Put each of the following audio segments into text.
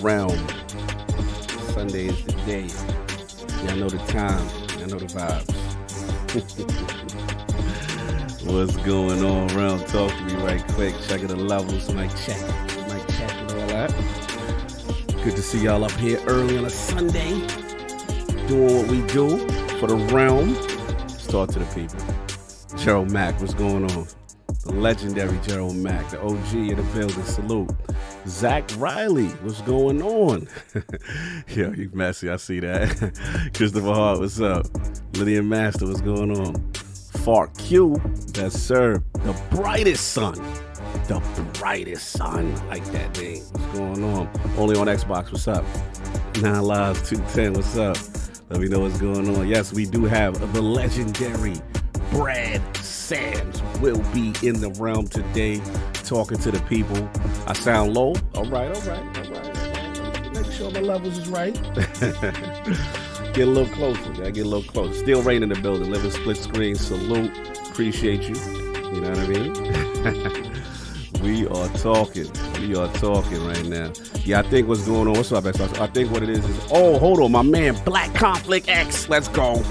realm. Sunday is the day. Y'all know the time. Y'all know the vibes. What's going on around? Talk to me right quick. Checking the levels. Mic check and all that. Good to see y'all up here early on a Sunday. Doing what we do for the realm. Let's talk to the people. Gerald Mack, what's going on? The legendary Gerald Mack, the OG in the building. Salute. Zach Riley, what's going on? Yo, you messy, I see that. Christopher Hart, what's up? Lydian Master, what's going on? Fart Q, yes sir. The brightest sun. The brightest sun. I like that name. What's going on? Only on Xbox, what's up? 9 Lives 210, what's up? Let me know what's going on. Yes, we do have the legendary Brad Sams will be in the realm today talking to the people. I sound low? All right. Make sure my levels is right. Get a little closer. Gotta get a little closer. Still Rain in the building. Living split screen. Salute. Appreciate you. You know what I mean? We are talking right now. Yeah, I think what's going on. What's up, Xbox? I think what it is, oh, hold on. My man, Black Conflict X. Let's go.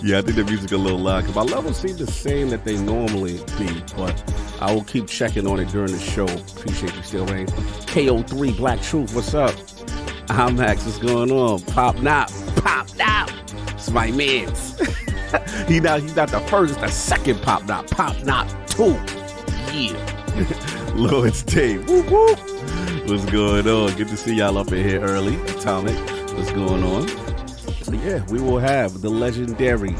Yeah, I think the music a little loud. My levels seem the same that they normally be, but I will keep checking on it during the show. Appreciate you, Still Rain. KO3, Black Truth, what's up? I'm Max, what's going on? Pop Nop. It's my man's. He's not the first, it's the second Pop Nop. Pop Nop 2. Yeah. Lord's Day. Whoop whoop. What's going on? Good to see y'all up in here early. Atomic, what's going on? So yeah, we will have the legendary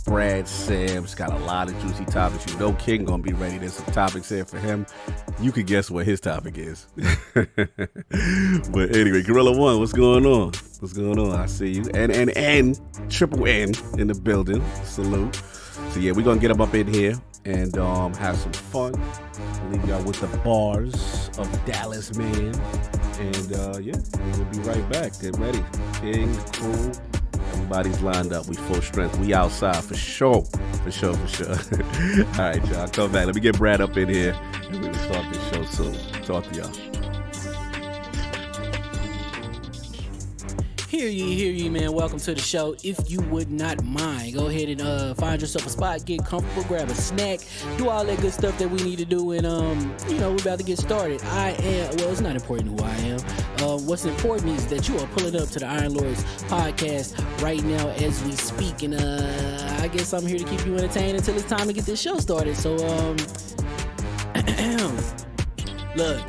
Brad Sams. Got a lot of juicy topics. You know King gonna be ready. There's some topics here for him. You could guess what his topic is. But anyway, Gorilla One, what's going on? What's going on? I see you. And Triple N in the building. Salute. So yeah, we're gonna get him up in here and have some fun. Leave y'all with the bars of Dallas, man. And yeah, we'll be right back. Get ready. King, crew, everybody's lined up. We full strength. We outside for sure. For sure. All right, y'all. Come back. Let me get Brad up in here and we will start this show soon. Talk to y'all. Hear ye, man. Welcome to the show. If you would not mind, go ahead and find yourself a spot, get comfortable, grab a snack, do all that good stuff that we need to do, and we're about to get started. It's not important who I am. What's important is that you are pulling up to the Iron Lords podcast right now as we speak, and I guess I'm here to keep you entertained until it's time to get this show started. So look.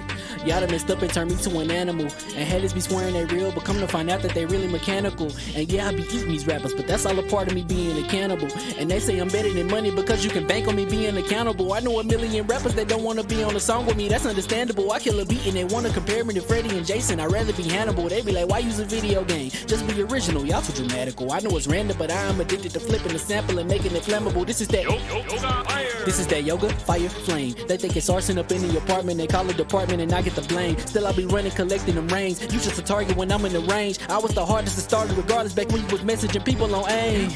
Y'all done messed up and turned me to an animal. And haters be swearing they real, but come to find out that they really mechanical. And yeah, I be eating these rappers, but that's all a part of me being a cannibal. And they say I'm better than money because you can bank on me being accountable. I know a million rappers that don't want to be on a song with me, that's understandable. I kill a beat and they want to compare me to Freddie and Jason. I'd rather be Hannibal. They be like, why use a video game? Just be original, y'all too dramatical. I know it's random, but I am addicted to flipping the sample and making it flammable. This is that yoga fire flame. They think it's arson up in the apartment. They call it department and I get the blame. Still I be running, collecting them rings. You just a target when I'm in the range. I was the hardest to start regardless back when you was messaging people on AIM.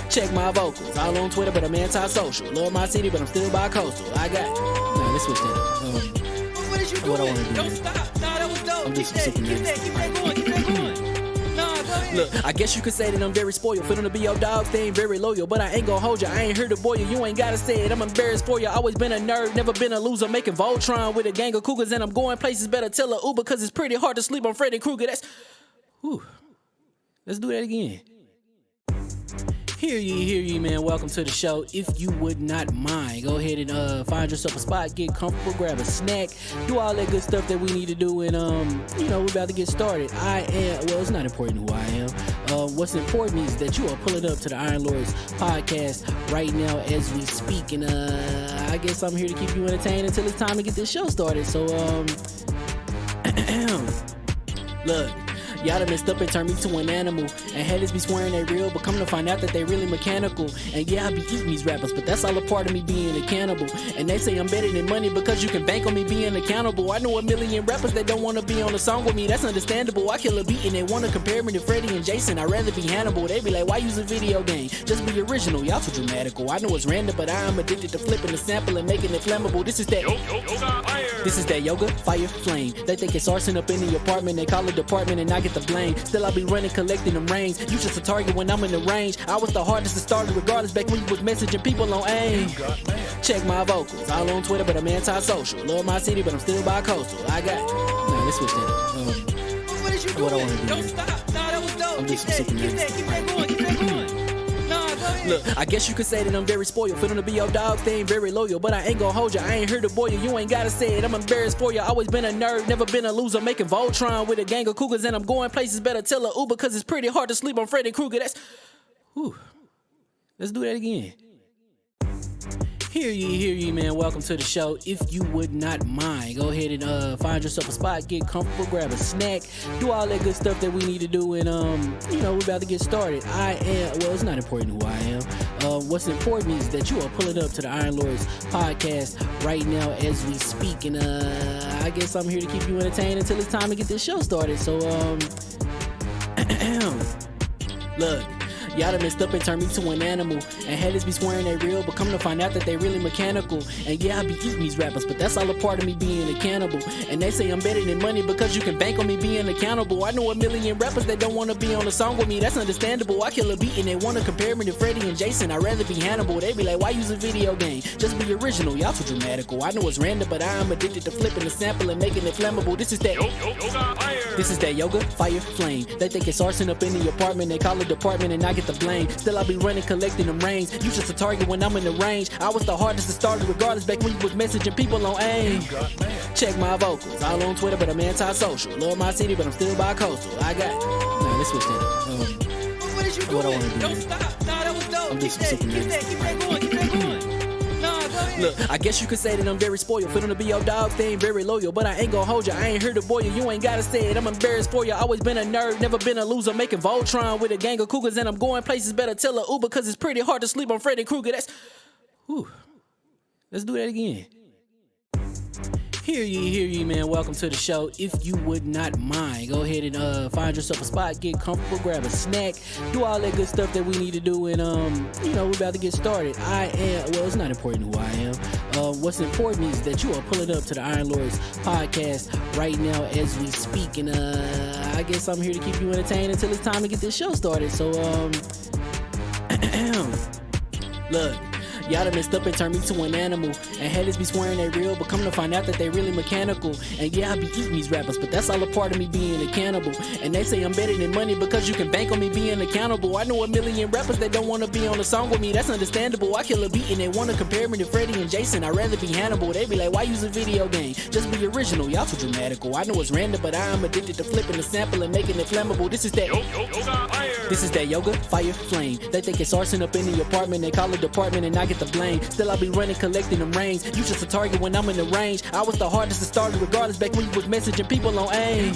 Check my vocals. All on Twitter, but I'm anti-social. Love my city, but I'm still bi-coastal. I got... Nah, let's switch that up. What is you doing? What I wanna do, Don't man. stop. Nah, that was dope. I'm just Keep that going. Keep that going. Nah, go ahead. Look, I guess you could say that I'm very spoiled. For them to be your dogs, they ain't very loyal. But I ain't gonna hold you, I ain't here to boil you. You ain't gotta say it, I'm embarrassed for you. Always been a nerd, never been a loser. Making Voltron with a gang of cougars. And I'm going places, better tell a Uber. Cause it's pretty hard to sleep on Freddy Krueger. Let's do that again. Hear ye, man. Welcome to the show. If you would not mind, go ahead and find yourself a spot, get comfortable, grab a snack, do all that good stuff that we need to do, and we're about to get started. It's not important who I am. What's important is that you are pulling up to the Iron Lords podcast right now as we speak, and I guess I'm here to keep you entertained until it's time to get this show started. So look. Y'all done messed up and turned me to an animal. And haters be swearing they real, but come to find out that they really mechanical. And yeah, I be eating these rappers, but that's all a part of me being a cannibal. And they say I'm better than money because you can bank on me being accountable. I know a million rappers that don't wanna be on a song with me, that's understandable. I kill a beat and they wanna compare me to Freddie and Jason. I'd rather be Hannibal. They be like, why use a video game? Just be original, y'all too dramatical. I know it's random, but I am addicted to flipping the sample and making it flammable. This is that yoga, fire, flame. They think it's arson up in the apartment. They call it department and I get the blame. Still I be running, collecting them rings. You just a target when I'm in the range. I was the hardest to start regardless back when you was messaging people on AIM. Check my vocals, all on Twitter, but I'm anti-social. Love my city, but I'm still bi-coastal. I got. Nah, let's switch that up. What is you doing? What I wanna do Don't here. stop. Nah, that was dope. I'm Keep just that super going. Keep that going. Nah, go ahead. Look, I guess you could say that I'm very spoiled. For them to be your dogs, they ain't very loyal. But I ain't gonna hold you, I ain't here to boil you. You ain't gotta say it, I'm embarrassed for you. Always been a nerd, never been a loser. Making Voltron with a gang of cougars. And I'm going places, better tell a Uber. Cause it's pretty hard to sleep on Freddy Krueger. That's... Whew. Let's do that again. Hear ye, man. Welcome to the show. If you would not mind, go ahead and find yourself a spot, get comfortable, grab a snack, do all that good stuff that we need to do, and we're about to get started. It's not important who I am. What's important is that you are pulling up to the Iron Lords podcast right now as we speak, and I guess I'm here to keep you entertained until it's time to get this show started. So look. Y'all done messed up and turned me to an animal. And haters be swearing they real, but come to find out that they really mechanical. And yeah, I be eating these rappers, but that's all a part of me being a cannibal. And they say I'm better than money because you can bank on me being accountable. I know a million rappers that don't wanna be on a song with me, that's understandable. I kill a beat and they wanna compare me to Freddie and Jason. I'd rather be Hannibal. They be like, why use a video game? Just be original, y'all too dramatical. I know it's random, but I am addicted to flipping the sample and making it flammable. This is that yoga, fire, flame. They think it's arson up in the apartment. They call it department and I get the blame. Still I be running, collecting them rings. You just a target when I'm in the range. I was the hardest to start regardless back when you was messaging people on AIM. Check my vocals, all on Twitter, but I'm anti-social. Love my city, but I'm still bi-coastal. I got. Nah, let's switch that up. What is you What I doing? wanna do Don't here. stop. Nah, that was dope. I'm Keep just that super going. Keep that going. Nah, go ahead. Look, I guess you could say that I'm very spoiled. For them to be your dogs, they ain't very loyal. But I ain't gonna hold you, I ain't here to boil you. You ain't gotta say it, I'm embarrassed for you. Always been a nerd, never been a loser. Making Voltron with a gang of cougars. And I'm going places, better tell a Uber. Cause it's pretty hard to sleep on Freddy Krueger. That's... Whew. Let's do that again. Hear ye, man. Welcome to the show. If you would not mind, go ahead and find yourself a spot, get comfortable, grab a snack, do all that good stuff that we need to do, and we're about to get started. It's not important who I am. What's important is that you are pulling up to the Iron Lords podcast right now as we speak, and I guess I'm here to keep you entertained until it's time to get this show started. So look. Y'all done messed up and turned me to an animal. And haters be swearing they real, but come to find out that they really mechanical. And yeah, I be eating these rappers, but that's all a part of me being a cannibal. And they say I'm better than money because you can bank on me being accountable. I know a million rappers that don't wanna be on a song with me, that's understandable. I kill a beat and they wanna compare me to Freddie and Jason. I'd rather be Hannibal. They be like, why use a video game? Just be original, y'all too dramatical. I know it's random, but I am addicted to flipping the sample and making it flammable. This is that yoga, fire, flame. They think it's arson up in the apartment. They call it department and I get the blame. Still I be running, collecting them rings. You just a target when I'm in the range. I was the hardest to start regardless back when you was messaging people on AIM.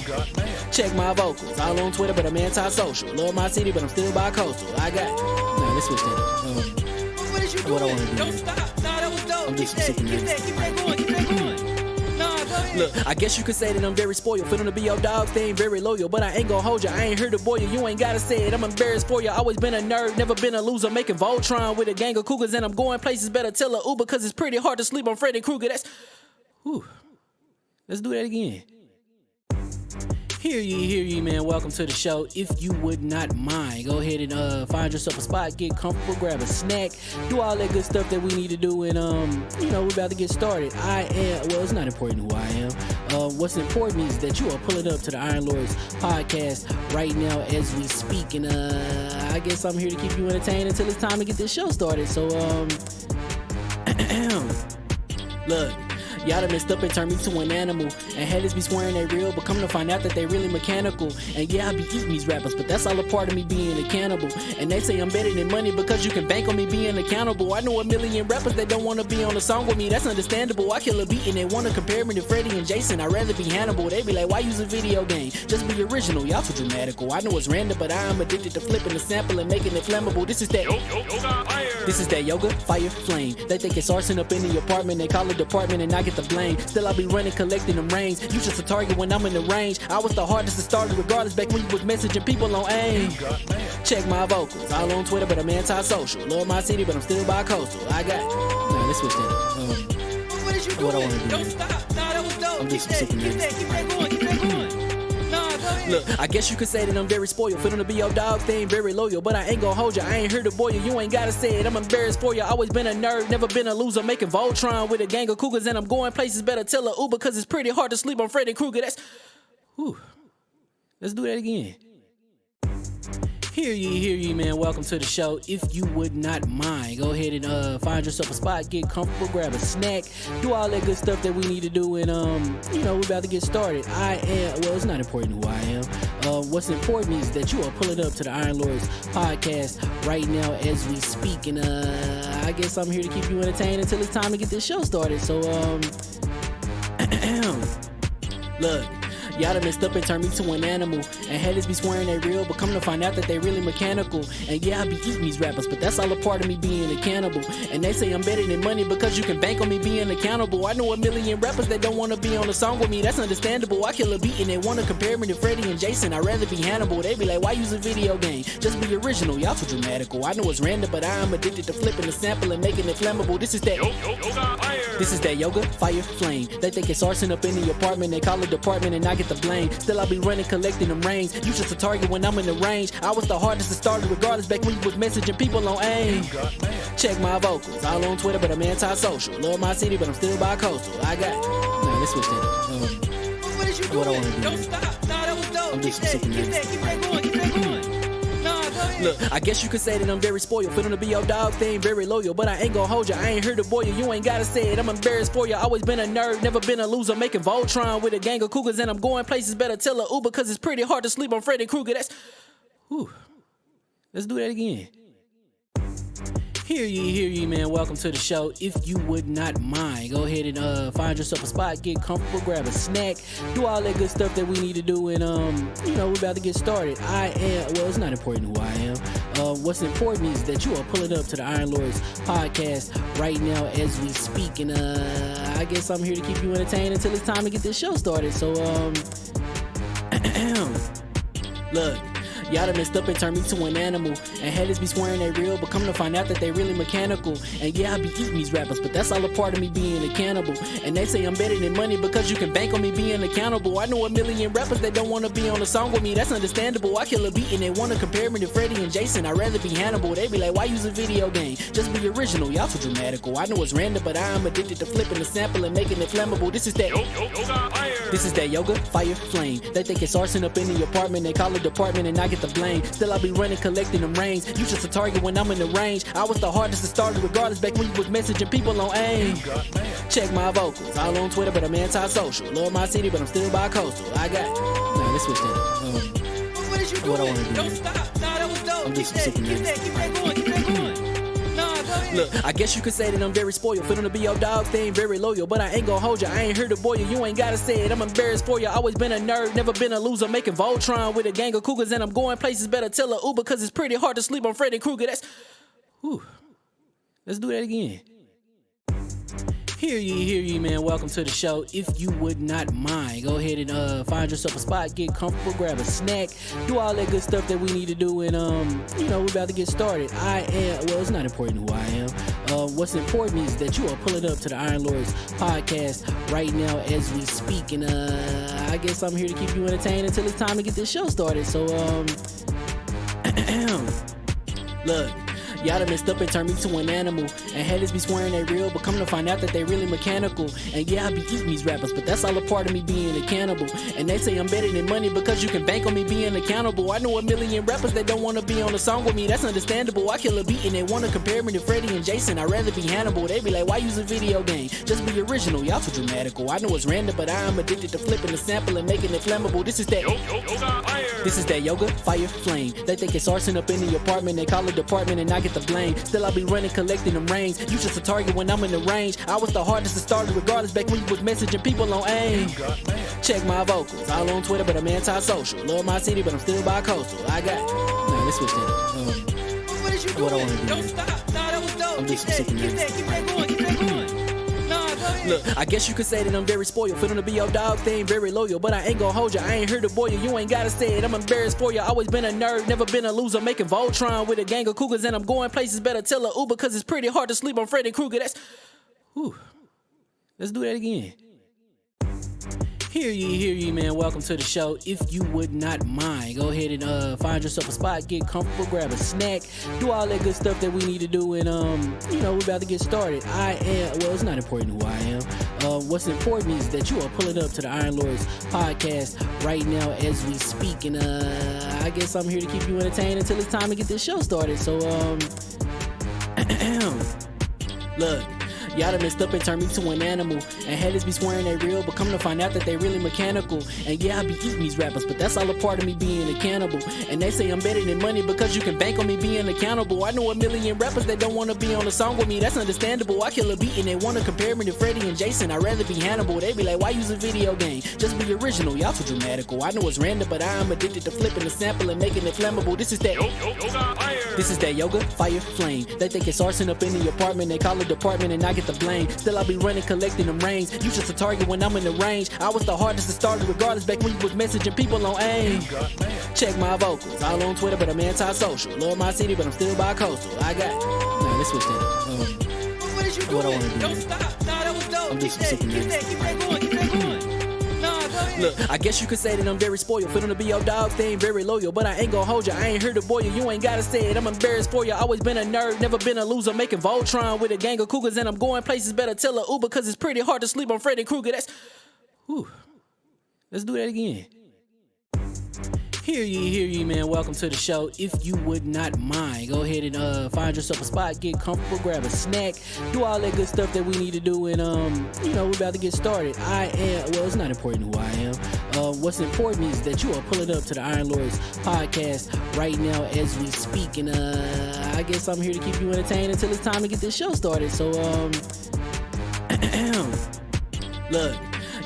Check my vocals, all on Twitter, but I'm anti-social. Love my city, but I'm still bi-coastal. I got. Nah, let's switch that up. What is you doing? What I wanna do Don't here. stop. Nah, that was dope. I'm Keep just that super going. Keep that going. Nah, go ahead. Look, I guess you could say that I'm very spoiled. For them to be your dogs, they ain't very loyal. But I ain't gonna hold you, I ain't here to boil you. You ain't gotta say it, I'm embarrassed for you. Always been a nerd, never been a loser. Making Voltron with a gang of cougars. And I'm going places, better tell a Uber. Cause it's pretty hard to sleep on Freddy Krueger. That's... Whew. Let's do that again. Hear ye, man. Welcome to the show. If you would not mind, go ahead and find yourself a spot, get comfortable, grab a snack, do all that good stuff that we need to do, and we're about to get started. It's not important who I am. What's important is that you are pulling up to the Iron Lords podcast right now as we speak, and I guess I'm here to keep you entertained until it's time to get this show started. So look. Y'all done messed up and turned me to an animal. And haters be swearing they real, but come to find out that they really mechanical. And yeah, I be eating these rappers, but that's all a part of me being a cannibal. And they say I'm better than money because you can bank on me being accountable. I know a million rappers that don't wanna be on a song with me, that's understandable. I kill a beat and they wanna compare me to Freddie and Jason. I'd rather be Hannibal. They be like, why use a video game? Just be original, y'all too dramatical. I know it's random, but I am addicted to flipping the sample and making it flammable. This is that This is that yoga, fire, flame. They think it's arson up in the apartment. They call it department and I get the blame. Still I be running, collecting them rains. You just a target when I'm in the range. I was the hardest to start regardless back when you was messaging people on AIM. Check my vocals, all on Twitter, but I'm anti-social. Love my city, but I'm still bi-coastal. I got nah, let's switch that up. What is you doing? What I wanna do? Don't stop. Nah, that was dope. I'm Keep just that super going. Keep that going. Nah, go ahead. Look, I guess you could say that I'm very spoiled. For them to be your dog, they ain't very loyal. But I ain't gon' hold ya, I ain't here to boil you. You ain't gotta say it, I'm embarrassed for ya. Always been a nerd, never been a loser. Making Voltron with a gang of cougars. And I'm going places, better tell a Uber. Cause it's pretty hard to sleep on Freddy Krueger. That's, whew. Let's do that again. Hear ye, man. Welcome to the show. If you would not mind, go ahead and find yourself a spot, get comfortable, grab a snack, do all that good stuff that we need to do, and we're about to get started. It's not important who I am. What's important is that you are pulling up to the Iron Lords podcast right now as we speak, and I guess I'm here to keep you entertained until it's time to get this show started. So look. Y'all done messed up and turned me to an animal. And haters be swearing they real, but come to find out that they really mechanical. And yeah, I be eating these rappers, but that's all a part of me being a cannibal. And they say I'm better than money because you can bank on me being accountable. I know a million rappers that don't wanna be on a song with me, that's understandable. I kill a beat and they wanna compare me to Freddie and Jason. I'd rather be Hannibal. They be like, why use a video game? Just be original, y'all too dramatical. I know it's random, but I am addicted to flipping the sample and making it flammable. This is that This is that yoga, fire, flame. They think it's arson up in the apartment. They call it department and I get the blame. Still I be running, collecting them rains. You just a target when I'm in the range. I was the hardest to start regardless back when you was messaging people on AIM. Check my vocals, all on Twitter, but I'm anti-social. Love my city, but I'm still bi-coastal. I got nah, let's switch that up. What is you What I doing? wanna do? Don't stop. Nah, that was dope. I'm Keep just that super going. Keep that going. Nah, go ahead. Look, I guess you could say that I'm very spoiled. For them to be your dog, they ain't very loyal. But I ain't gon' hold ya, I ain't here to boil you. You ain't gotta say it, I'm embarrassed for ya. Always been a nerd, never been a loser. Making Voltron with a gang of cougars. And I'm going places, better tell a Uber. Cause it's pretty hard to sleep on Freddy Krueger. That's, whew. Let's do that again. Hear ye, man. Welcome to the show. If you would not mind, go ahead and find yourself a spot, get comfortable, grab a snack, do all that good stuff that we need to do, and we're about to get started. It's not important who I am. What's important is that you are pulling up to the Iron Lords podcast right now as we speak, and I guess I'm here to keep you entertained until it's time to get this show started. So look. Y'all done messed up and turned me to an animal. And haters be swearing they real, but come to find out that they really mechanical. And yeah, I be eating these rappers, but that's all a part of me being a cannibal. And they say I'm better than money because you can bank on me being accountable. I know a million rappers that don't wanna be on a song with me, that's understandable. I kill a beat and they wanna compare me to Freddie and Jason. I'd rather be Hannibal. They be like, why use a video game? Just be original, y'all too dramatical. I know it's random, but I am addicted to flipping the sample and making it flammable. This is that This is that yoga, fire, flame. They think it's arson up in the apartment. They call it department and I get the blame. Still I be running, collecting them rains. You just a target when I'm in the range. I was the hardest to start regardless back when you was messaging people on AIM. Check my vocals, all on Twitter, but I'm anti-social. Love my city, but I'm still bi-coastal. I got nah, let's switch that up. What is you What I doing? wanna do? Don't stop. Nah, that was dope. I'm just Keep super that going. Nah, go ahead. Look, I guess you could say that I'm very spoiled. For them to be your dogs, they ain't very loyal. But I ain't gon' hold ya, I ain't here to boil you. You ain't gotta say it, I'm embarrassed for ya. Always been a nerd, never been a loser. Making Voltron with a gang of cougars. And I'm going places, better tell a Uber. Cause it's pretty hard to sleep on Freddy Krueger. That's, whew. Let's do that again. Hear ye, man. Welcome to the show. If you would not mind, go ahead and find yourself a spot, get comfortable, grab a snack, do all that good stuff that we need to do, and we're about to get started. It's not important who I am. What's important is that you are pulling up to the Iron Lords podcast right now as we speak, and I guess I'm here to keep you entertained until it's time to get this show started. So look. y'all done messed up and turned me to an animal. And haters be swearing they real, but come to find out that they really mechanical. And yeah, I be eating these rappers, but that's all a part of me being a cannibal. And they say I'm better than money because you can bank on me being accountable. I know a million rappers that don't wanna be on a song with me, that's understandable. I kill a beat and they wanna compare me to Freddie and Jason. I'd rather be Hannibal. They be like, why use a video game? Just be original, y'all too dramatical. I know it's random, but I'm addicted to flipping the sample and making it flammable. This is that yoga, fire, flame. They think it's arson up in the apartment, they call it department and I get the blame. Still I be running, collecting them rings. You just a target when I'm in the range. I was the hardest to start regardless back when you was messaging people on AIM. Check my vocals, all on Twitter, but I'm anti-social. Love my city, but I'm still bi-coastal. I got, nah, let's switch that. What is you doing? What I wanna do? Don't stop. Nah, that was dope. I'm Keep just that super going. Keep that going. Nah, go ahead. Look, I guess you could say that I'm very spoiled. For them to be your dog, they ain't very loyal. But I ain't gon' hold you, I ain't here to boil you. You ain't gotta say it, I'm embarrassed for you. Always been a nerd, never been a loser. Making Voltron with a gang of cougars. And I'm going places, better tell a Uber. Cause it's pretty hard to sleep on Freddy Krueger. That's, whew. Let's do that again. Hear ye, man. Welcome to the show. If you would not mind, go ahead and find yourself a spot, get comfortable, grab a snack, do all that good stuff that we need to do, and we're about to get started. It's not important who I am. What's important is that you are pulling up to the Iron Lords podcast right now as we speak, and I guess I'm here to keep you entertained until it's time to get this show started. So look, y'all done messed up and turned me to an animal. And haters be swearing they real, but come to find out that they really mechanical. And yeah, I be eating these rappers, but that's all a part of me being a cannibal. And they say I'm better than money because you can bank on me being accountable. I know a million rappers that don't wanna be on a song with me, that's understandable. I kill a beat and they wanna compare me to Freddie and Jason. I'd rather be Hannibal. They be like, why use a video game? Just be original, y'all too dramatical. I know it's random, but I'm addicted to flipping the sample and making it flammable. This is that yoga, fire, flame. They think it's arson up in the apartment, they call it department and I get the blame. Still I be running, collecting them rings. You just a target when I'm in the range. I was the hardest to start regardless back when you was messaging people on AIM. Check my vocals, all on Twitter, but I'm anti-social. Love my city, but I'm still bi-coastal. I got, nah, let's switch that. What is you doing? What I wanna do? Don't stop. Nah, that was dope. I'm Keep just that super nervous. going. Nah, go ahead. Look, I guess you could say that I'm very spoiled. For them to be your dogs, they ain't very loyal. But I ain't gon' hold you, I ain't here to boil you. You ain't gotta say it, I'm embarrassed for you. Always been a nerd, never been a loser. Making Voltron with a gang of cougars. And I'm going places, better tell a Uber. Cause it's pretty hard to sleep on Freddy Krueger. That's, whew. Let's do that again. Hear ye, man. Welcome to the show. If you would not mind, go ahead and find yourself a spot, get comfortable, grab a snack, do all that good stuff that we need to do, and we're about to get started. It's not important who I am. What's important is that you are pulling up to the Iron Lords podcast right now as we speak, and I guess I'm here to keep you entertained until it's time to get this show started. So look,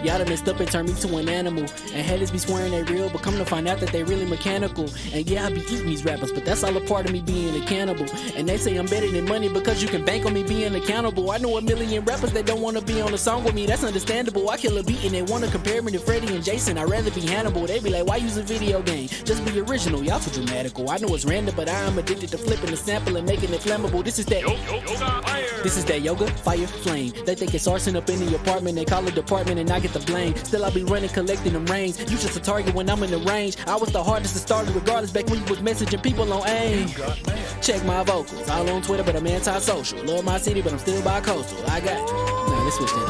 y'all done messed up and turned me to an animal. And haters be swearing they real, but come to find out that they really mechanical. And yeah, I be eating these rappers, but that's all a part of me being a cannibal. And they say I'm better than money because you can bank on me being accountable. I know a million rappers that don't wanna be on a song with me, that's understandable. I kill a beat and they wanna compare me to Freddie and Jason. I'd rather be Hannibal. They be like, why use a video game? Just be original, y'all too dramatical. I know it's random, but I'm addicted to flipping the sample and making it flammable. This is that yoga, fire, flame. They think it's arson up in the apartment, they call it department and I get the blame. Still I be running, collecting them rings. You just a target when I'm in the range. I was the hardest to start regardless back when you was messaging people on AIM. Check my vocals, all on Twitter, but I'm anti-social. Love my city, but I'm still bi-coastal. I got, nah, let's switch that.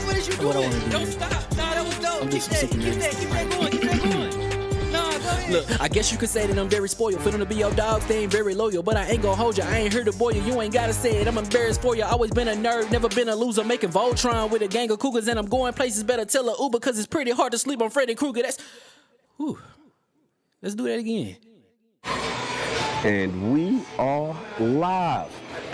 What is you What I doing? wanna do? Don't stop. Nah, that was dope. I'm just Keep super that going. Nah, go ahead. Look, I guess you could say that I'm very spoiled. For them to be your dogs, they ain't very loyal. But I ain't gon' hold you, I ain't here to boil you. You ain't gotta say it, I'm embarrassed for you. Always been a nerd, never been a loser. Making Voltron with a gang of cougars. And I'm going places, better tell a Uber. Cause it's pretty hard to sleep on Freddy Krueger. That's, whew. Let's do that again. And we are live.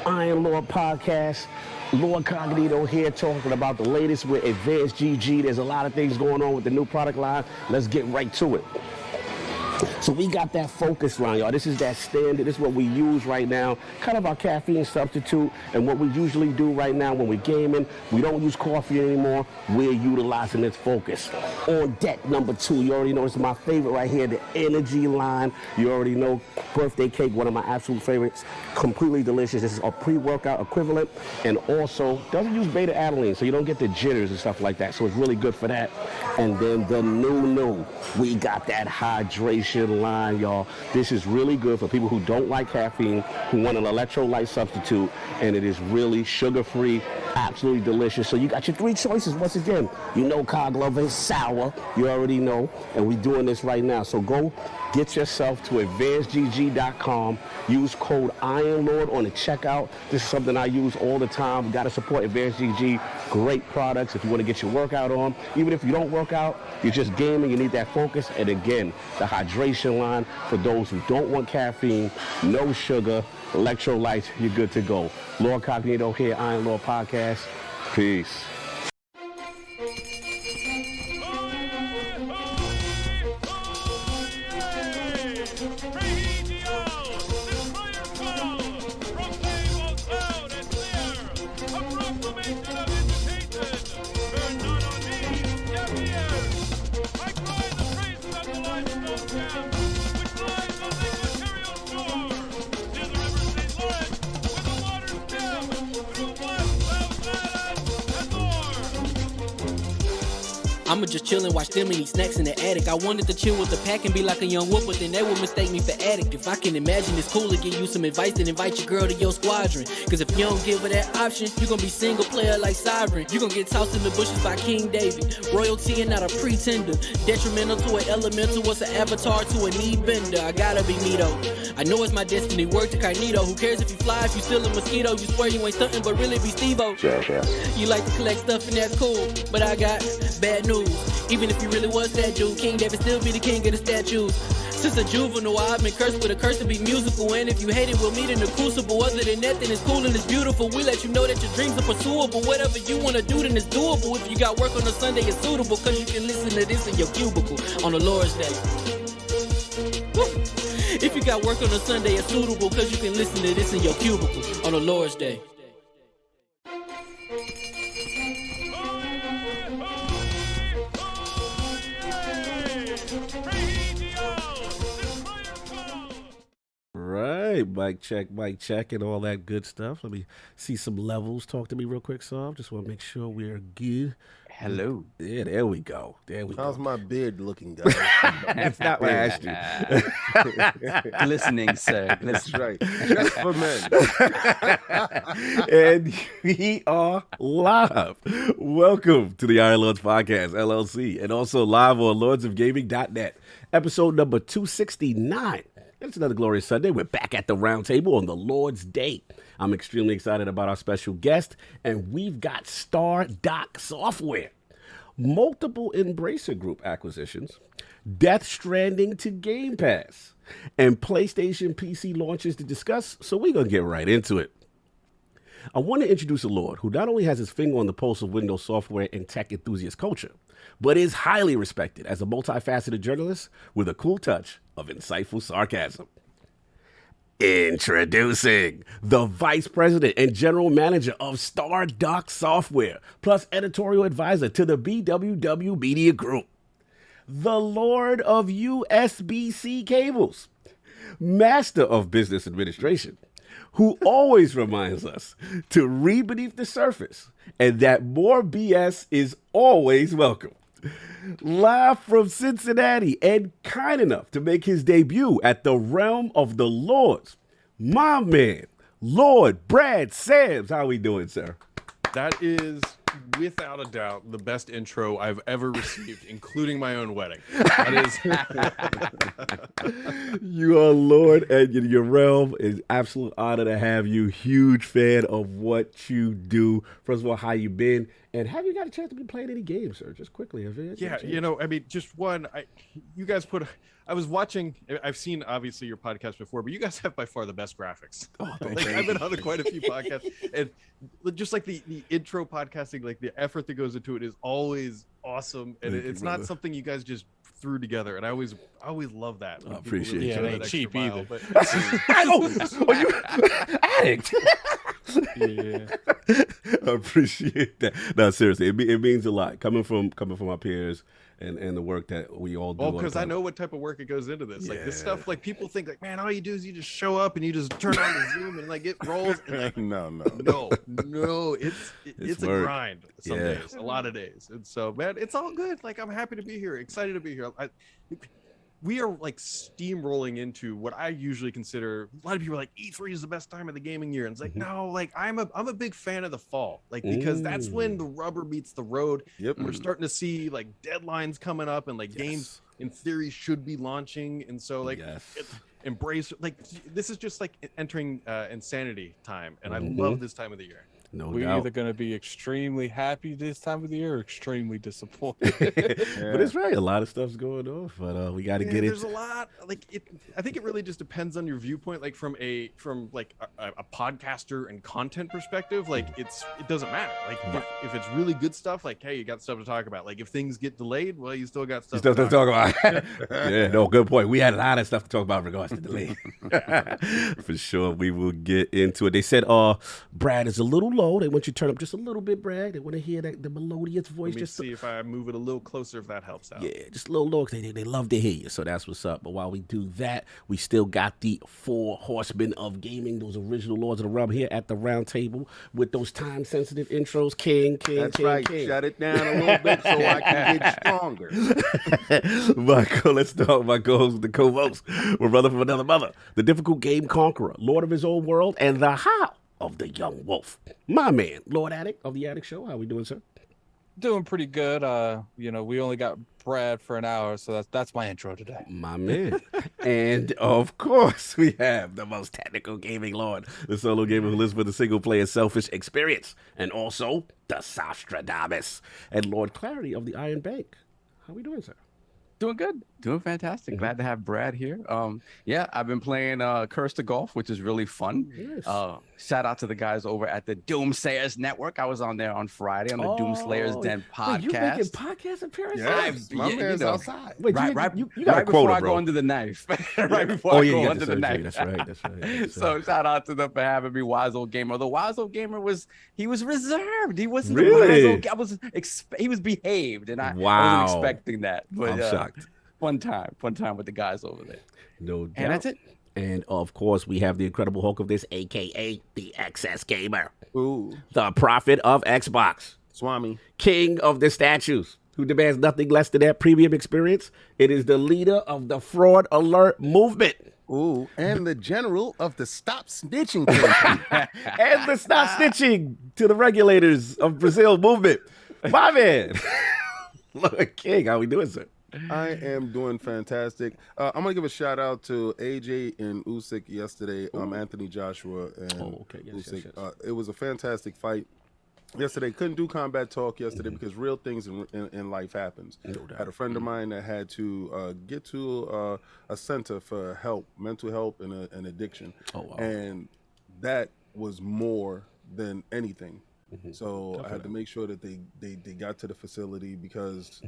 Iron Lord Podcast. LordCognito here talking about the latest with Advanced GG. There's a lot of things going on with the new product line. Let's get right to it. So we got that focus line, y'all. This is that standard. This is what we use right now. Kind of our caffeine substitute. And what we usually do right now when we're gaming, we don't use coffee anymore. We're utilizing its focus. On deck number 2, you already know this is my favorite right here, the energy line. You already know, birthday cake, one of my absolute favorites. Completely delicious. This is a pre-workout equivalent. And also doesn't use beta alanine, so you don't get the jitters and stuff like that. So it's really good for that. And then the new, we got that hydration hydration line, y'all. This is really good for people who don't like caffeine, who want an electrolyte substitute, and it is really sugar-free, absolutely delicious. So you got your 3 choices. Once again, you know Cog Lover is sour. You already know, and we're doing this right now. So go get yourself to advancedgg.com. Use code IronLord on the checkout. This is something I use all the time. We got to support AdvancedGG. Great products if you want to get your workout on. Even if you don't work out, you're just gaming, you need that focus. And again, the hydration line for those who don't want caffeine, no sugar, electrolytes, you're good to go. LordCognito here, Iron Lord Podcast. Peace. I'ma just chill and watch them and eat snacks in the attic. I wanted to chill with the pack and be like a young whoop, but then they would mistake me for addict. If I can imagine it's cool to give you some advice, then invite your girl to your squadron. Cause if you don't give her that option, you gon' be single player like Sovereign. You gon' get tossed in the bushes by King David. Royalty and not a pretender. Detrimental to an elemental, what's an avatar to a knee bender? I gotta be me though. I know it's my destiny, word to Cognito. Who cares if you fly, if you still a mosquito? You swear you ain't stunting, but really be Steve-O. Yeah. You like to collect stuff and that's cool, but I got bad news. Even if you really was that dude, King David still be the king of the statues. Since a juvenile, I've been cursed with a curse to be musical. And if you hate it, we'll meet in the crucible. Other than that, then it's cool and it's beautiful. We let you know that your dreams are pursuable. Whatever you wanna do, then it's doable. If you got work on a Sunday, it's suitable. Cause you can listen to this in your cubicle on the Lord's Day. Woo. If you got work on a Sunday, it's suitable. Cause you can listen to this in your cubicle on the Lord's Day. Right, mic check, and all that good stuff. Let me see some levels. Talk to me real quick, Saab. Just want to make sure we're good. Hello. Yeah, there we go. How's my beard looking, guys? That's not what I asked you. Glistening, sir. That's right. Just for men. And we are live. Welcome to the Iron Lords Podcast, LLC, and also live on lordsofgaming.net, episode number 269. It's another glorious Sunday. We're back at the round table on the Lord's Day. I'm extremely excited about our special guest, and we've got StarDockSoftware, multiple EmbracerGroup acquisitions, DeathStranding to Game Pass, and PlaystationPC launches to discuss, so we're going to get right into it. I want to introduce a Lord who not only has his finger on the pulse of Windows software and tech enthusiast culture, but is highly respected as a multifaceted journalist with a cool touch of insightful sarcasm. Introducing the Vice President and General Manager of StarDockSoftware, plus editorial advisor to the BWW Media Group, the Lord of USB-C cables, Master of Business Administration, who always reminds us to read beneath the surface and that more BS is always welcome. Live from Cincinnati and kind enough to make his debut at the Realm of the Lords, my man, Lord Brad Sams. How we doing, sir? That is, without a doubt, the best intro I've ever received, including my own wedding. That is. You are Lord, and your realm is absolute honor to have you. Huge fan of what you do. First of all, how you been? And have you got a chance to be playing any games, sir? Just quickly. Yeah, I mean, just one. You guys I was watching, I've seen obviously your podcast before, but you guys have by far the best graphics. Oh, I've been on quite a few podcasts, and just like the intro podcasting, like the effort that goes into it is always awesome, and it's not something you guys just threw together, and I always love that. I appreciate it. Yeah, it ain't cheap either. But you addict. Yeah, I appreciate that. No, seriously, it means a lot coming from our peers and the work that we all do. Oh, because I know what type of work it goes into this. Like this stuff, like people think like, man, all you do is you just show up and you just turn on the Zoom and like it rolls. And like, no, it's a grind some days, a lot of days. And so, man, it's all good. Like I'm happy to be here, excited to be here. we are like steamrolling into what I usually consider. A lot of people are like E3 is the best time of the gaming year, and it's like no, like I'm a big fan of the fall, like because that's when the rubber meets the road. Yep. We're starting to see like deadlines coming up, and like games in theory should be launching, and so like embrace like this is just like entering insanity time, and I love this time of the year. No We're doubt. either going to be extremely happy this time of the year or extremely disappointed. But it's right. A lot of stuff's going on, but we got to get it. There's a lot like it. I think it really just depends on your viewpoint. Like from a podcaster and content perspective, like it doesn't matter. Like if it's really good stuff, like hey, you got stuff to talk about. Like if things get delayed, well, you still got stuff to talk about. Yeah, no, good point. We had a lot of stuff to talk about in regards to delay. For sure, we will get into it. They said, Brad is a little low. They want you to turn up just a little bit, Brad. They want to hear the melodious voice. Let me see if I move it a little closer, if that helps out. Yeah, just a little low. They love to hear you, so that's what's up. But while we do that, we still got the 4 horsemen of gaming, those original lords of the realm here at the round table with those time-sensitive intros. King. That's right. Shut it down a little bit so I can get stronger. Michael, let's talk about the co-host. We're brother from another mother. The difficult game conqueror, lord of his own world, and the how of the young wolf. My man, Lord Addict of the Addict Show. How we doing, sir? Doing pretty good. We only got Brad for an hour, so that's my intro today. My man. And of course, we have the most technical gaming lord, the solo gamer who lives for the single-player selfish experience, and also the Sostradamus, and Lord Clarity of the Iron Bank. How we doing, sir? Doing good. Doing fantastic. Glad to have Brad here. I've been playing Curse to Golf, which is really fun. Yes. Shout out to the guys over at the Doomsayers Network. I was on there on Friday on the Doomsayers Den podcast. Wait, you making podcast appearances? Yes, my man's outside. Wait, Right you got right a quota, before I bro. go under the knife. Right before I you go got under the surgery. knife. That's right. So shout out to them for having me, Wise Old Gamer. The Wise Old Gamer was reserved. He wasn't Really? the Wise Old he was behaved, and I Wow. wasn't expecting that. But I'm shocked. Fun time with the guys over there. No doubt. And that's it. And of course, we have the Incredible Hulk of this, aka the XS Gamer, Ooh, the prophet of Xbox, Swami. king of the statues, who demands nothing less than that premium experience. It is the leader of the Fraud Alert movement. Ooh, and the general of the Stop Snitching campaign. And the Stop Snitching to the Regulators of Brazil movement. My man. Lord King, how we doing, sir? I am doing fantastic. I'm gonna give a shout out to AJ and Usyk yesterday. Anthony Joshua and Usyk. Yes. It was a fantastic fight yesterday. Couldn't do combat talk yesterday because real things in life happens. No doubt. I had a friend of mine that had to get to a center for help, mental help, and addiction. Oh, wow. And that was more than anything. So I had to make sure that they got to the facility because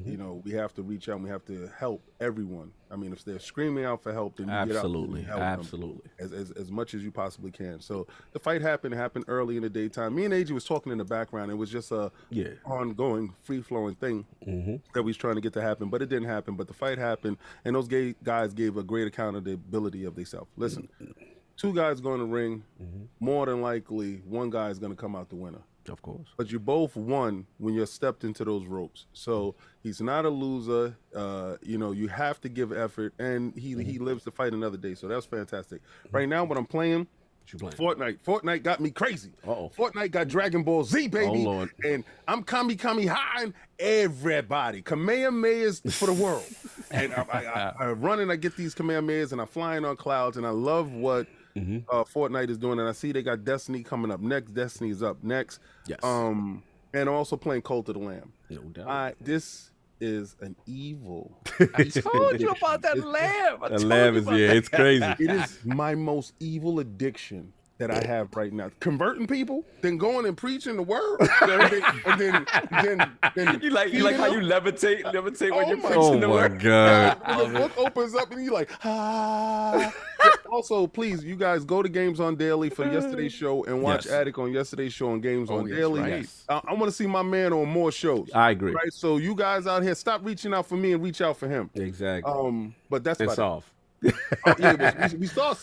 we have to reach out and we have to help everyone. I mean, if they're screaming out for help, then you Absolutely. get out and help them as much as you possibly can. So the fight happened early in the daytime. Me and AJ was talking in the background. It was just a ongoing, free flowing thing that we was trying to get to happen, but it didn't happen. But the fight happened, and those guys gave a great account of the ability of themselves. Listen, 2 guys going to ring. More than likely, 1 guy is going to come out the winner. Of course. But you both won when you're stepped into those ropes. So he's not a loser. You have to give effort, and he lives to fight another day. So that's fantastic. Right now, what I'm playing, Fortnite. Fortnite got me crazy. Fortnite got Dragon Ball Z, baby. Oh, Lord. And I'm high everybody. Kamehamehas for the world. And I run and I get these Kamehamehas, and I'm flying on clouds, and I love what Fortnite is doing, and I see they got Destiny coming up next. Destiny is up next. Yes. And also playing Cult of the Lamb. No doubt. This is an evil. I told you about that lamb. The lamb is, it's crazy. It is my most evil addiction that I have right now. Converting people, then going and preaching the word, and then You like how you levitate when you're my preaching the word. God. When the book opens up and you're like, ah. Also, please, you guys go to Games on Daily for yesterday's show and watch Yes. Attic on yesterday's show on Games on Daily. right. I want to see my man on more shows. I agree. Right, so you guys out here, stop reaching out for me and reach out for him. Exactly. But that's It's about off. it. We saw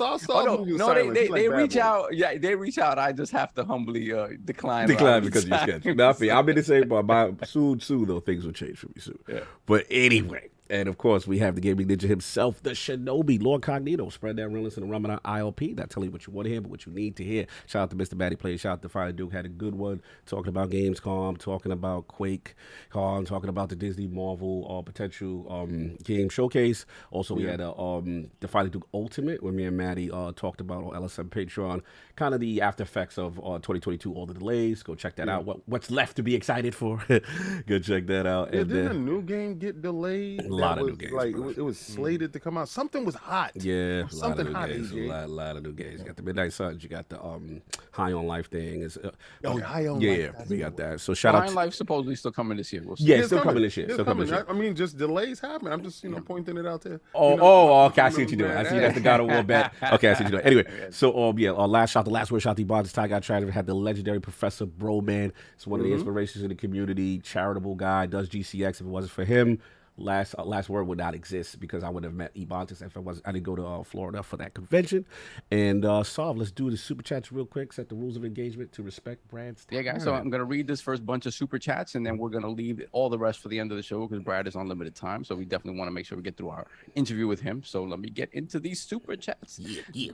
moving No, silence. they He like bad reach boys. out. Yeah, they reach out. I just have to humbly decline. Because you're sketchy. Nothing. I'm in the same boat. Soon though, things will change for me soon. Yeah. But anyway, And of course, we have the gaming ninja himself, the Shinobi, LordCognito. Spread that realness in the Ramadan ILP. Not telling you what you want to hear, but what you need to hear. Shout out to Mr. Batty Play. Shout out to Fire Duke. Had a good one talking about Gamescom, talking about Quake, talking about the Disney Marvel potential game showcase. Also, we had the Fire Duke Ultimate, where me and Maddie talked about on LSM Patreon, kind of the after effects of 2022, all the delays. Go check that out. What's left to be excited for? Go check that out. Yeah, and didn't a new game get delayed? A lot of new games. Like it was slated to come out. Something was hot. Yeah, something a lot hot. of new games. A lot of new games. You got the Midnight Suns. You got the High on Life thing. High on Life. Yeah, we got that. So shout out. High on Life supposedly still coming this year. We'll see. Yeah, it's still coming this year. Still coming. I mean, just delays happen. I'm just pointing it out there. Okay, I see what you're doing. I see that's the God of War bet. Okay, I see what you're doing. Anyway, so the last word shot, the Bonds Ty got tried. Had the legendary Professor Broman. It's one of the inspirations in the community. Charitable guy, does GCX. If it wasn't for him, last word would not exist, because I would have met Ebontis if I didn't go to Florida for that convention. And Sav, let's do the super chats real quick. Set the rules of engagement to respect Brad's time. Yeah, guys. So I'm gonna read this first bunch of super chats, and then we're gonna leave all the rest for the end of the show, because Brad is on limited time. So we definitely want to make sure we get through our interview with him. So let me get into these super chats. Yeah.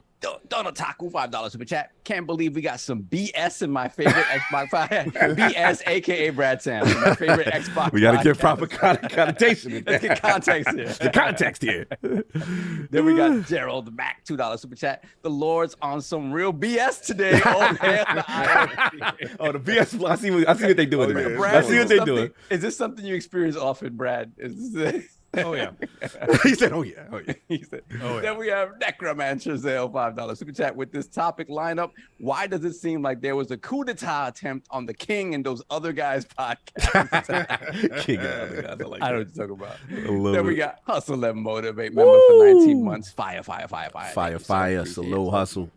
Donald Taku, $5 super chat. Can't believe we got some BS in my favorite Xbox. BS, aka Brad Sam, my favorite Xbox. We gotta give proper connotation. Let's get context here. The context here. Then we got Gerald Mac, $2 super chat. The Lord's on some real BS today. Oh, man. The BS. I see what they doing. Brad, I see what they doing. Is this something you experience often, Brad? Oh yeah. He said, "Oh yeah, oh yeah." He said, Then we have Necromancer Zale, $5 super chat. With this topic lineup, why does it seem like there was a coup d'etat attempt on the King and those other guys' podcasts? King and other guys. I like I know that. what you're talking about. Then we got Hustle and Motivate member Woo! for 19 months. Fire. Fire. Salute, hustle.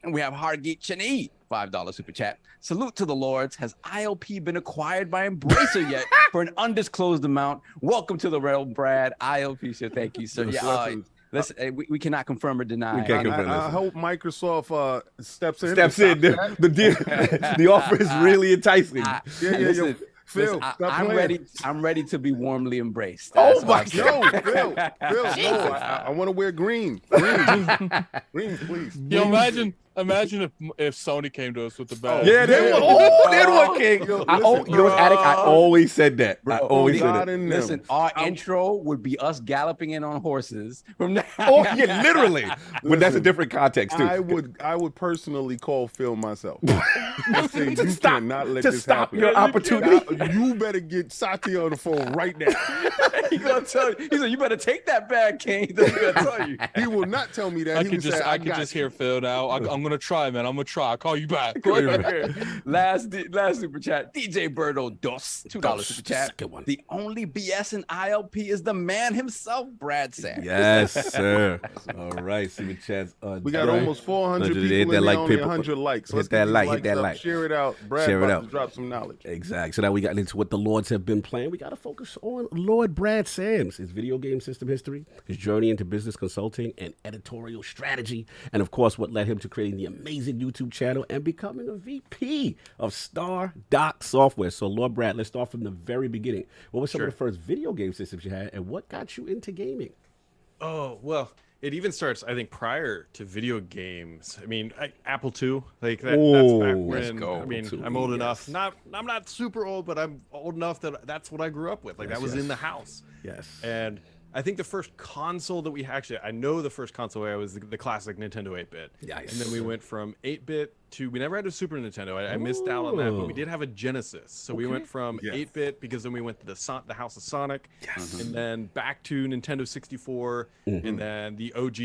And we have Hargeet Chani, $5 super chat. Salute to the Lords. Has ILP been acquired by Embracer yet for an undisclosed amount? Welcome to the realm, Brad. ILP said thank you, sir. Yeah, listen, we cannot confirm or deny. We can't confirm. I hope Microsoft steps in. The offer is really enticing. Listen, Phil, I'm ready to be warmly embraced. Oh my God. No, Phil, no. I want to wear green. Green, please. Yo, imagine if Sony came to us with the bag. Yeah, they were King. Attic. I always said that. I always said it. Listen, our intro would be us galloping in on horses from now. Oh yeah, literally. But that's a different context too. I would personally call Phil myself. And say, you cannot let this happen. Your opportunity. You better get Satya on the phone right now. He gonna tell you. He said, "You better take that bag, King." He's gonna tell you. He will not tell me that. I could just hear Phil now. I'm gonna try, man. I'm gonna try. I'll call you back. Last super chat. DJ Birdo Dos, $2 super chat. The only BS in ILP is the man himself, Brad Sam. Yes, sir. All right, super chats. We got almost 400 people in there, only 100 likes. Hit that like. Share it out. Brad about to drop some knowledge. Exactly. So now we got into what the Lords have been playing. We got to focus on Lord Brad Sams, his video game system history, his journey into business consulting and editorial strategy, and of course, what led him to creating the amazing YouTube channel and becoming a VP of StarDockSoftware. So, Lord Brad, let's start from the very beginning. What were some of the first video game systems you had, and what got you into gaming? Oh, well, it even starts, I think, prior to video games. I mean, Apple II, like that's back when. I mean, I'm old enough. I'm not super old, but I'm old enough that that's what I grew up with. Like that was in the house. Yes. And I think the first console that I know the first console I was the classic Nintendo 8-bit. Nice. And then we went from 8-bit to, we never had a Super Nintendo. I missed out on that, but we did have a Genesis. So we went from 8-bit, because then we went to the House of Sonic, and then back to Nintendo 64, and then the OG,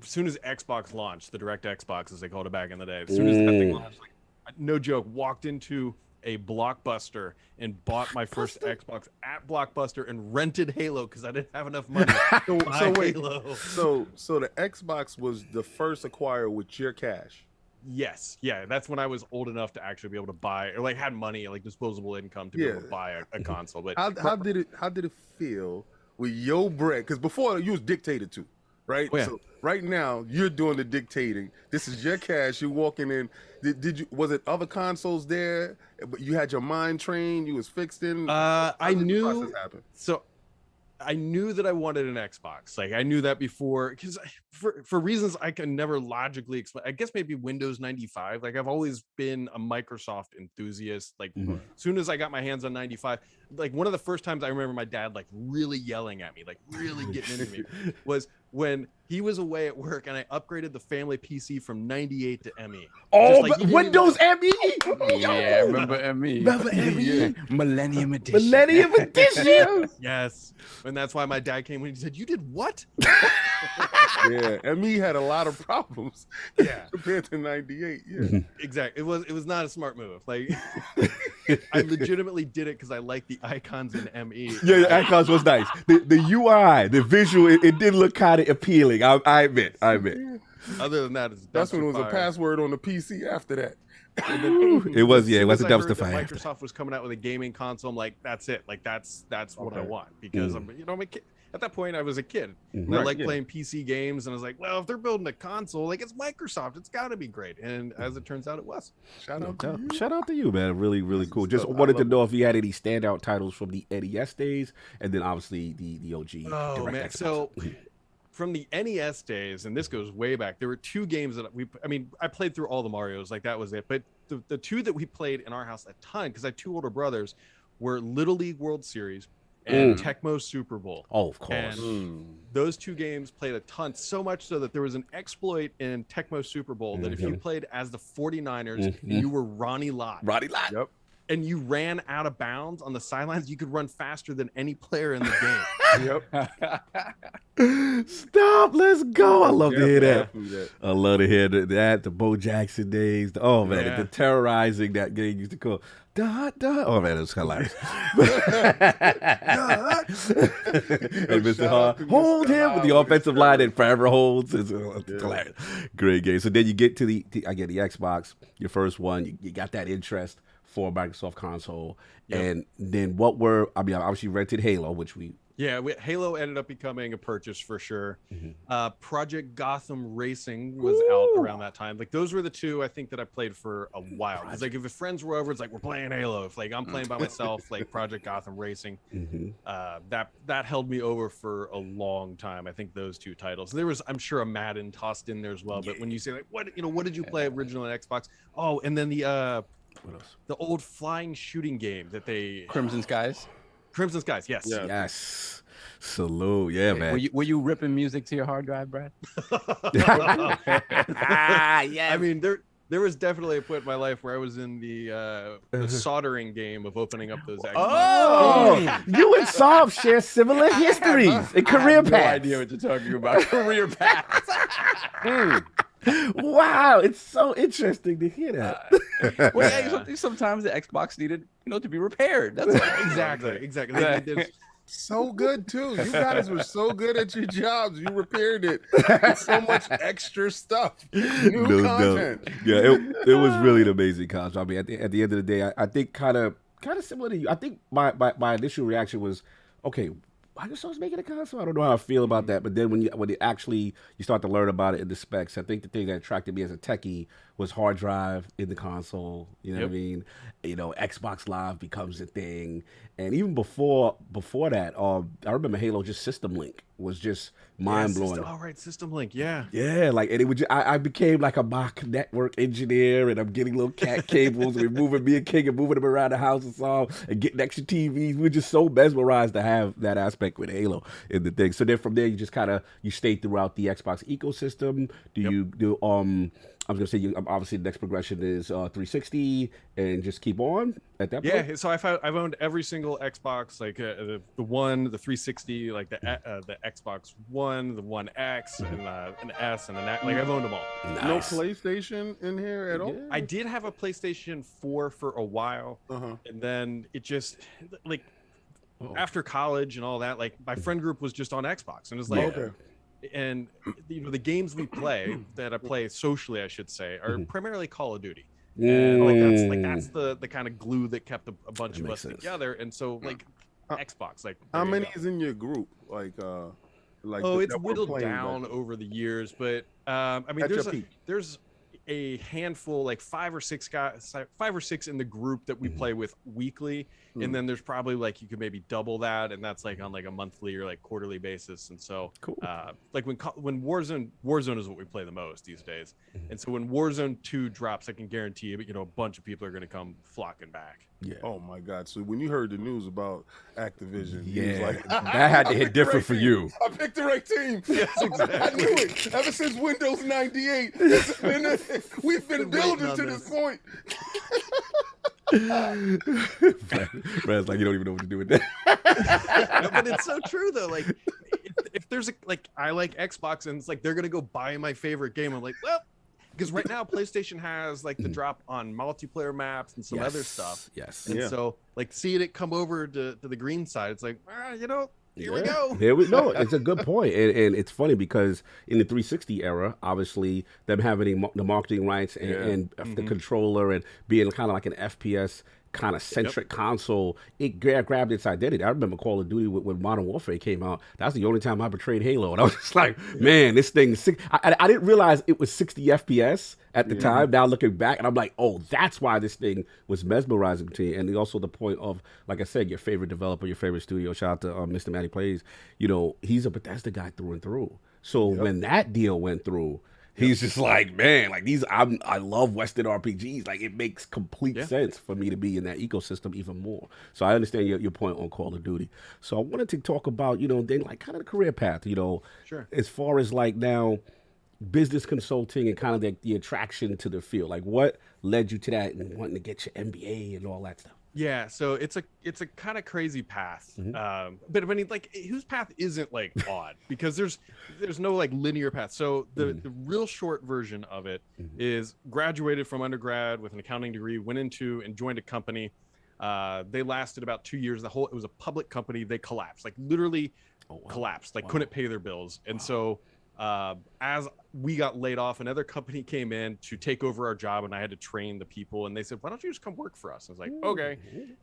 as soon as Xbox launched, the Direct Xbox, as they called it back in the day, as soon as that thing launched, like, no joke, walked into a Blockbuster and bought my first Xbox at Blockbuster and rented Halo because I didn't have enough money to buy Halo. So the Xbox was the first acquired with your cash. Yes, yeah, that's when I was old enough to actually be able to buy, or like had money, like disposable income to be able to buy a console. But how did it feel with your bread? Because before you was dictated to, right? Oh, yeah. So right now you're doing the dictating. This is your cash. You're walking in. Did you? Was it other consoles there? But you had your mind trained. You was fixed in. I knew. Process happened? So I knew that I wanted an Xbox. Like I knew that before, because for reasons I can never logically explain. I guess maybe Windows 95. Like I've always been a Microsoft enthusiast. Like as soon as I got my hands on 95, like one of the first times I remember my dad like really yelling at me, like really getting into me, was when he was away at work and I upgraded the family PC from 98 to ME. Oh, Like, Windows ME. Yeah, I remember ME. Remember ME? Yeah. Millennium Edition. Millennium Edition. Yes, and that's why my dad came when he said, "You did what?" Yeah, ME had a lot of problems. Yeah, compared to 98. Yeah, exactly. It was not a smart move. Like I legitimately did it because I like the icons in ME. Yeah, the icons was nice. The UI, the visual, it did look kind of appealing. I admit. Other than that, that's when it was a password on the PC. After that, It was a I heard dumpster that fire. Microsoft was coming out with a gaming console. I'm like, that's it. Like that's what I want, because I'm a kid. At that point, I was a kid. And I like playing PC games, and I was like, well, if they're building a console, like it's Microsoft, it's got to be great. And as it turns out, it was. Shout out to you, man. Really, really cool. Just wanted to know if you had any standout titles from the NES days, and then obviously the OG. Oh man, Xbox. so from the NES days, and this goes way back, there were two games that I played through all the Marios, like that was it. But the two that we played in our house a ton, because I had two older brothers, were Little League World Series and Tecmo Super Bowl. Oh, of course. And those two games played a ton, so much so that there was an exploit in Tecmo Super Bowl that if you played as the 49ers and you were Ronnie Lott. Yep. And you ran out of bounds on the sidelines, you could run faster than any player in the game. Yep. Stop. Let's go. I love to hear that. Yeah. I love to hear that. The Bo Jackson days. Oh man, Yeah. the terrorizing that game used to call. Dot, dot. Oh man, it was hilarious. And Mr. Hart, hold him with the offensive line that forever holds. It's hilarious. Great game. So then you get to the Xbox, your first one. You got that interest for a Microsoft console, and then obviously you rented Halo, which Halo ended up becoming a purchase for sure. Project Gotham Racing was out around that time. Like those were the two I think that I played for a while. It's like if the friends were over, it's like we're playing Halo. If like I'm playing by myself, like Project Gotham Racing, that held me over for a long time. I think those two titles. There was, I'm sure, a Madden tossed in there as well. But when you say like what did you play originally on Xbox? Oh, and then what else? the old flying shooting game that they Crimson Skies. Crimson Skies, yes. Yeah. Yes. Salute. Yeah, man. Were you ripping music to your hard drive, Brad? Yes. I mean, there was definitely a point in my life where I was in the soldering game of opening up those Xbox. Oh, you and Saab share similar histories and career paths. No idea what you're talking about. Career paths. Wow, it's so interesting to hear that. Well, yeah, sometimes the Xbox needed, to be repaired. That's all. Exactly. They did So good too. You guys were so good at your jobs. You repaired it. With so much extra stuff. New content. Yeah, it was really an amazing console. I mean, at the end of the day, I think kind of similar to you. I think my initial reaction was, okay, Microsoft's making a console. I don't know how I feel about that. But then when you start to learn about it in the specs, I think the thing that attracted me as a techie was hard drive in the console. You know what I mean? Xbox Live becomes a thing. And even before that, I remember Halo, just System Link was just mind blowing. System Link, yeah. Yeah, like, and it would. I became like a mock network engineer, and I'm getting little cat cables, and me and King are moving them around the house and so, and getting extra TVs. We were just so mesmerized to have that aspect with Halo in the thing. So then from there, you just you stay throughout the Xbox ecosystem. I was gonna say, obviously the next progression is 360, and just keep on at that point. Yeah, so I've owned every single Xbox, like the One, the 360, like the Xbox One, the One X, and an S, and an X. Like I've owned them all. Nice. No PlayStation in here at all? I did have a PlayStation 4 for a while, and then it just after college and all that, like my friend group was just on Xbox, and it was like. Okay. And the games we play that I play socially, I should say, are primarily Call of Duty. And that's the kind of glue that kept a bunch of us together. And so Xbox, how many is in your group? It's whittled down over the years, but I mean, there's a handful, like 5 or 6 guys, 5 or 6 in the group that we play with weekly, and then there's probably like you could maybe double that, and that's like on like a monthly or like quarterly basis. And so like when Warzone is what we play the most these days, and so when Warzone 2 drops, I can guarantee you, a bunch of people are going to come flocking back. Yeah. Oh my God. So when you heard the news about Activision, yeah, you was like, that had to hit different for you. I picked the right team. Yes, exactly. I knew it. Ever since Windows 98, we've been building to this point. Brad's like, you don't even know what to do with that. No, but it's so true though. Like, if there's I like Xbox, and it's like they're gonna go buy my favorite game. I'm like, well, because right now PlayStation has like the drop on multiplayer maps and some other stuff. Yes. And so like seeing it come over to the green side, it's like, here we go. Here we go. It's a good point. And it's funny because in the 360 era, obviously, them having the marketing rights and the controller and being kind of like an FPS kind of centric console, it grabbed its identity. I remember Call of Duty when Modern Warfare came out. That's the only time I betrayed Halo. And I was just like, man, this thing, I didn't realize it was 60 FPS at the time. Now looking back, and I'm like, oh, that's why this thing was mesmerizing to you. And also the point of, like I said, your favorite developer, your favorite studio, shout out to Mr. Matty Plays, he's a Bethesda guy through and through. So when that deal went through, he's just like, man, like I love Western RPGs. Like it makes complete sense for me to be in that ecosystem even more. So I understand your point on Call of Duty. So I wanted to talk about, then like kind of the career path, Sure. As far as like now business consulting and kind of the attraction to the field. Like what led you to that and wanting to get your MBA and all that stuff? Yeah, so it's a kind of crazy path, but I mean, like, whose path isn't like odd? Because there's no like linear path. So the real short version of it is graduated from undergrad with an accounting degree, went into and joined a company. They lasted about 2 years. It was a public company. They collapsed, like literally collapsed, like couldn't pay their bills, and so. As we got laid off, another company came in to take over our job, and I had to train the people, and they said, why don't you just come work for us? I was like, okay.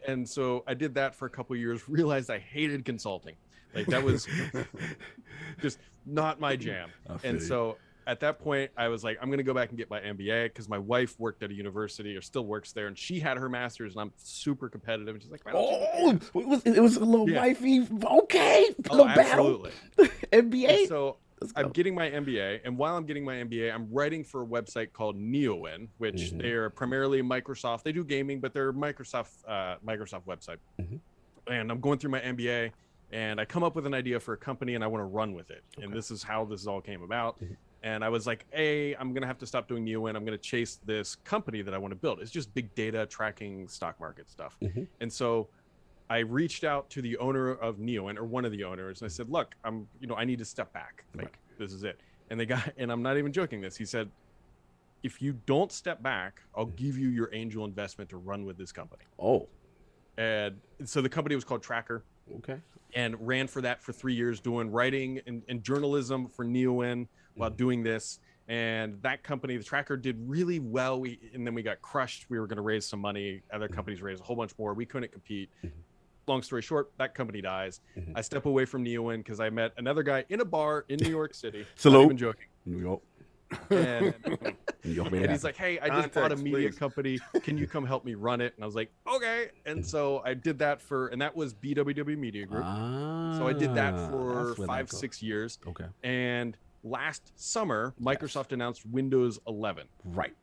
And so I did that for a couple of years, realized I hated consulting. Like that was just not my jam. And so at that point I was like, I'm going to go back and get my MBA, because my wife worked at a university, or still works there, and she had her master's, and I'm super competitive. And she's like, it was a little wifey. Okay. Absolutely. MBA. And so I'm getting my MBA, and while I'm getting my MBA, I'm writing for a website called NeoWin, which they're primarily Microsoft. They do gaming, but they're Microsoft website. And I'm going through my MBA, and I come up with an idea for a company, and I want to run with it. And this is how this all came about. And I was like, I'm going to have to stop doing NeoWin. I'm going to chase this company that I want to build. It's just big data tracking stock market stuff. And so I reached out to the owner of NeoWin, or one of the owners, and I said, look, I need to step back. Like, this is it. And the guy, and I'm not even joking this, he said, if you don't step back, I'll give you your angel investment to run with this company. Oh. And so the company was called Tracker. Okay. And ran for that for 3 years, doing writing and journalism for NeoWin while doing this. And that company, the Tracker, did really well. And then we got crushed. We were going to raise some money. Other companies raised a whole bunch more. We couldn't compete. Long story short, that company dies. I step away from NeoWin because I met another guy in a bar in New York City. Not even joking. New York. And he's like, hey, I just bought a media company. Can you come help me run it? And I was like, okay. And so I did that and that was BWW Media Group. So I did that for 5-6 years. Okay. And last summer, Microsoft announced Windows 11. Right.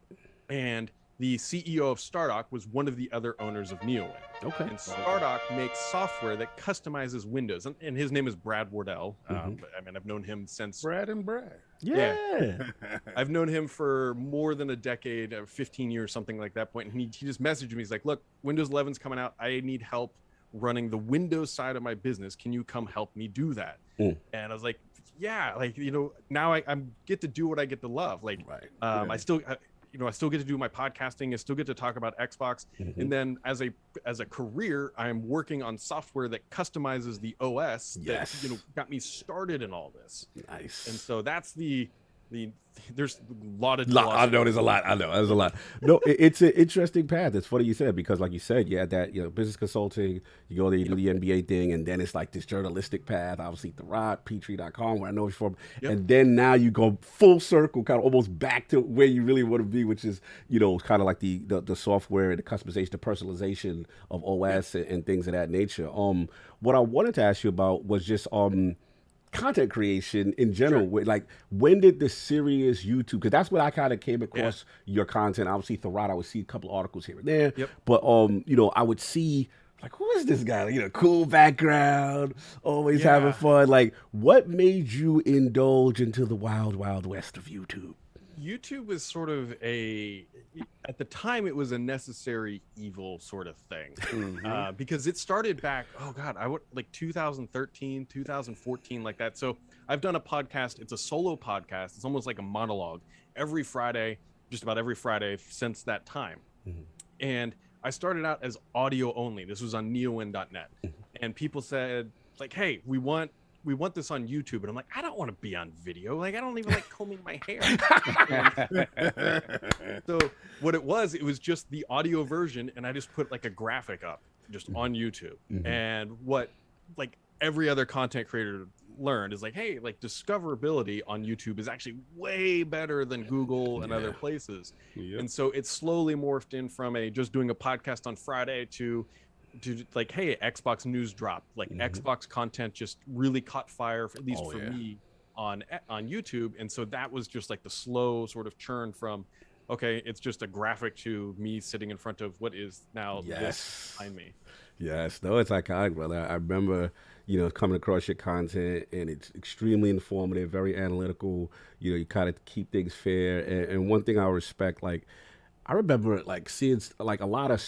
And the CEO of Stardock was one of the other owners of NeoWin. Okay. And Stardock makes software that customizes Windows. And his name is Brad Wardell. I mean, I've known him since... Brad and Brad. Yeah. I've known him for more than a decade, 15 years, something like that point. And he just messaged me. He's like, look, Windows 11's coming out. I need help running the Windows side of my business. Can you come help me do that? And I was like, yeah, like, now I get to do what I get to love. Like, I still get to do my podcasting. I still get to talk about Xbox. And then as a career, I'm working on software that customizes the OS that got me started in all this. Nice. And so that's the there's a lot of I know there's a lot. I know there's a lot. No, it's an interesting path. It's funny you said, because like you said, you had that, business consulting, you go there, you do the NBA thing, and then it's like this journalistic path, obviously the Rod, Petrie.com, where I know you from, and then now you go full circle, kind of almost back to where you really want to be, which is, kind of like the software, the customization, the personalization of OS and things of that nature. What I wanted to ask you about was just content creation in general. Like, when did the serious YouTube, because that's when I kind of came across your content. Obviously Tharad, I would see a couple of articles here and there, but I would see, like, who is this guy? Cool background, always having fun. Like, what made you indulge into the wild west of YouTube? YouTube was sort of at the time, it was a necessary evil sort of thing, because it started back, 2013, 2014, like that. So I've done a podcast. It's a solo podcast. It's almost like a monologue every Friday, just about every Friday since that time. And I started out as audio only. This was on neowin.net. And people said, like, hey, we want this on YouTube. And I'm like, I don't want to be on video. Like, I don't even like combing my hair. So what it was just the audio version. And I just put like a graphic up just on YouTube. And what like every other content creator learned is like, hey, like discoverability on YouTube is actually way better than Google and other places. And so it slowly morphed in from just doing a podcast on Friday to like, hey, Xbox news dropped, like Xbox content just really caught fire, at least for me on YouTube. And so that was just like the slow sort of churn from, okay, it's just a graphic to me sitting in front of what is now this behind me. Yes, no, it's iconic, brother. I remember, coming across your content, and it's extremely informative, very analytical. You kind of keep things fair. And one thing I respect, like, I remember like seeing like a lot of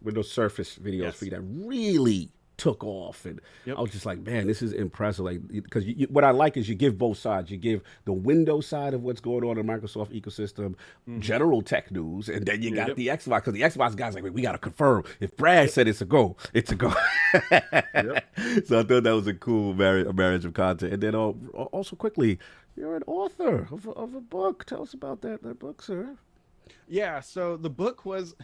Windows Surface videos for you that really took off, and I was just like, man, this is impressive. Like, because what I like is you give both sides. You give the Windows side of what's going on in the Microsoft ecosystem, general tech news, and then you got the Xbox, because the Xbox guys like, wait, we got to confirm. If Brad said it's a go, it's a go. So I thought that was a cool marriage of content. And then also quickly, you're an author of a book. Tell us about that book, sir. Yeah, so the book was,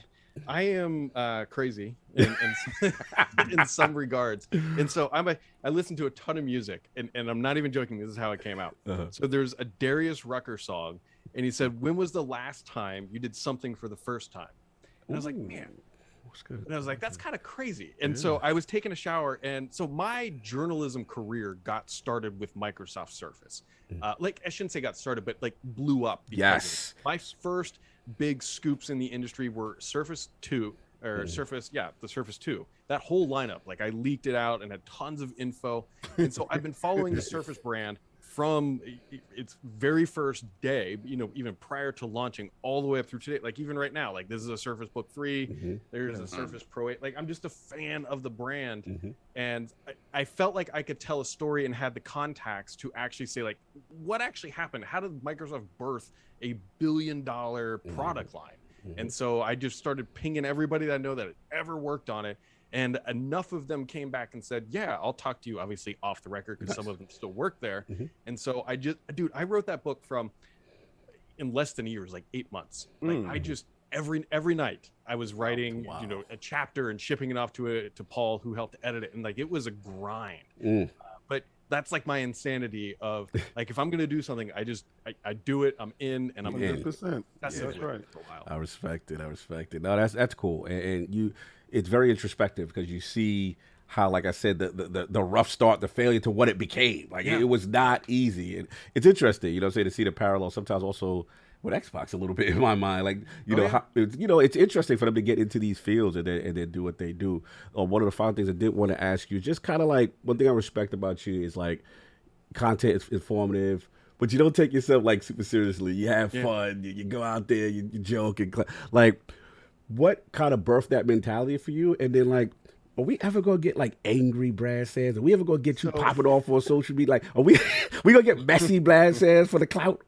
I am crazy in some regards, and so I listen to a ton of music, and I'm not even joking. This is how it came out. So there's a Darius Rucker song, and he said, "When was the last time you did something for the first time?" And I was like, man. And I was like, that's kind of crazy. And so I was taking a shower, and so my journalism career got started with Microsoft Surface. Like, I shouldn't say got started, but like blew up. Because my first big scoops in the industry were Surface 2, or Surface, the Surface 2. That whole lineup, like I leaked it out and had tons of info. And so I've been following the Surface brand from its very first day, even prior to launching, all the way up through today. Like, even right now, like, this is a Surface Book 3, there's a Surface Pro 8. Like, I'm just a fan of the brand. And I felt like I could tell a story and had the contacts to actually say, like, what actually happened? How did Microsoft birth a billion-dollar product line? And so I just started pinging everybody that I know that had ever worked on it. And enough of them came back and said, yeah, I'll talk to you, obviously off the record, because some of them still work there. And so I wrote that book in less than a year. It was like 8 months. Like, I just, every night I was writing, a chapter and shipping it off to Paul, who helped edit it. And like, it was a grind. But that's like my insanity of, like, if I'm going to do something, I do it, I'm in, and I'm 100%. That's right. I respect it. No, that's cool. And it's very introspective, because you see how, like I said, the rough start, the failure to what it became. Like, it was not easy. And it's interesting, to see the parallel sometimes also with Xbox a little bit in my mind. Like, how, it's interesting for them to get into these fields and then do what they do. One of the final things I did want to ask you, just kind of like, one thing I respect about you is, like, content is informative, but you don't take yourself like super seriously. You have fun. You go out there, you joke, and like, what kind of birthed that mentality for you? And then, like, are we ever gonna get like angry Brad says? Are we ever gonna get you popping off on social media? Like, are we gonna get messy Brad says for the clout?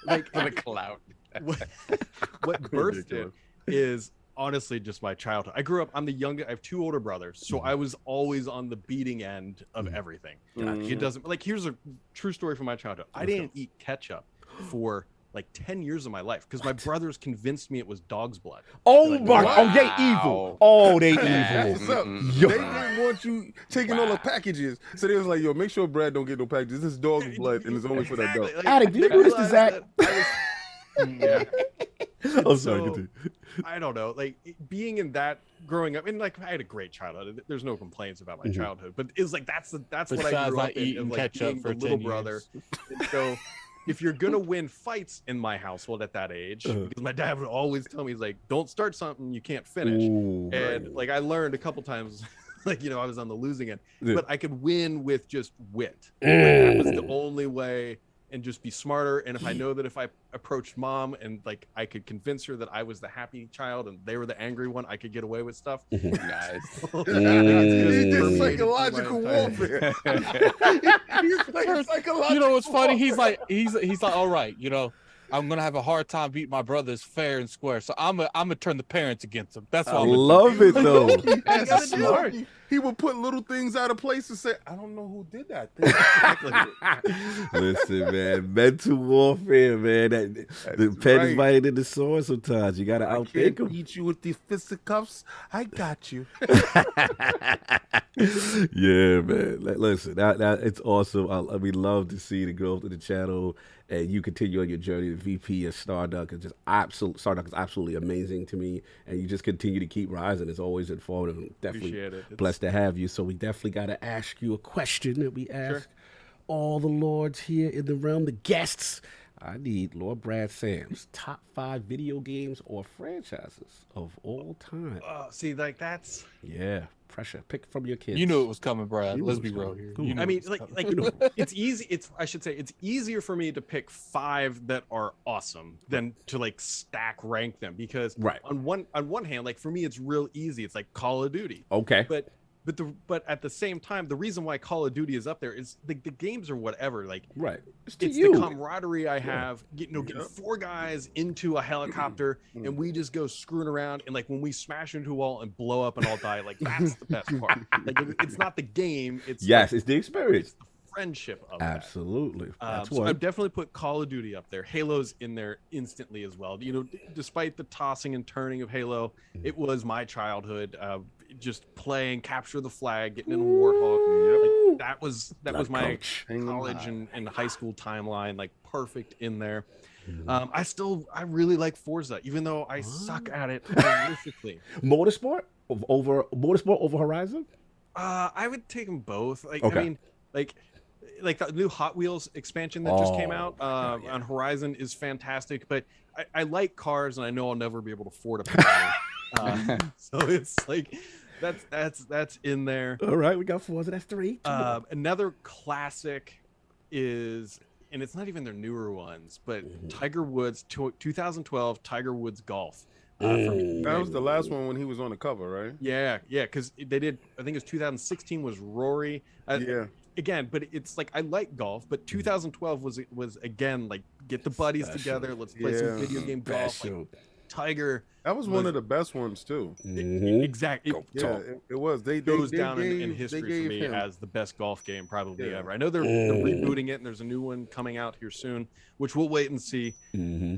Like, for the clout. What birthed it is honestly just my childhood. I grew up, I'm the youngest, I have 2 older brothers, so I was always on the beating end of everything. It doesn't, like, here's a true story from my childhood. I didn't eat ketchup for like 10 years of my life because my brothers convinced me it was dog's blood. Oh my! Wow. Oh, they evil. Oh, they That's evil. what's up. Yo. They didn't want you taking all the packages, so they was like, "Yo, make sure Brad don't get no packages. This is dog's blood, and it's only for that dog." Like, Attic, do you they do this to realized Zach? that I was- yeah. I'm sorry. So, continue. I don't know, like being in that growing up, and like I had a great childhood. There's no complaints about my childhood, but it's like that's what I Besides grew not up in, eating of, like, ketchup being for the little 10 brother. years. And so, if you're gonna win fights in my household at that age, because my dad would always tell me, he's like, "Don't start something you can't finish." Ooh, And like I learned a couple times, like I was on the losing end, Yeah. but I could win with just wit. Like, that was the only way. And just be smarter. And if I know that if I approached mom and like I could convince her that I was the happy child and they were the angry one, I could get away with stuff. Nice. He did permeated psychological my entire- warfare. He's like psychological. You know what's funny? He's warfare. like, he's like, all right, I'm gonna have a hard time beating my brothers fair and square, so I'm gonna turn the parents against them. That's I what I'm gonna love it though. That's smart. He would put little things out of place and say, "I don't know who did that thing." Listen, man, mental warfare, man. The pen is mightier than the sword. Sometimes you gotta I outthink can't them. beat you with these fisticuffs. I got you. Yeah, man. Listen, that it's awesome. We love to see the growth of the channel, and you continue on your journey. The VP of Stardock is just Stardock is absolutely amazing to me, and you just continue to keep rising. It's always informative. I'm definitely Appreciate it. blessed to have you. So we definitely got to ask you a question that we ask all the lords here in the realm, the guests. I need Lord Brad Sam's top 5 video games or franchises of all time. See, like that's. Yeah, pressure. Pick from your kids. You knew it was coming, Brad. You Let's knew be it was real coming. here. Come You on. knew I mean, it was like coming. it's easy. I should say it's easier for me to pick 5 that are awesome than to like stack rank them because Right. on one hand, like for me, it's real easy. It's like Call of Duty, Okay. but at the same time, the reason why Call of Duty is up there is the games or whatever. Like Right. It's to it's you. the camaraderie I have. Getting 4 guys into a helicopter and we just go screwing around. And like when we smash into a wall and blow up and all die, like that's the best part. Like it's not the game. It's Yes, like, it's the experience. it's the friendship of Absolutely. That's so one. I've definitely put Call of Duty up there. Halo's in there instantly as well. Despite the tossing and turning of Halo, it was my childhood. Just playing Capture the Flag, getting in a Warthog. Like, that was my Coach. college and high school timeline. Like perfect in there. I really like Forza, even though I suck at it horrifically. Motorsport over Horizon? I would take them both. Like Okay. I mean, like the new Hot Wheels expansion that just came out on Horizon is fantastic. But I like cars, and I know I'll never be able to afford a Ferrari. So it's like that's in there. All right, we got 4. So that's 3. Another classic is, and it's not even their newer ones, but Tiger Woods 2012 Tiger Woods Golf. For me. That was the last one when he was on the cover, right? Yeah, because they did. I think it was 2016 was Rory. Yeah. Again, but it's like I like golf, but 2012 was again like get the buddies together, let's play some video game golf. Like, Tiger. That was one of the best ones too. Exactly. Yeah, it was. They Goes they down in gave- history they for gave me him- as the best golf game probably Yeah. ever. I know they're rebooting it, and there's a new one coming out here soon, which we'll wait and see. And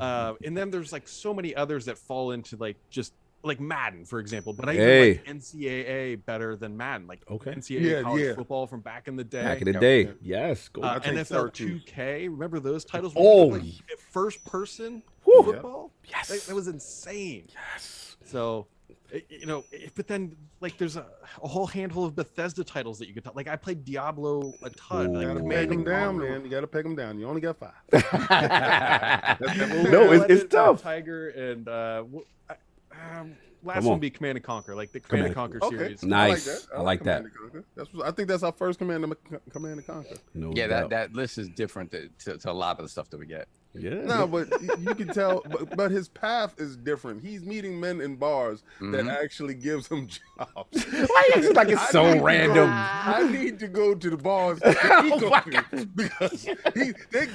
then there's like so many others that fall into like just like Madden, for example. But I even like NCAA better than Madden. Like NCAA college football from back in the day. Back in the day, yes. Go. NFL 2K. Remember those titles? Oh, like, first person Whew. football. Yes, that was insane. Yes. So, but then like there's a whole handful of Bethesda titles that you could talk. Like I played Diablo a ton. You Like gotta peg them down, man. You gotta peg them down. You only got 5. No, it's tough. Tiger and last one be Command and Conquer, like the Command and Conquer series. Nice. I like that. I think that's our first Command and Conquer. No Yeah, doubt. that list is different to a lot of the stuff that we get. Yeah. No, but you can tell, but his path is different. He's meeting men in bars that actually gives him jobs. Why is it like it's so random? I need to go to the bars that he goes to because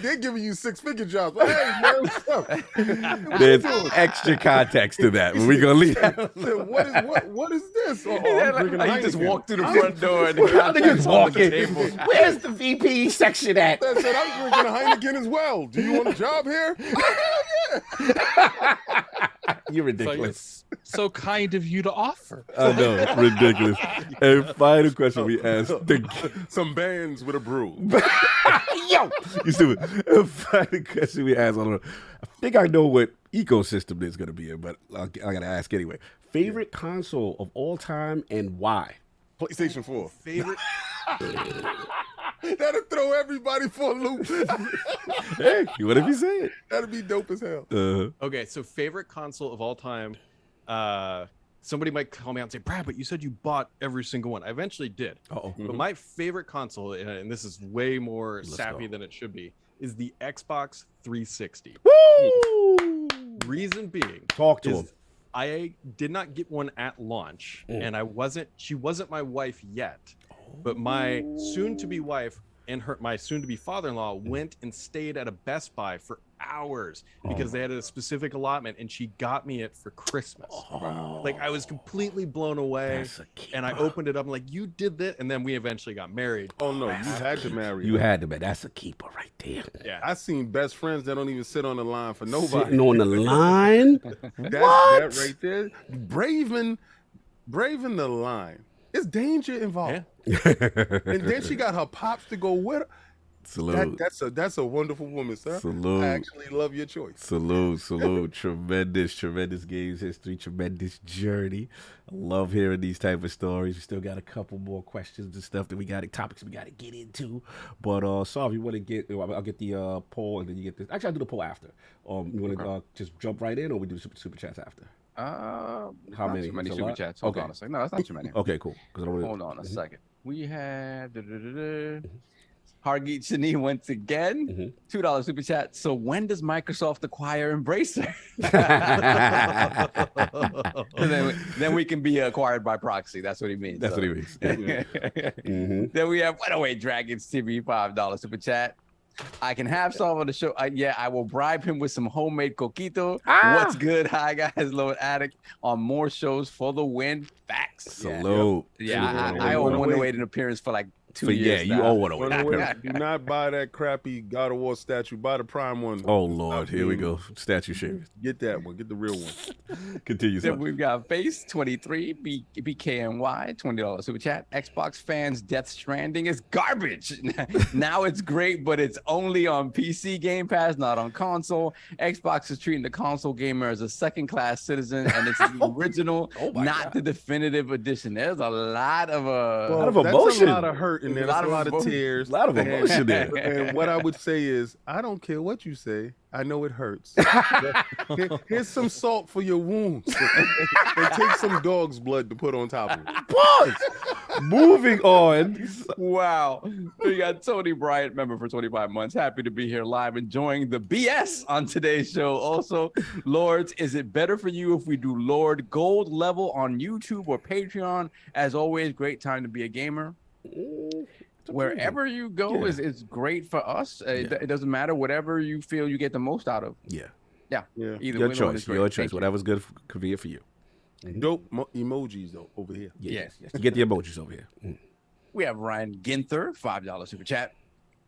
they're giving you 6-figure jobs. But, hey, man, what's up? There's extra context to that. But we're gonna leave. So what is this? Oh, I'm drinking Like, you just Heineken. walk through the front door and the Niggas contact's on the walking. table. Where's the VP section at? I said I'm drinking a Heineken as well. Do you want a job? job here? You're ridiculous. So kind of you to offer. I know, ridiculous. And final question we asked. Some bands with a broom. Yo, you stupid. And final question we asked. I think I know what ecosystem this is going to be in, but I got to ask anyway. Favorite console of all time and why? PlayStation 4. Favorite. That'll throw everybody for a loop. Hey, what if you say it? That'd be dope as hell. Okay, so favorite console of all time. Somebody might call me out and say, Brad, but you said you bought every single one. I eventually did. Uh-oh. But my favorite console, and this is way more sappy than it should be, is the Xbox 360. Woo! Reason being, Talk to him. I did not get one at launch, and she wasn't my wife yet, but my soon-to-be wife and my soon-to-be father-in-law went and stayed at a Best Buy for hours because they had a specific allotment, and she got me it for Christmas. Like, I was completely blown away, and I opened it up, and like, you did that, and then we eventually got married. Oh no, you had to marry. You had to, man. That's a keeper right there. Yeah, I seen best friends that don't even sit on the line for nobody. Sitting on the line? That right there, braving the line. It's danger involved. Yeah. And then she got her pops to go with her. Salute. That's a wonderful woman, sir. Salute. I actually love your choice. Salute. Tremendous games history, tremendous journey. I love hearing these type of stories. We still got a couple more questions and stuff that topics we got to get into. But so if you want to get, I'll get the poll and then you get this. Actually, I'll do the poll after. You want to just jump right in, or we do super chats after? How many? too many It's a super lot? chats. Hold Okay. on a second. No, that's not too many. Okay, cool. Hold on a second. We have Hargeet Shani once again. $2 super chat. So when does Microsoft acquire Embracer? then we can be acquired by proxy. That's what he means. That's what he means. Then we have 108 Dragons TV $5 super chat. I can have some on the show. I will bribe him with some homemade coquito. What's good? Hi guys, Lord Addict on more shows for the win. Facts. Salute. Yeah, I owe 108 an appearance for like 2 years. Yeah, you owe 108. Do not buy that crappy God of War statue. Buy the Prime one. Oh Lord, here we go. Statue shaming. Get that one. Get the real one. Continue. Then we've got Face 23 BKNY $20 super chat. Xbox fans, Death Stranding is garbage. Now it's great, but it's only on PC Game Pass, not on console. Xbox is treating the console gamer as a second-class citizen, and it's the original, not the definitive edition. There's a lot of emotion. That's a lot of hurt in there. That's a lot of tears. A lot of emotion there. And what I would say is, I don't care what you say. I know it hurts. Here's some salt for your wounds. And take some dog's blood to put on top of it. Pause. Moving on. Wow. We got Tony Bryant, member for 25 months. Happy to be here live, enjoying the BS on today's show. Also, Lords, is it better for you if we do Lord Gold level on YouTube or Patreon? As always, great time to be a gamer. Wherever you go is great for us. It doesn't matter. Whatever you feel you get the most out of. Yeah. Either Your way, choice. Lord, Your great. choice. Thank you. Whatever's good, convenient for you. Dope emojis though over here. Yes. You get the emojis over here. We have Ryan Ginther, $5 super chat.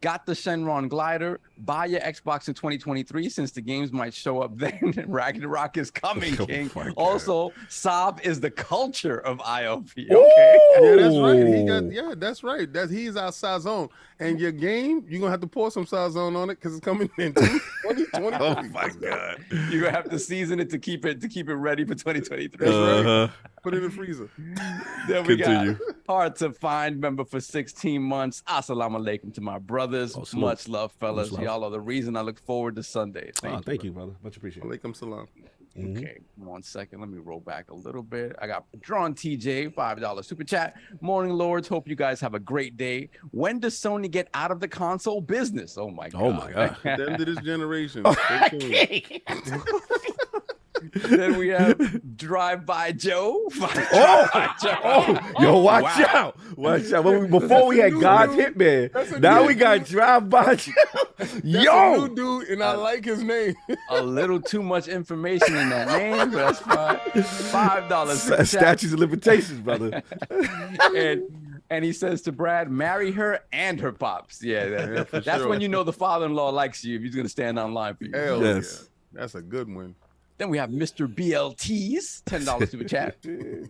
Got the Shenron glider. Buy your Xbox in 2023 since the games might show up then. Ragnarok is coming, King. Also, Saab is the culture of ILP. Okay. Yeah, that's right. That's right. He's our Sazon. And your game, you're gonna have to pour some Sazon on it because it's coming in 2020. Oh my God. You're gonna have to season it to keep it ready for 2023. That's right. Put it in the freezer. Then we got hard to find member for 16 months. Assalamu alaikum to my brothers. Much love, fellas. Much love. Y'all are the reason I look forward to Sundays. Thank you, brother. Much appreciated. Alaikum salam. Okay, 1 second. Let me roll back a little bit. I got Drawn TJ, $5 super chat. Morning, Lords. Hope you guys have a great day. When does Sony get out of the console business? Oh my God. Oh my God. At the end of this generation. Then we have Drive By Joe. Yo, watch out. Watch out. Before we had God's Hitman, now we got Drive By Joe. Yo, new dude, and I like his name. A little too much information in that name, but that's fine. $5. Statutes of limitations, brother. And he says to Brad, marry her and her pops. Yeah, that's sure. when you know the father-in-law likes you if he's going to stand online for you. Hell Yes. yeah. That's a good one. Then we have Mr. BLT's $10 super chat.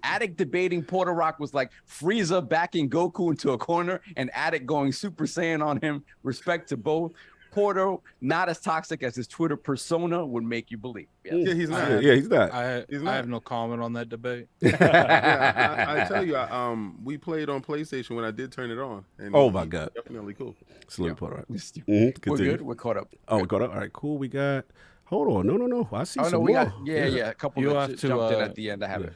Addict debating Porter Rock was like Frieza backing Goku into a corner and Addict going Super Saiyan on him. Respect to both. Porter, not as toxic as his Twitter persona would make you believe. Yeah. Yeah, he's not. Yeah, he's not. I He's not. have no comment on that debate. Yeah, I tell you, we played on PlayStation when I did turn it on. And Oh, my God. Definitely cool. Salute, Porter. We're Continue. good. We're caught up. Oh, we got it. All right, cool. We got. Hold on. No. I see Oh, some no, more. we got, yeah. A couple You that have to, jumped in at the end. I have it.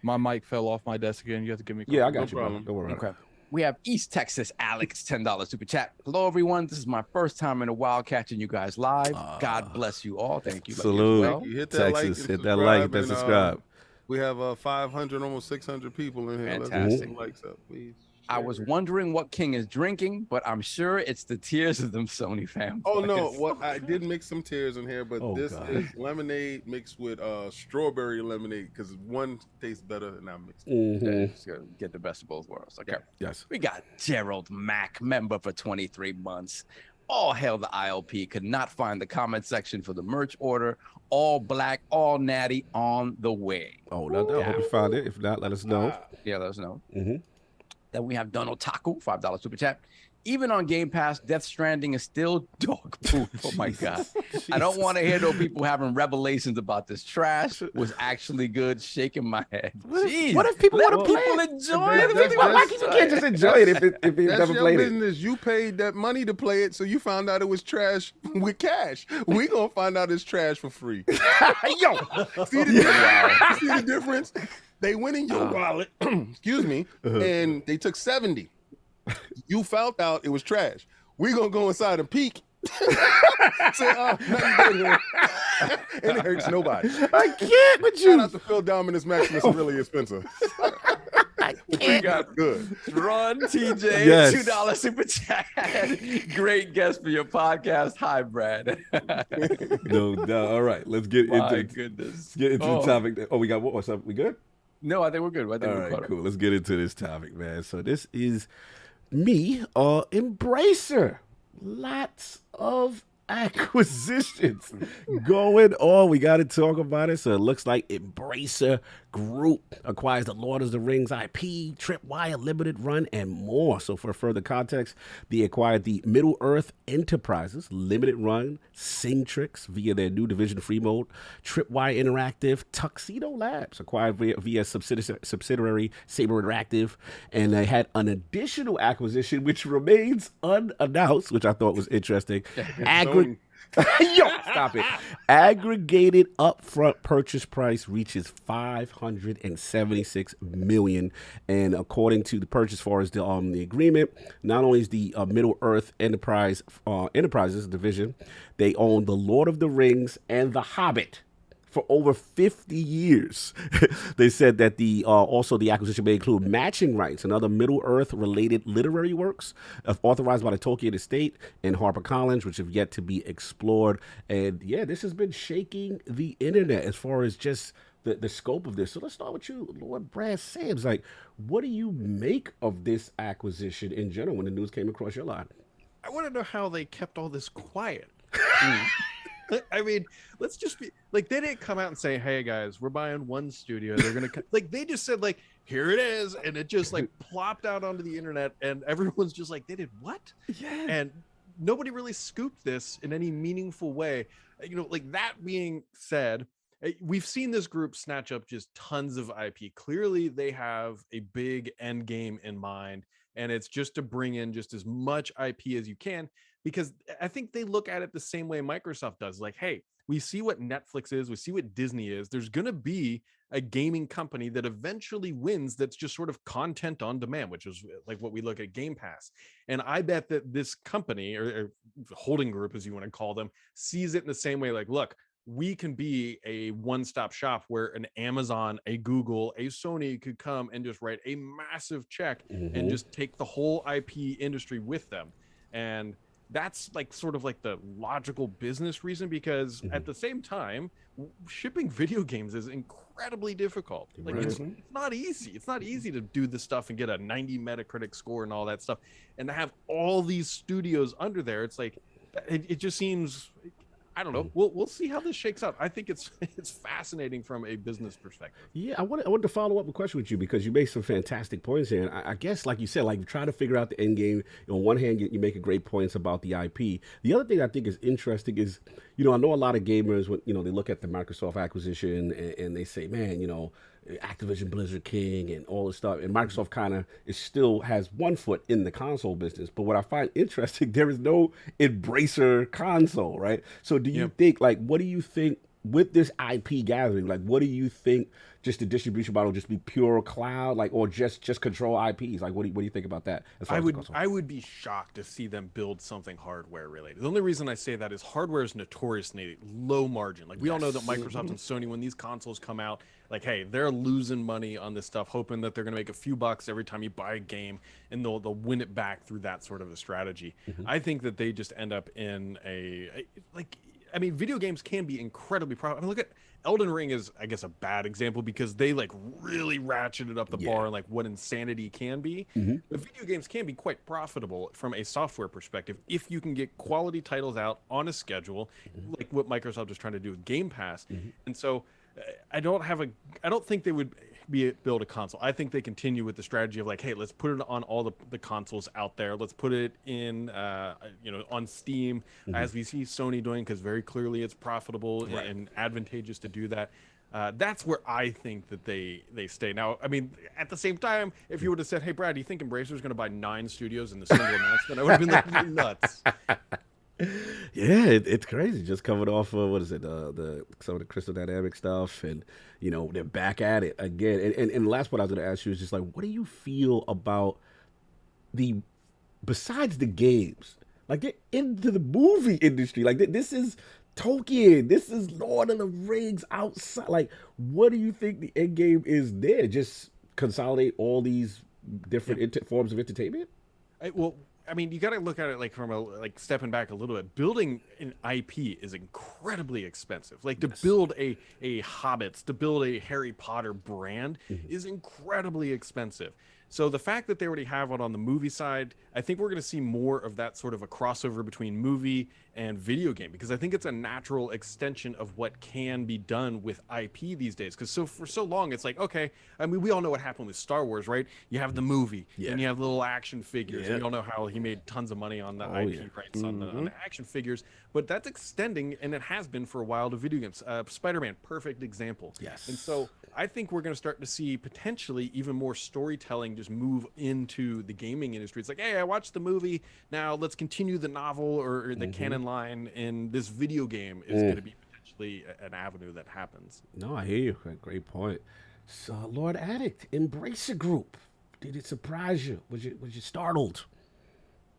My mic fell off my desk again. You have to give me. Yeah, I No got you, problem. bro. Don't worry. Okay. We have East Texas Alex, $10 super chat. Hello, everyone. This is my first time in a while catching you guys live. God bless you all. Thank you. Salute. Well. You hit that Texas, like, hit that like, hit that and, subscribe. we have 500, almost 600 people in here. Let's get Fantastic. some likes up, please. I was wondering what King is drinking, but I'm sure it's the tears of them Sony fans. Oh no! What I did mix some tears in here, but Oh, this God. is lemonade mixed with strawberry lemonade because one tastes better than I mixed. Just gotta get the best of both worlds. Okay. Yes. We got Gerald Mack, member for 23 months. All hail the ILP. Could not find the comment section for the merch order. All black, all natty on the way. Oh, no. I hope you found it. If not, let us know. Yeah, let us know. Mhm. Then we have Donald Taku, $5 super chat. Even on Game Pass, Death Stranding is still dog poop. Oh my God. I don't want to hear no people having revelations about this trash. Was actually good. Shaking my head. Jeez. What if people Let want to play people it? enjoy That- it? that's- Why you can't just enjoy it if you've That's never your played it? business. You paid that money to play it, so you found out it was trash with cash. We gonna find out it's trash for free. Yo, See the difference? They went in your wallet, excuse me, and they took 70. You found out it was trash. We gonna go inside and peek. Say, nothing good here. And it hurts nobody. I can't with Shout you. out to Phil Dominus Maximus Aurelius Spencer. We got Good. Ron TJ, Yes. $2 super chat. Great guest for your podcast. Hi, Brad. No. All right, let's get My into goodness. the topic. Oh, we got what's up? We good? No, I think we're good. I think All we're right, caught up. cool. Let's get into this topic, man. So this is me, Embracer. Lots of acquisitions going on. We got to talk about it. So it looks like EmbracerGroup acquires the Lord of the Rings IP, Tripwire Limited Run, and more. So for further context, they acquired the Middle-earth Enterprises Limited Run, Singtrix via their new division free mode, Tripwire Interactive, Tuxedo Labs acquired via subsidiary Saber Interactive, and they had an additional acquisition which remains unannounced, which I thought was interesting. Yo, stop it. Aggregated upfront purchase price reaches $576 million, and according to the purchase far as the agreement, not only is the Middle-earth Enterprises division, they own the Lord of the Rings and the Hobbit for over 50 years. They said that also the acquisition may include matching rights and other Middle-earth related literary works authorized by the Tolkien Estate and HarperCollins, which have yet to be explored. And yeah, this has been shaking the internet as far as just the scope of this. So let's start with you, Lord Brad Sams. Like, what do you make of this acquisition in general when the news came across your line? I want to know how they kept all this quiet. I mean, let's just be like, they didn't come out and say, hey guys, we're buying one studio. They're going to like, they just said like, here it is. And it just like plopped out onto the internet and everyone's just like, they did what? Yeah. And nobody really scooped this in any meaningful way. You know, like, that being said, we've seen this group snatch up just tons of IP. Clearly they have a big end game in mind, and it's just to bring in just as much IP as you can, because I think they look at it the same way Microsoft does. Like, hey, we see what Netflix is, we see what Disney is. There's going to be a gaming company that eventually wins that's just sort of content on demand, which is like what we look at Game Pass. And I bet that this company or holding group, as you want to call them, sees it in the same way. Like, look, we can be a one-stop shop where an Amazon, a Google, a Sony could come and just write a massive check and just take the whole IP industry with them. And that's like sort of like the logical business reason, because at the same time, shipping video games is incredibly difficult. Like it's not easy. It's not easy to do this stuff and get a 90 Metacritic score and all that stuff, and to have all these studios under there. It's like it just seems, I don't know. We'll see how this shakes out. I think it's fascinating from a business perspective. Yeah, I wanted to follow up a question with you because you made some fantastic points here. And I guess, like you said, like try to figure out the end game. On one hand, you make a great points about the IP. The other thing I think is interesting is, I know a lot of gamers when they look at the Microsoft acquisition and they say, man, Activision Blizzard King and all this stuff, and Microsoft kind of still has one foot in the console business. But what I find interesting, there is no Embracer console, right? So do you think, like, what do you think with this IP gathering? Like, what do you think? Just the distribution model, just be pure cloud, like, or just control IPs? Like, what do you think about that? I would be shocked to see them build something hardware related. The only reason I say that is hardware is notoriously low margin. Like we all know that Microsoft and Sony, when these consoles come out, like, hey, they're losing money on this stuff, hoping that they're going to make a few bucks every time you buy a game, and they'll win it back through that sort of a strategy. I think that they just end up in video games can be incredibly profitable. Look at Elden Ring is, I guess, a bad example because they like really ratcheted up the bar and like what insanity can be. But video games can be quite profitable from a software perspective if you can get quality titles out on a schedule, like what Microsoft is trying to do with Game Pass. And so I don't think they would build a console. I think they continue with the strategy of like, hey, let's put it on all the consoles out there. Let's put it in, on Steam, as we see Sony doing, because very clearly it's profitable and advantageous to do that. That's where I think that they stay. Now, I mean, at the same time, if you would have said, hey, Brad, do you think Embracer is going to buy 9 studios in the single announcement? I would have been like, you're nuts. Yeah, it's crazy. Just coming off of some of the Crystal Dynamics stuff, and they're back at it again. And the last one I was going to ask you is just like, what do you feel about besides the games, like they're into the movie industry? Like this is Tolkien, this is Lord of the Rings outside. Like, what do you think the end game is there? Just consolidate all these different forms of entertainment? I mean, you got to look at it like from stepping back a little bit. Building an IP is incredibly expensive. Like to build a Hobbits, to build a Harry Potter brand is incredibly expensive. So the fact that they already have it on the movie side, I think we're going to see more of that sort of a crossover between movie and video game, because I think it's a natural extension of what can be done with IP these days. Because for so long, it's like, okay, I mean, we all know what happened with Star Wars, right? You have the movie, and you have little action figures. We all know how he made tons of money on the IP rights on the action figures. But that's extending, and it has been for a while, to video games. Spider-Man, perfect example. Yes. And so I think we're going to start to see potentially even more storytelling just move into the gaming industry. It's like, hey, I watched the movie. Now let's continue the novel or the canon line, and this video game is going to be potentially an avenue that happens. No, I hear you. Great point. So, Lord Addict, EmbracerGroup, did it surprise you? Was you startled?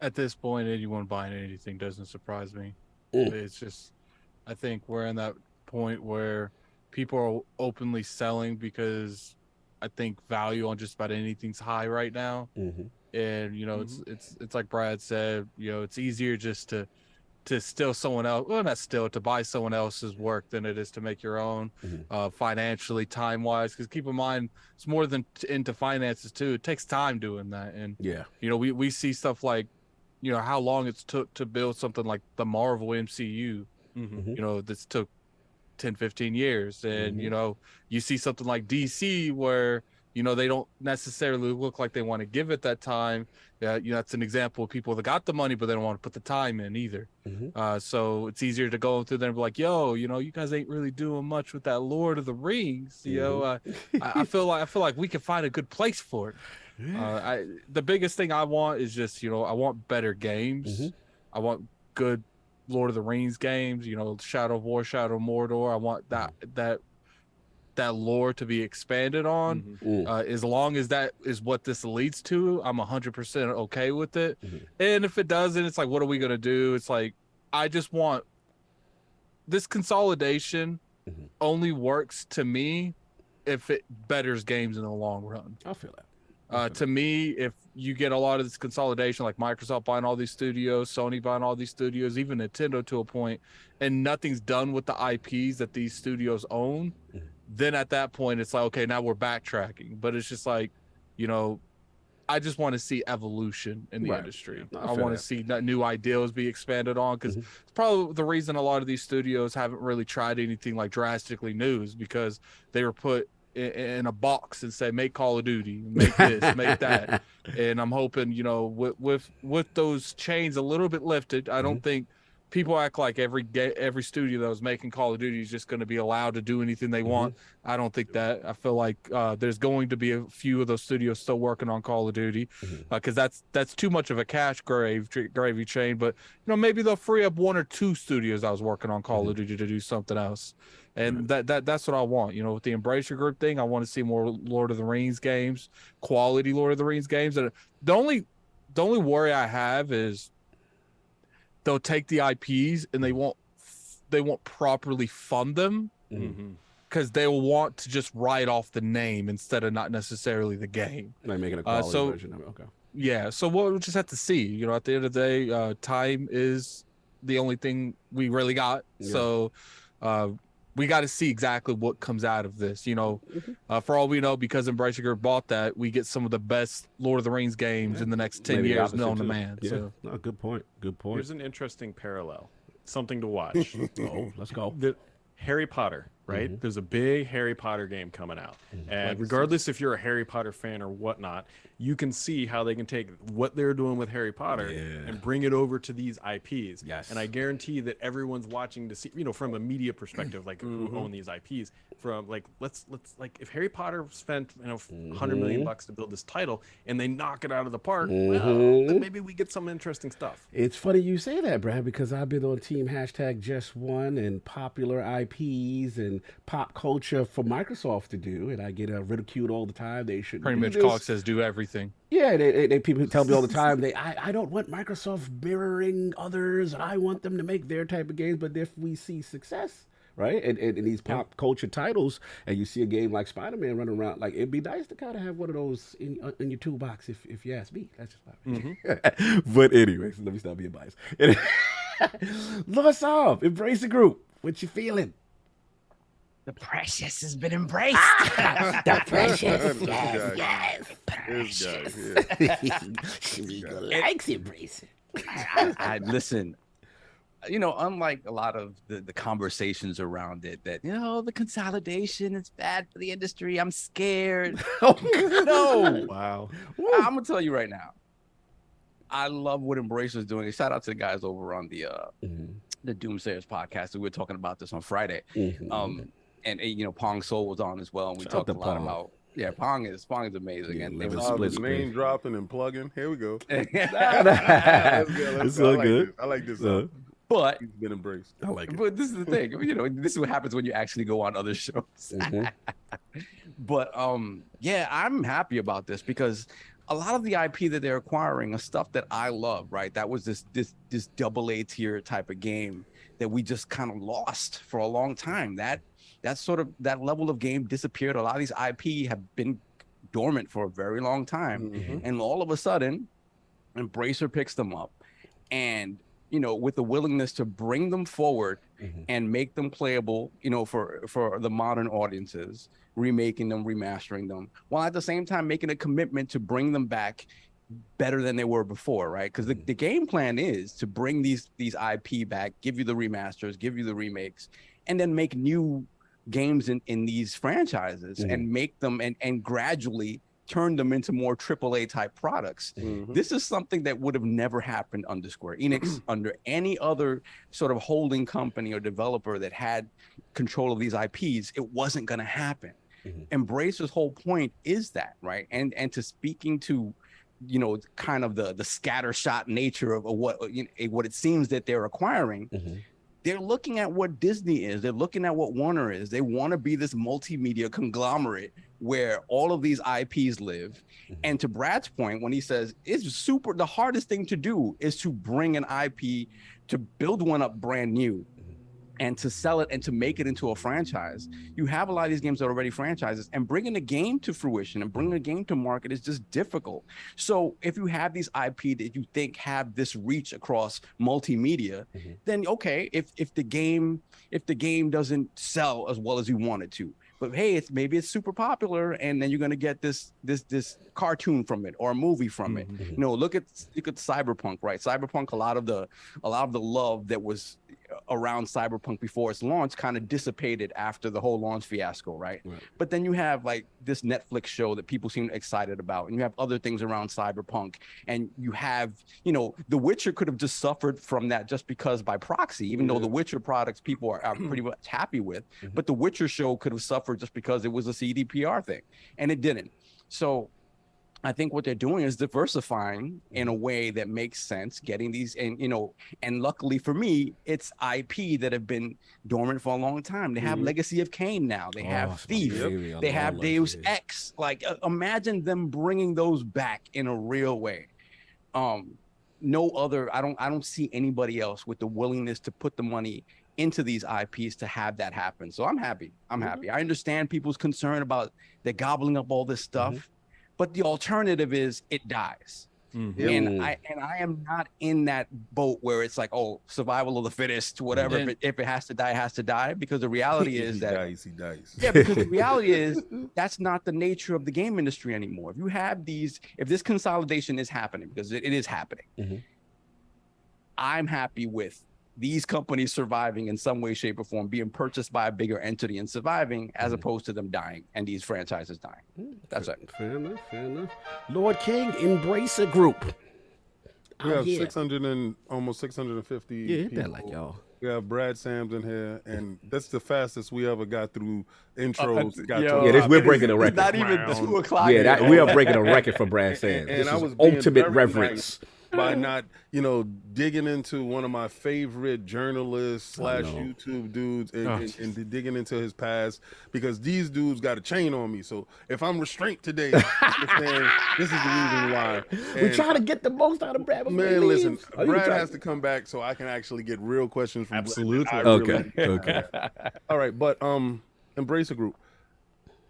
At this point, anyone buying anything doesn't surprise me. It's just, I think we're in that point where people are openly selling because I think value on just about anything's high right now. And it's like Brad said, it's easier just to steal someone else, well, not steal, to buy someone else's work than it is to make your own, financially, time-wise. Because keep in mind, it's more than into finances too. It takes time doing that, and we see stuff like, how long it's took to build something like the Marvel MCU. This took 10, 15 years, and you see something like DC where they don't necessarily look like they want to give it that time. That's an example of people that got the money but they don't want to put the time in either. So it's easier to go through there and be like, yo, you guys ain't really doing much with that Lord of the Rings. I feel like we can find a good place for it. The biggest thing I want is just I want better games. I want good Lord of the Rings games, Shadow of War, Shadow of Mordor. I want that lore to be expanded on. As long as that is what this leads to, I'm 100% okay with it. And if it doesn't, it's like, what are we gonna do? It's like, I just want this consolidation only works to me if it betters games in the long run. I feel that. To me, if you get a lot of this consolidation, like Microsoft buying all these studios, Sony buying all these studios, even Nintendo to a point, and nothing's done with the IPs that these studios own, then at that point it's like, okay, now we're backtracking. But it's just like, you know, I just want to see evolution in the industry. I want to see new ideas be expanded on, because it's probably the reason a lot of these studios haven't really tried anything like drastically new, is because they were put in a box and say, make Call of Duty, make this, make that. And I'm hoping, you know, with those chains a little bit lifted, I don't think people act like every studio that was making Call of Duty is just going to be allowed to do anything they want. I don't think that. I feel like there's going to be a few of those studios still working on Call of Duty, because that's too much of a cash gravy chain. But you know, maybe they'll free up 1 or 2 studios that was working on Call of Duty to do something else. And that's what I want. You know, with the EmbracerGroup thing, I want to see more Lord of the Rings games, quality Lord of the Rings games. And the only worry I have is they'll take the IPs and they won't properly fund them, because they will want to just write off the name instead of not necessarily the game. Like making a quality version of it. Okay. Yeah, so we'll just have to see. You know, at the end of the day, time is the only thing we really got. Yeah. So we got to see exactly what comes out of this. You know, for all we know, because EmbracerGroup bought that, we get some of the best Lord of the Rings games in the next 10 years known to man. Yeah. So. No, good point. Good point. Here's an interesting parallel, something to watch. Oh, let's go. Harry Potter, right? There's a big Harry Potter game coming out. And regardless if you're a Harry Potter fan or whatnot, you can see how they can take what they're doing with Harry Potter and bring it over to these IPs. Yes. And I guarantee that everyone's watching to see, you know, from a media perspective, like who own these IPs, from like, let's like, if Harry Potter spent, you know, $100 million to build this title and they knock it out of the park, well, then maybe we get some interesting stuff. It's funny you say that, Brad, because I've been on team #JustOne and popular IPs and pop culture for Microsoft to do, and I get ridiculed all the time. They should pretty much Cog says do everything. Yeah, they people tell me all the time I don't want Microsoft mirroring others. I want them to make their type of games. But if we see success, right, and these pop culture titles, and you see a game like Spider-Man running around, like it'd be nice to kind of have one of those in your toolbox. If you ask me, that's just my But anyways, let me stop being biased. LordCog, EmbracerGroup, what you feeling? The precious has been embraced. The precious, yes. Precious. Shmigo likes embracing. I listen. You know, unlike a lot of the conversations around it, that, you know, the consolidation is bad for the industry. I'm scared. No. Wow. I'm gonna tell you right now. I love what Embracer's doing. Shout out to the guys over on the Doomsayers podcast. We were talking about this on Friday. And you know, Pong Soul was on as well, and we talked a lot about Pong is amazing. And it was name dropping and plugging. Here we go. It's so good. I like this. But he's been embraced. I like it. But this is the thing, you know, this is what happens when you actually go on other shows. But yeah, I'm happy about this, because a lot of the IP that they're acquiring are stuff that I love, right? That was this AA tier type of game that we just kind of lost for a long time. That level of game disappeared. A lot of these IP have been dormant for a very long time. And all of a sudden, Embracer picks them up, and, you know, with the willingness to bring them forward and make them playable, you know, for the modern audiences, remaking them, remastering them, while at the same time making a commitment to bring them back better than they were before, right? Because the game plan is to bring these IP back, give you the remasters, give you the remakes, and then make new games in these franchises and make them and gradually turn them into more AAA type products. This is something that would have never happened under Square Enix, under any other sort of holding company or developer that had control of these IPs. It wasn't going to happen. Embracer's whole point is that, right? And to speaking to, you know, kind of the scattershot nature of what it seems that they're acquiring. They're looking at what Disney is. They're looking at what Warner is. They want to be this multimedia conglomerate where all of these IPs live. And to Brad's point, when he says the hardest thing to do is to bring an IP, to build one up brand new, and to sell it and to make it into a franchise. You have a lot of these games that are already franchises, and bringing a game to fruition and bringing a game to market is just difficult. So if you have these IP that you think have this reach across multimedia, then okay, if the game doesn't sell as well as you want it to, but hey, maybe it's super popular, and then you're gonna get this cartoon from it or a movie from it. You know, look at Cyberpunk, right? Cyberpunk, a lot of the love that was around Cyberpunk before its launch kind of dissipated after the whole launch fiasco, right? But then you have like this Netflix show that people seem excited about, and you have other things around Cyberpunk, and you have, you know, The Witcher could have just suffered from that just because by proxy, even though The Witcher products people are pretty much happy with, but The Witcher show could have suffered just because it was a CDPR thing, and it didn't. So I think what they're doing is diversifying in a way that makes sense, getting these, and you know, and luckily for me, it's IP that have been dormant for a long time. They have Legacy of Kain now. They have Thief. They have Deus Ex. Like, imagine them bringing those back in a real way. No other. I don't see anybody else with the willingness to put the money into these IPs to have that happen. So I'm happy. I'm happy. I understand people's concern about they're gobbling up all this stuff. But the alternative is it dies. And I am not in that boat where it's like, oh, survival of the fittest, whatever. If it has to die, it has to die. Because the reality is that he dies. Yeah, because the reality is that's not the nature of the game industry anymore. If you have these, if this consolidation is happening, because it is happening, I'm happy with these companies surviving in some way, shape, or form, being purchased by a bigger entity and surviving, as opposed to them dying and these franchises dying. That's it. Fair enough. Fair enough. Lord King, EmbracerGroup. We have 600 and almost 650. Yeah, people. that like y'all. We have Brad Sams in here, and that's the fastest we ever got through intros. We're breaking a record. It's not even 2 o'clock. Yeah, we are breaking a record for Brad Sams. And I was ultimate reverence. By not, digging into one of my favorite journalists / YouTube dudes and digging into his past, because these dudes got a chain on me. So if I'm restrained today, understand this is the reason why. We try to get the most out of Brad. Man, listen, Brad has to come back so I can actually get real questions from Absolutely. Brad. Okay. All right, but EmbracerGroup,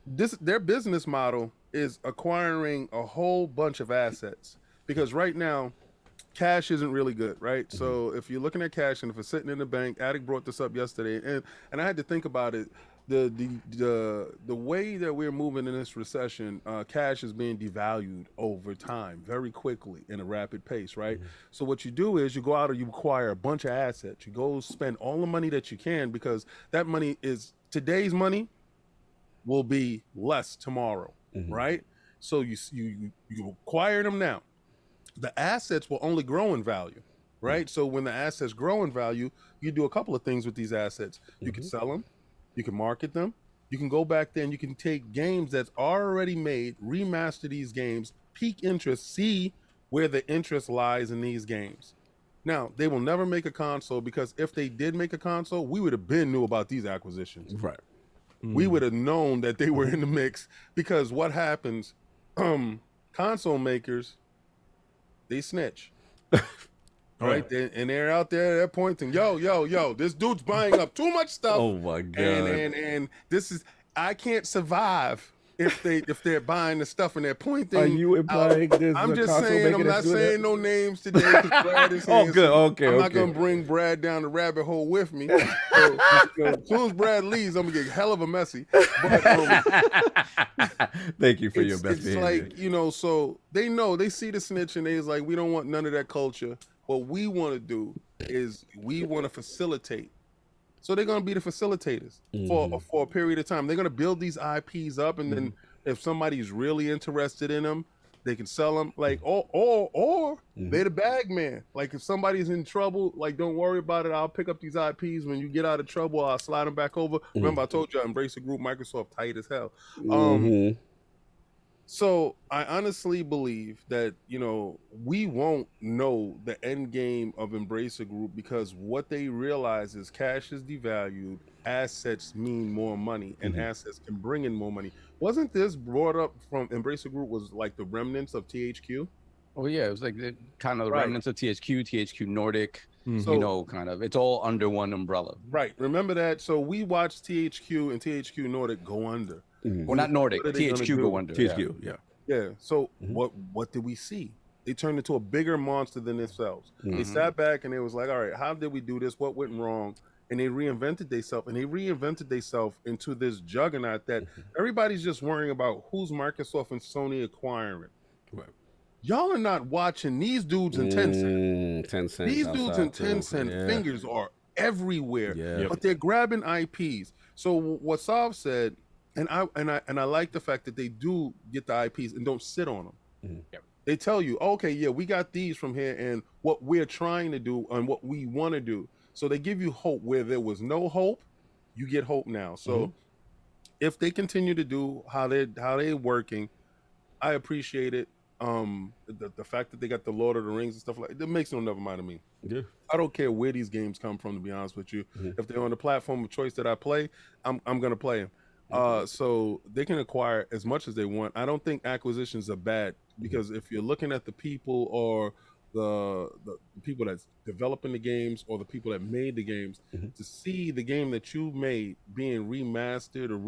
their business model is acquiring a whole bunch of assets, because right now cash isn't really good, right? So if you're looking at cash and if it's sitting in the bank, Attic brought this up yesterday, and I had to think about it. The way that we're moving in this recession, cash is being devalued over time, very quickly, in a rapid pace, right? So what you do is you go out and you acquire a bunch of assets. You go spend all the money that you can, because that money is today's money will be less tomorrow, right? So you acquire them now. The assets will only grow in value, right? So when the assets grow in value, you do a couple of things with these assets. You can sell them, you can market them, you can go back there and you can take games that's already made, remaster these games, peak interest, see where the interest lies in these games. Now, they will never make a console, because if they did make a console, we would have been knew about these acquisitions. Right. We would have known that they were in the mix, because what happens, console makers, they snitch, right? And they're out there, they're pointing, yo, this dude's buying up too much stuff. Oh my God. And this is, I can't survive if they're buying the stuff and they're pointing. Are you implying this? I'm just saying, I'm not saying no names today, because Brad is here. Good. Okay. I'm not gonna bring Brad down the rabbit hole with me. So, as soon as Brad leaves, I'm gonna get hell of a messy. But, thank you for your best It's behavior. like, so they know, they see the snitch, and they's like, we don't want none of that culture. What we want to do is we want to facilitate. So they're going to be the facilitators for a period of time. They're going to build these IPs up, and then if somebody's really interested in them, they can sell them. Like, or they're the bag man. Like, if somebody's in trouble, like, don't worry about it. I'll pick up these IPs. When you get out of trouble, I'll slide them back over. Remember, I told you, EmbracerGroup, Microsoft, tight as hell. So I honestly believe that, we won't know the end game of EmbracerGroup, because what they realize is cash is devalued, assets mean more money, and assets can bring in more money. Wasn't this brought up from EmbracerGroup was like the remnants of THQ? Oh yeah, it was like kind of the remnants of THQ Nordic. So, you know, kind of. It's all under one umbrella. right. Remember that. So we watched THQ and THQ Nordic go under. Well, not Nordic. What are they gonna THQ do? go under. THQ, yeah. Yeah. So what did we see? They turned into a bigger monster than themselves. They sat back and they was like, all right, how did we do this? What went wrong? And they reinvented themselves, and they reinvented themselves into this juggernaut that everybody's just worrying about who's Microsoft and Sony acquiring. Right. Y'all are not watching these dudes in Tencent. Tencent. These dudes in outside, too. Tencent Yeah. fingers are everywhere, Yeah. but they're grabbing IPs. So what Sav said, and I like the fact that they do get the IPs and don't sit on them. They tell you, okay, yeah, we got these from here, and what we're trying to do and what we want to do. So they give you hope where there was no hope. You get hope now. So if they continue to do how they're working, I appreciate it. The fact that they got the Lord of the Rings and stuff like that makes no never mind to me. Yeah. I don't care where these games come from, to be honest with you. If they're on the platform of choice that I play, I'm gonna play them. So they can acquire as much as they want. I don't think acquisitions are bad, because if you're looking at the people or the people that's developing the games or the people that made the games, to see the game that you made being remastered or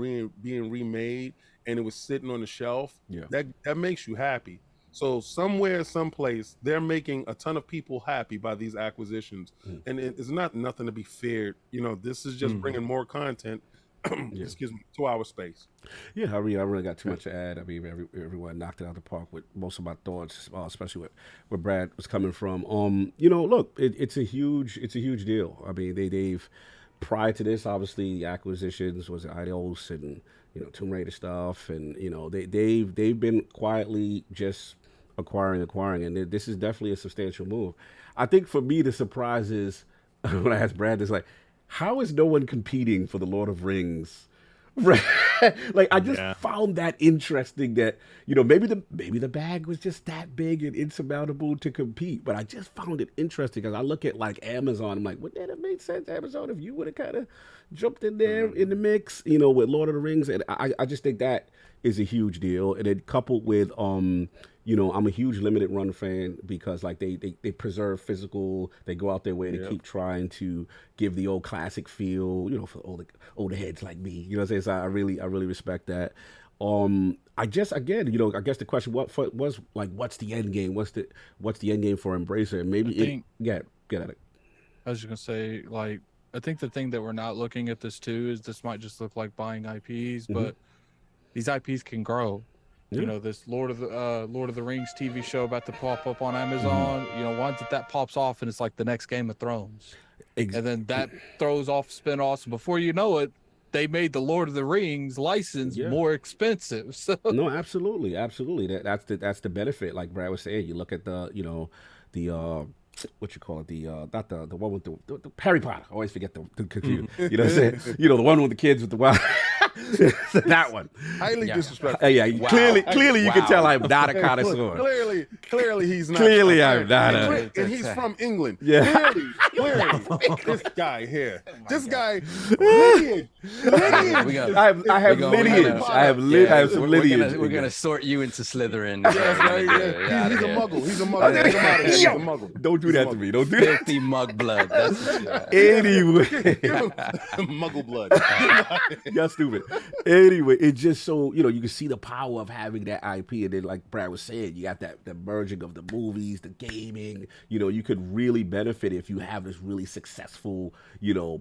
being remade and it was sitting on the shelf, that makes you happy. So somewhere, someplace, they're making a ton of people happy by these acquisitions, and it's not nothing to be feared. You know, this is just bringing more content. Excuse me, to our space. Yeah, I really got too much to add. I mean, everyone knocked it out of the park with most of my thoughts, especially where Brad was coming from. You know, look, it's a huge deal. I mean, they've prior to this, obviously, the acquisitions was Eidos and Tomb Raider stuff, and they've been quietly just acquiring, and this is definitely a substantial move. I think for me, the surprise is when I asked Brad, is like, how is no one competing for the Lord of Rings? Like, I just found that interesting that, maybe the bag was just that big and insurmountable to compete. But I just found it interesting because I look at like Amazon. I'm like, wouldn't that have made sense, Amazon, if you would have kind of jumped in there in the mix, with Lord of the Rings? And I just think that is a huge deal. And then coupled with, I'm a huge limited run fan because like they preserve physical, they go out their way to keep trying to give the old classic feel, for older heads like me. You know what I'm saying? So I really respect that. I guess the question was like, what's the end game? What's the end game for Embracer? And maybe get at it. I was just gonna say, like, I think the thing that we're not looking at this too is this might just look like buying IPs, but these IPs can grow. Yeah. This Lord of the Rings TV show about to pop up on Amazon. Once that pops off and it's like the next Game of Thrones, and then that throws off spin-offs. And before you know it, they made the Lord of the Rings license more expensive. So no, absolutely. That's the benefit. Like Brad was saying, you look at the what you call it, not the one with the Harry Potter. I always forget the confused. You know what I'm saying? The one with the kids with the wild. That one. Highly disrespectful. Wow. Clearly you can tell I'm not a connoisseur. Clearly he's not. Clearly I'm not. And he's from England. Yeah. Clearly. This guy here. This guy. Lineage. I have lineage. I have some lineage. We're gonna sort you into Slytherin. He's a muggle. He's a muggle. Don't do that to me. Don't do that. Filthy mug blood. Anyway. Muggle blood. Y'all stupid. Anyway, it's just so, you can see the power of having that IP. And then, like Brad was saying, you got the merging of the movies, the gaming. You could really benefit if you have this really successful,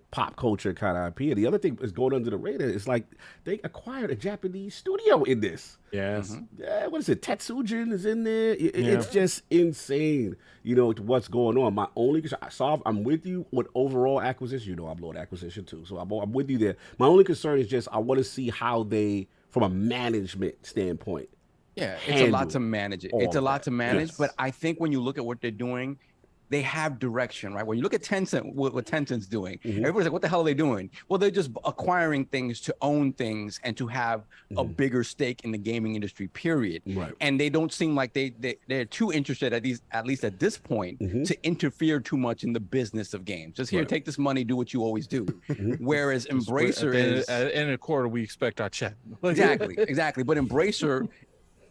pop culture kind of IP. And the other thing is going under the radar. It's like they acquired a Japanese studio in this. Yes. Yeah, what is it? Tetsujin is in there. It's just insane, what's going on. My only concern, I'm with you with overall acquisition. I'm Lord Acquisition too, so I'm with you there. My only concern is just I want to see how they, from a management standpoint. Yeah, it's a lot to manage. It's a lot to manage, Yes. but I think when you look at what they're doing, they have direction, right? When you look at Tencent, what Tencent's doing, everybody's like, what the hell are they doing? Well, they're just acquiring things to own things and to have a bigger stake in the gaming industry, period. Right. And they don't seem like they're too interested, at least at this point, to interfere too much in the business of games. Just here, take this money, do what you always do. Whereas Embracer is... in a quarter, we expect our check. Exactly. But Embracer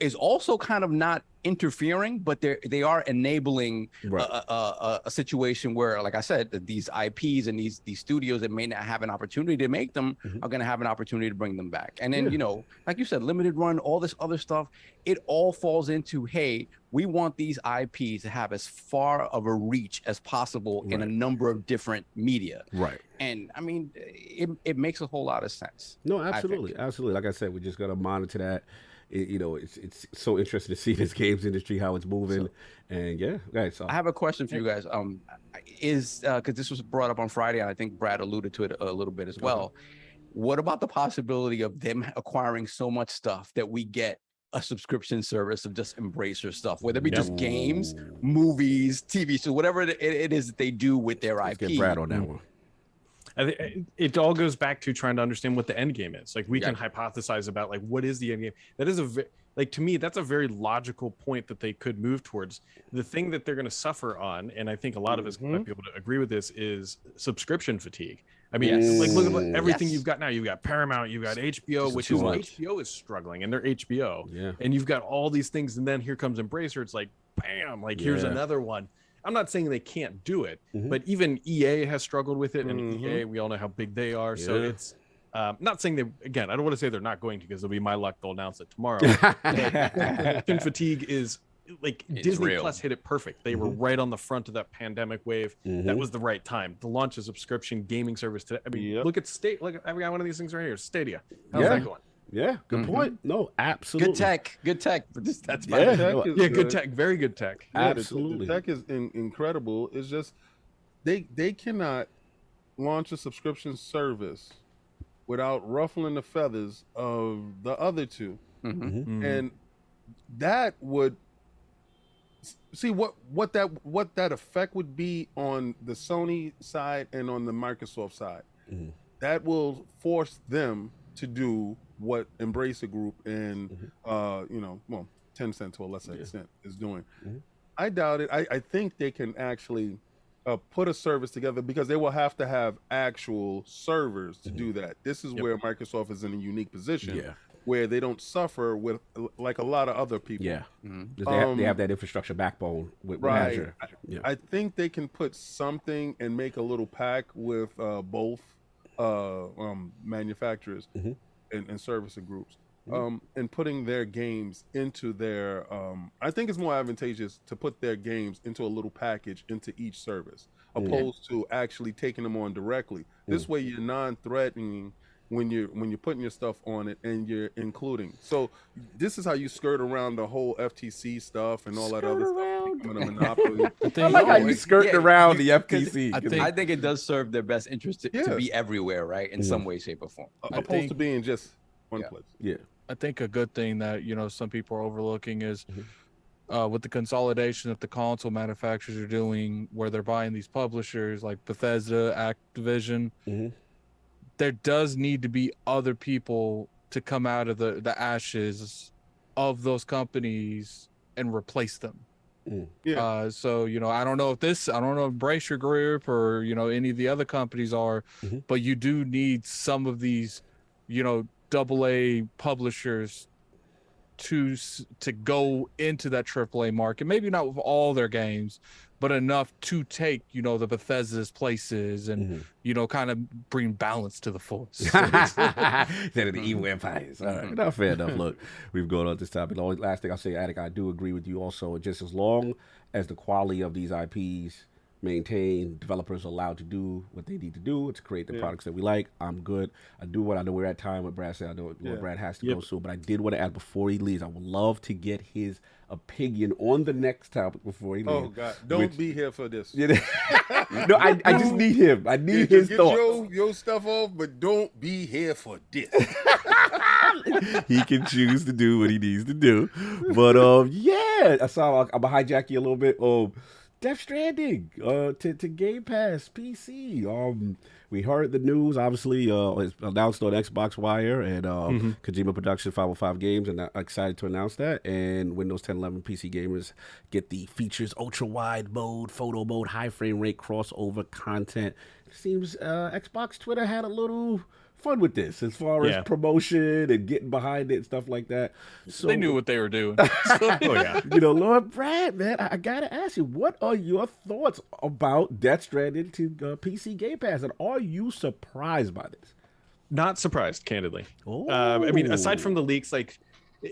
is also kind of not interfering, but they are enabling a situation where, like I said, these IPs and these studios that may not have an opportunity to make them are going to have an opportunity to bring them back. And then, like you said, limited run, all this other stuff, it all falls into, hey, we want these IPs to have as far of a reach as possible in a number of different media. Right. And I mean, it makes a whole lot of sense. No, absolutely. Absolutely. Like I said, we're just going to monitor that. It's so interesting to see this games industry, how it's moving. And so I have a question for you guys. Is because this was brought up on Friday, and I think Brad alluded to it a little bit as well. What about the possibility of them acquiring so much stuff that we get a subscription service of just Embracer stuff, whether it be just games, movies, TV shows, whatever it is that they do with their IP? Get Brad on that one. It all goes back to trying to understand what the end game is. Like we can hypothesize about like what is the end game. That is to me, that's a very logical point that they could move towards. The thing that they're going to suffer on, and I think a lot of us might be able to agree with this, is subscription fatigue. I mean, like look at everything you've got now. You've got Paramount, you've got HBO, which is HBO is struggling, and they're HBO. Yeah. And you've got all these things, and then here comes Embracer. It's like, bam, like here's another one. I'm not saying they can't do it, but even EA has struggled with it, and EA, we all know how big they are. So it's not saying they, again, I don't want to say they're not going to, because it'll be my luck. They'll announce it tomorrow. Subscription fatigue is like Disney real. Plus hit it perfect. They were right on the front of that pandemic wave. That was the right time to launch a subscription gaming service today. I mean, look at look at every one of these things right here. Stadia. How's that going? Yeah, good point. No, absolutely. Good tech. But that's good tech. Very good tech. Absolutely. The tech is incredible. It's just they cannot launch a subscription service without ruffling the feathers of the other two, and that would see what that effect would be on the Sony side and on the Microsoft side. That will force them to do what EmbracerGroup and Tencent to a lesser extent is doing. I doubt it. I think they can actually put a service together, because they will have to have actual servers to do that. This is where Microsoft is in a unique position, where they don't suffer with like a lot of other people. They have that infrastructure backbone with Azure. I think they can put something and make a little pack with both manufacturers and service groups, and putting their games into their I think it's more advantageous to put their games into a little package into each service, opposed to actually taking them on directly. This way you're non-threatening when you're putting your stuff on it, and you're including. So this is how you skirt around the whole FTC stuff and all that other stuff, becoming a monopoly. I like how you skirting around the FTC. I think it does serve their best interest to be everywhere, right? In some way, shape, or form. Opposed to being just one place. Yeah. I think a good thing that some people are overlooking is with the consolidation that the console manufacturers are doing, where they're buying these publishers like Bethesda, Activision. There does need to be other people to come out of the ashes of those companies and replace them. So I don't know if EmbracerGroup or any of the other companies are, but you do need some of these AA publishers to go into that AAA market. Maybe not with all their games, but enough to take the Bethesda's places and kind of bring balance to the force. Instead of the evil empires. All right, not fair enough. Look, we've gone on this topic. The only last thing I'll say, Attic, I do agree with you also. Just as long as the quality of these IPs maintain, developers are allowed to do what they need to do to create the products that we like, I'm good. I know we're at time with Brad said. I know Brad has to go soon, but I did want to add before he leaves, I would love to get his opinion on the next topic before he leaves. Oh God, don't be here for this. No, I just need him. I need his thoughts. Get your stuff off, but don't be here for this. He can choose to do what he needs to do. But I saw I'm gonna hijack you a little bit. DeathStranding to Game Pass PC. We heard the news. Obviously, it's announced on Xbox Wire and Kojima Production 505 Games, and I'm excited to announce that. And Windows 10, 11 PC gamers get the features: ultra wide mode, photo mode, high frame rate, crossover content. It seems Xbox Twitter had a little fun with this as far Yeah. as promotion and getting behind it and stuff like that. So They knew what they were doing. Oh yeah. you know, Lord Brad, man, I gotta ask you, what are your thoughts about Death Stranding to PC Game Pass, and are you surprised by this? Not surprised, candidly. I mean, aside from the leaks, like,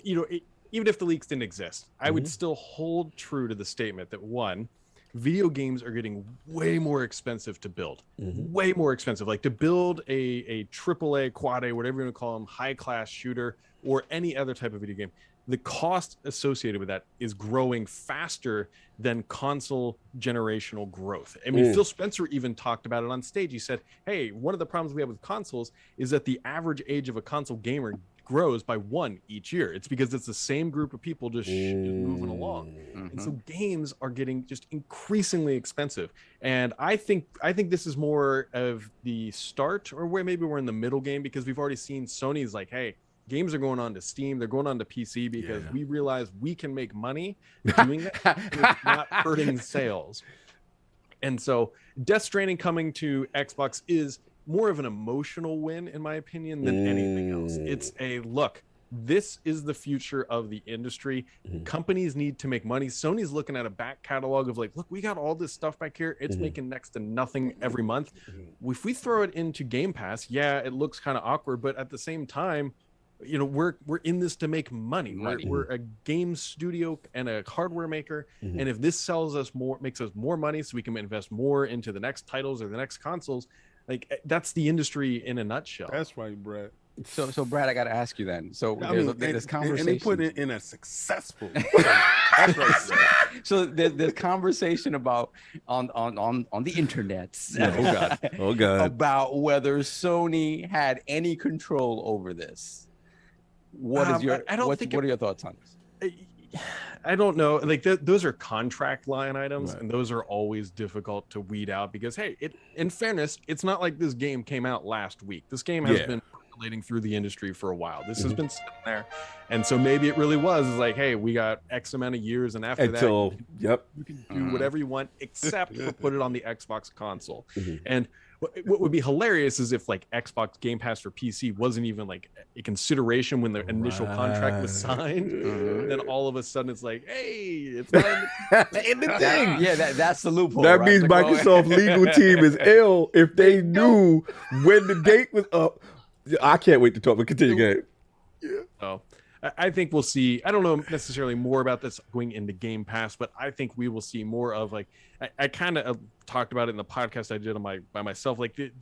you know, even if the leaks didn't exist, I would still hold true to the statement that one, video games are getting way more expensive to build, way more expensive. Like to build a AAA, quad A, whatever you want to call them, high class shooter or any other type of video game, the cost associated with that is growing faster than console generational growth. I mean, Phil Spencer even talked about it on stage. He said, hey, one of the problems we have with consoles is that the average age of a console gamer grows by 1 each year. It's because it's the same group of people just moving along. And so games are getting just increasingly expensive. And I think this is more of the start, or where maybe we're in the middle game, because we've already seen Sony's like, hey, games are going on to Steam, they're going on to PC because we realize we can make money doing that, and it's not hurting sales. And so Death Stranding coming to Xbox is more of an emotional win, in my opinion, than anything else. It's a look, this is the future of the industry. Companies need to make money. Sony's looking at a back catalog of like, look, we got all this stuff back here. It's making next to nothing every month. If we throw it into Game Pass, yeah, it looks kind of awkward, but at the same time, you know, we're in this to make money. We're a game studio and a hardware maker, and if this sells us more, makes us more money, so we can invest more into the next titles or the next consoles, like that's the industry in a nutshell. That's right, Brad. So Brad, I got to ask you then. So there's conversation, and they put it in a successful. That's right. So there's conversation about on the internet. Oh God. About whether Sony had any control over this. What is your? What are your thoughts on this? I don't know. Like those are contract line items, and those are always difficult to weed out because, hey, in fairness, it's not like this game came out last week. This game has been percolating through the industry for a while. This has been sitting there, and so maybe it really was like, hey, we got X amount of years, and after that, you can do whatever you want except for put it on the Xbox console. And what would be hilarious is if like Xbox Game Pass for PC wasn't even like a consideration when the initial contract was signed. Then all of a sudden it's like, hey, it's not in the thing. Yeah, that's the loophole. That means Microsoft legal team is ill if they knew when the date was up. I can't wait to talk. But continue, game. So I think we'll see. I don't know necessarily more about this going into Game Pass, but I think we will see more of like I kind of talked about it in the podcast I did on by myself. Like the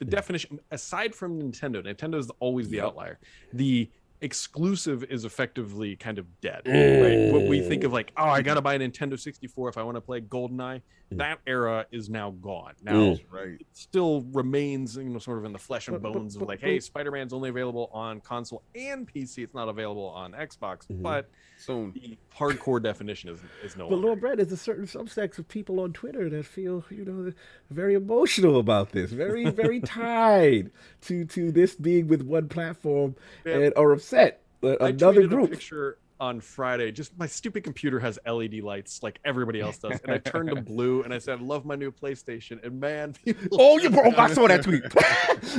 definition, aside from Nintendo is always the outlier. The exclusive is effectively kind of dead. Right? What we think of like, oh, I gotta buy a Nintendo 64 if I want to play GoldenEye. That era is now gone. Now, it still remains, you know, sort of in the flesh and bones of like, hey, Spider-Man's only available on console and PC. It's not available on Xbox, but soon the hardcore definition is no But longer. Lord Brad, there's a certain subsects of people on Twitter that feel, you know, very emotional about this, very, very tied to this being with one platform, and are upset. I Another tweeted group. a picture on Friday. Just my stupid computer has LED lights like everybody else does, and I turned them blue and I said, "I love my new PlayStation." And man, people I saw that tweet.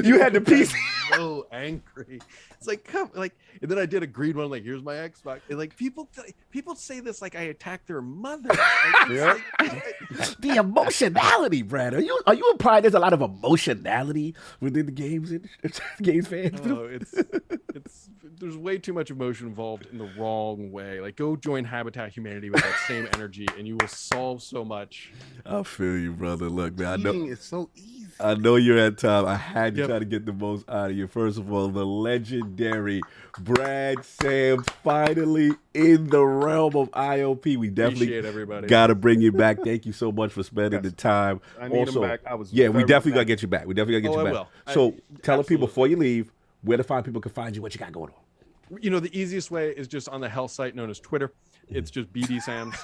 You had the PC. So angry. It's like, come, like, and then I did a green one. Like, here's my Xbox. And like people say this like I attacked their mother. Like, The emotionality, Brad. Are you implying there's a lot of emotionality within the games fans? Oh, it's there's way too much emotion involved in the wrong way. Like, go join Habitat Humanity with that same energy, and you will solve so much. I feel you, brother. Look, man, I know It's so easy. I know you're at time. I had to try to get the most out of you. First of all, the legendary Brad Sams finally in the realm of ILP. We definitely Appreciate everybody. got to bring you back. Thank you so much for spending the time. I need him back. We definitely got to get you back. We definitely got to get you I back. will. So tell the people before you leave where to find people can find you, what you got going on. You know, the easiest way is just on the health site known as Twitter. It's just BD Sams.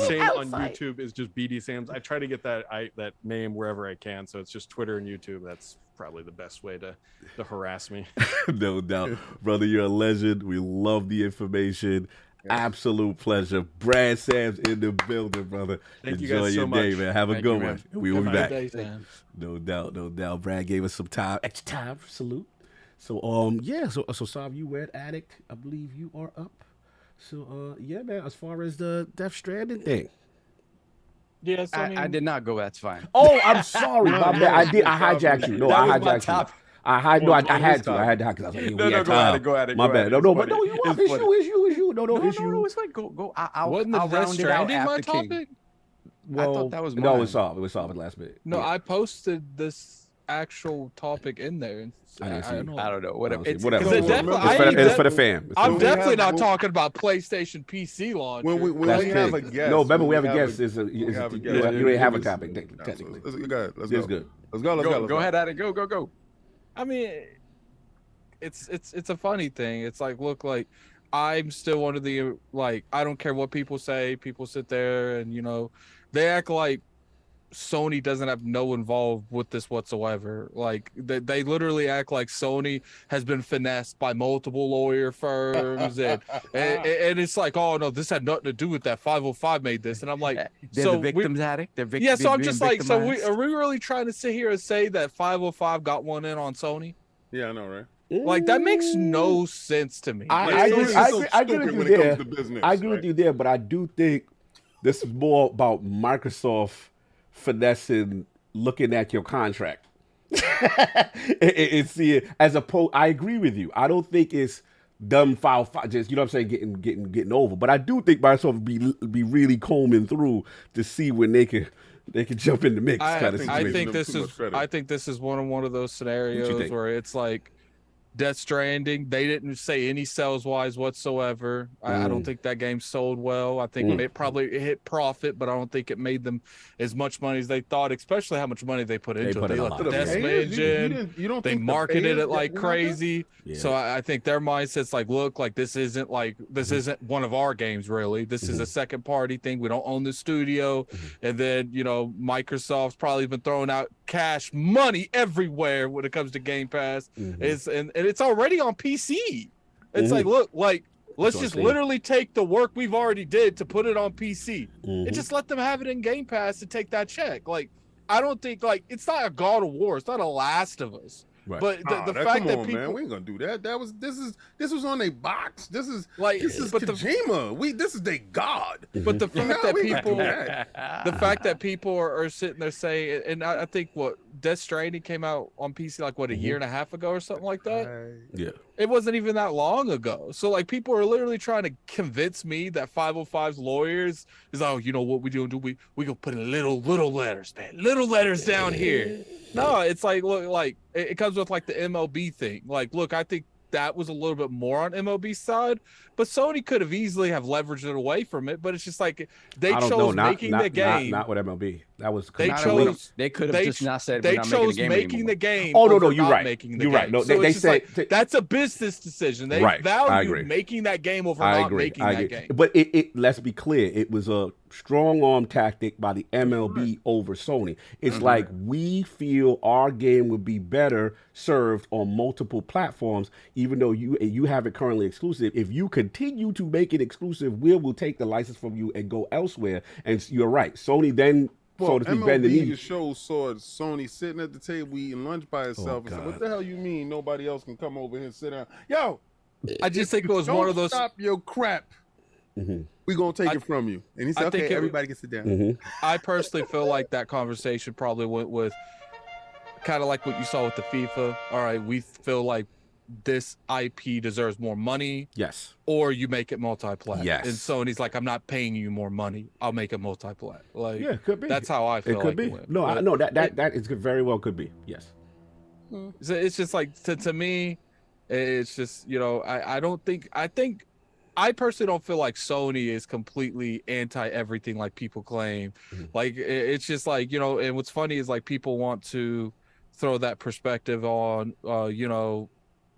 Same on YouTube is just BD Sams. I try to get that name wherever I can. So it's just Twitter and YouTube. That's probably the best way to harass me. No doubt. Brother, you're a legend. We love the information. Absolute pleasure. Brad Sams in the building, brother. Thank you Enjoy guys so your day, much. man. Have a good one. We will be back. Day, Sam. No doubt, no doubt. Brad gave us some time, extra time. Salute. So yeah, so Sav, you read Addict. I believe you are up. So yeah, man. As far as the Death Stranding thing. Yes, I did not go. That's fine. Oh, I'm sorry, my bad. I did. I hijacked you. No, That I was my hijacked you. top. I had to. I had to because I was like, No, we had go at time. it, go at it, My go bad. at it. No, It's no, but funny. no, you are. It's It's funny. you. No, it's you. No, it's fine. Go. I'll Wasn't the round Death it out Stranding my after King. topic? Well, I thought that was no, mine. it was solved. It was solved at last minute. No, Yeah. I posted this actual topic in there. And I didn't see it. I don't know. Whatever. I don't see- whatever. Because It's, it definitely- it's, for, it's for the fam. It's I'm for the fam. definitely not when- talking about PlayStation PC launch. When we That's have a big. guest. No, remember when we have a have guest. we have a You guest. ain't have a It's- topic Yeah, technically. so let's go ahead. Let's It's go. good. Let's go. Let's go. Go ahead, Addy. Go. I mean, it's a funny thing. It's like, look, like I'm still one of the like I don't care what people say. People sit there and they act like Sony doesn't have no involved with this whatsoever. Like they literally act like Sony has been finessed by multiple lawyer firms and it's like, oh no, this had nothing to do with that. 505 made this, and I'm like, They're so the victims, Addy. They're victims. yeah. So I'm just like, so are we really trying to sit here and say that 505 got one in on Sony? Yeah, I know, right? Like that makes no sense to me. I agree with you there. I agree with you there, but I do think this is more about Microsoft finessing, looking at your contract. See, as opposed, I agree with you. I don't think it's dumb file, just what I'm saying, getting over. But I do think Microsoft be really combing through to see when they can jump in the mix. I think I this is one of those scenarios where it's like Death Stranding. They didn't say any sales wise whatsoever. I don't think that game sold well. I think it probably hit profit, but I don't think it made them as much money as they thought, especially how much money they put into it. They let the Death engine. They marketed it like crazy. Yeah. So I think their mindset's like, look, like this isn't one of our games really. This is a second party thing. We don't own the studio. And then, Microsoft's probably been throwing out cash money everywhere when it comes to Game Pass. And it's already on PC. It's like, look, like let's just literally take the work we've already did to put it on PC and just let them have it in Game Pass and take that check. Like, I don't think it's not a God of War. It's not a Last of Us. Right. But the fact that people, man, we ain't gonna do that. This was on a box. This is but Kojima. This is their god. But the fact that we ain't people, gonna do the fact that people are sitting there saying, and I think Death Stranding came out on PC like a year and a half ago or something like that. Yeah. It wasn't even that long ago. So like people are literally trying to convince me that 505's lawyers is what we do? We gonna put in little letters, man, little letters down here. No, it's like, look, like it comes with like the MLB thing. Like, look, I think that was a little bit more on MLB's side, but Sony could have easily have leveraged it away from it. But it's just like they chose making the game. Not with MLB. That was They could have just not said they we're not chose making the game. game. Oh no, over you're not right. Making the You're game. right. No, So they it's just said like, that's a business decision. They Right. I value agree. making that game over I not agree. making that game. But it let's be clear, it was a strong arm tactic by the MLB over Sony. It's like we feel our game would be better served on multiple platforms, even though you have it currently exclusive. If you continue to make it exclusive, we will take the license from you and go elsewhere. And you're right. Sony then so to speak, bend the knee. MLB show saw Sony sitting at the table eating lunch by itself and said, "What the hell you mean nobody else can come over here and sit down? Yo, I just think it was don't one of those. stop your crap. We gonna take it from you." And he said, "Okay, everybody can sit down." I personally feel like that conversation probably went with kind of like what you saw with the FIFA. All right, we feel like this IP deserves more money. Yes. Or you make it multi-plat. Yes. And Sony's like, I'm not paying you more money. I'll make it multi-plat. Like, Yeah, it could be. That's how I feel. It could be. went. No, But no, that is very well could be. Yes. So it's just like to me, it's just I personally don't feel like Sony is completely anti everything like people claim. Like it's just like and what's funny is like people want to throw that perspective on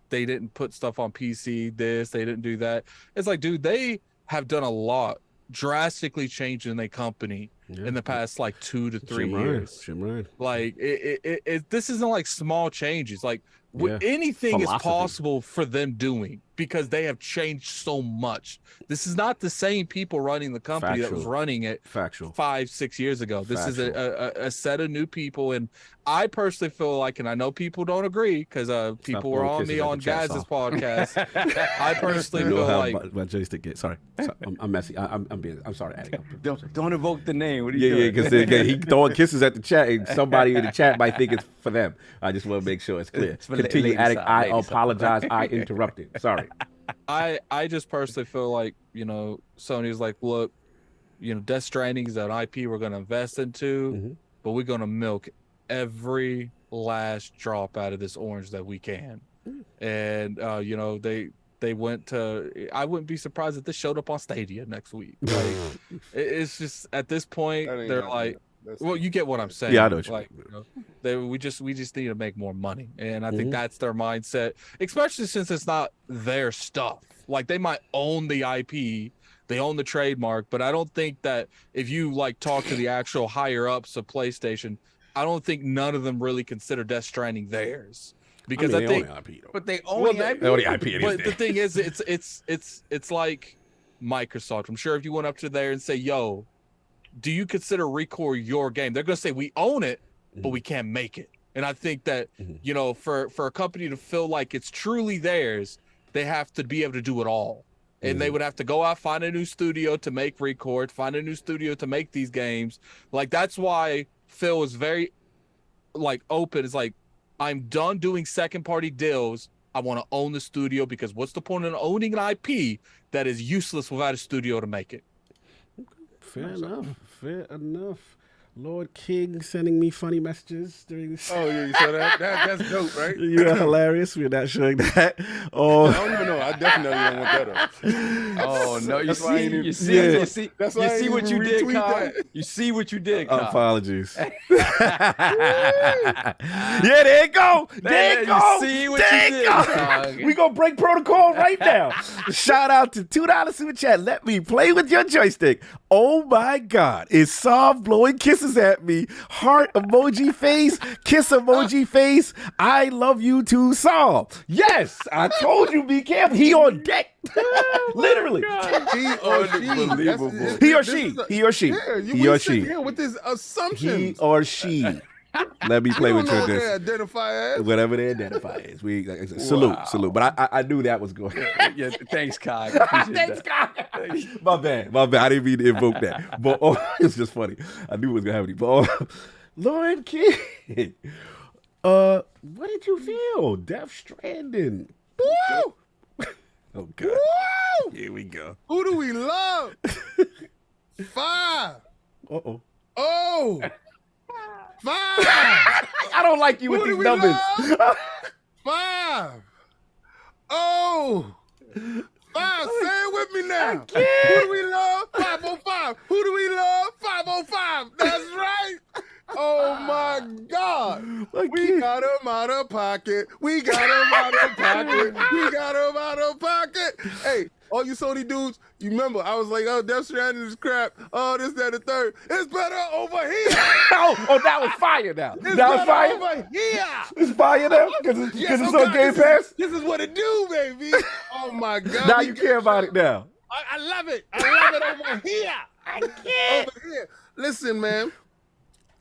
they didn't put stuff on PC, they didn't do that. It's like, dude, they have done a lot, drastically changing their company in the past like 2 to 3 years. Shimran. Like this isn't like small changes. Like anything is Philosophy. possible for them doing because they have changed so much. This is not the same people running the company that was Factual. running it Factual. 5-6 years ago. This is Factual. a set of new people, and I personally feel like, and I know people don't agree because people were blowing on me kisses at on the chat, Gaz's Saul. podcast. I personally You know feel how like my joystick gets. Sorry, I'm messy. I'm sorry, Addy. Don't evoke the name. What are you Yeah, doing? because he throwing kisses at the chat, and somebody in the chat might think it's for them. I just want to make sure it's clear. It's for Continue, lady Addict. side, I lady side. apologize. I interrupted. Sorry. I just personally feel like, Sony's like, look, Death Stranding is an IP we're going to invest into, but we're going to milk every last drop out of this orange that we can. And, they went to, I wouldn't be surprised if this showed up on Stadia next week. Like, it's just, at this point, That ain't they're happening. like, well, you get what I'm saying. Yeah, I know what you like, mean. we just need to make more money, and I think that's their mindset, especially since it's not their stuff. Like, they might own the IP, they own the trademark, but I don't think that if you talk to the actual higher ups of PlayStation, I don't think none of them really consider Death Stranding theirs. Because I think, they own the IP, though. But they own the IP. They own the IP. but the thing is, it's like Microsoft. I'm sure if you went up to there and say, "Yo, do you consider Recore your game?" They're gonna say, "We own it, but we can't make it." And I think that for a company to feel like it's truly theirs, they have to be able to do it all. And they would have to go out, find a new studio to make Record, find a new studio to make these games. Like, that's why Phil is very open. It's like, I'm done doing second party deals. I want to own the studio, because what's the point in owning an IP that is useless without a studio to make it? Fair enough. Fair enough. Lord King sending me funny messages during this. Oh yeah, you saw that? That's dope, right? You're hilarious. We're not showing that. Oh, I don't even know. I definitely don't want that up. Oh no! You That's why I ain't even- see That's why I ain't what you even did, retweet Kai. that. You see what you did, Kai. apologies. Yeah, there it go. There it You go. see what There you it did, go. dog. We gonna break protocol right now. Shout out to $2 super chat. Let me play with your joystick. Oh my God! Is Sav blowing kisses at me? Heart emoji face, kiss emoji face. I love you too, Saul. Yes, I told you be careful. He on deck. Literally. He or she. Unbelievable. He or she. He or she. Yeah, you He or we sit she. here with this assumption. He or she. Let me play You with don't know your what they this. identify as. Whatever they identify as. Salute. But I knew that was going. Yeah, thanks, Kai. Appreciate Thanks, that. God. My bad. I didn't mean to invoke that. But it's just funny. I knew it was gonna happen. But Lord King, what did you feel? Death Stranding. Woo! Oh God. Woo! Here we go. Who do we love? 5. Uh-oh. Oh. 5. I don't like you with Who these do we numbers. love? 5. Oh. 5. Say it with me now. Who do we love? 505. Who do we love? 505. That's right. Oh my God. We got him out of pocket. We got him out of pocket. We got him out of pocket. Hey, all you Sony dudes, you remember, I was like, oh, Death Stranding is crap. Oh, this, that, and the third. It's better over here. oh, that was fire now. It's That was better fire? over here. It's fire now? Because Yes, it's oh on God, Game this is- Pass? This is what it do, baby. Oh my God. Now We you get- care about it now. I love it. I love it over here. I can't. Over here. Listen, man.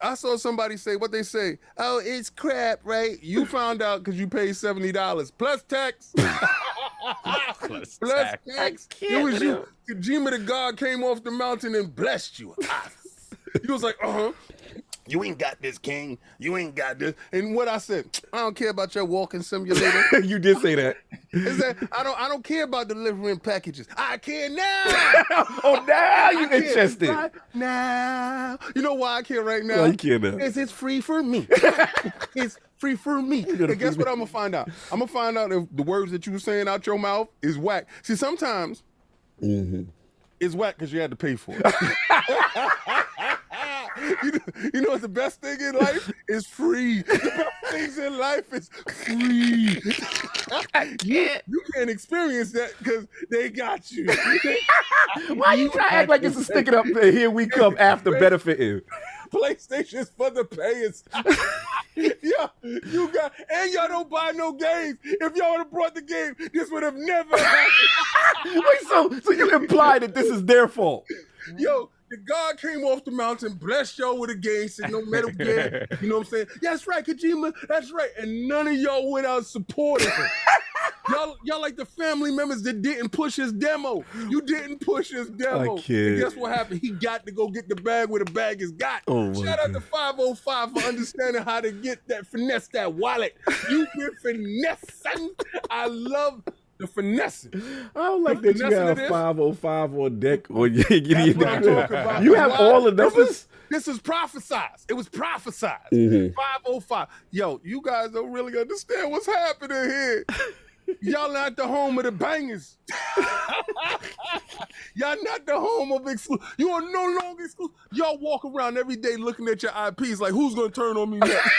I saw somebody say what they say. Oh, it's crap, right? You found out because you paid $70 plus tax. Plus tax. It was you. Kojima the God came off the mountain and blessed you. He was like, you ain't got this, King. You ain't got this. And what I said, I don't care about your walking simulator. You did say that. Is that I don't care about delivering packages. I care now. Oh, now you I care interested. right now. You know why I care right now? Well, you care now. Because it's free for me. It's free for me. And guess what I'm gonna find out? I'm gonna find out if the words that you were saying out your mouth is whack. See, sometimes it's whack because you had to pay for it. You know what the best thing in life is free. The best things in life is free. You can't experience that because they got you. Why you trying to act like it's a stick it up there? Here we come after benefiting. PlayStation's for the players. Yeah, you got, and y'all don't buy no games. If y'all would have brought the game, this would have never happened. Wait, so you imply that this is their fault? Yo, the God came off the mountain, blessed y'all with a game, said no Metal Gear. You know what I'm saying? Yeah, that's right, Kojima. That's right. And none of y'all went out and supported him. Y'all like the family members that didn't push his demo. You didn't push his demo. And guess what happened? He got to go get the bag where the bag is got. Shout out to 505 for understanding how to get that, finesse that wallet. You've been finessing. I love the finessing. I don't like that you have 505 on deck. Or you have all of those. This is prophesized. It was prophesized. 505. Yo, you guys don't really understand what's happening here. Y'all not the home of the bangers. Y'all not the home of exclusive. You are no longer exclusive. Y'all walk around every day looking at your IPs like, who's going to turn on me next?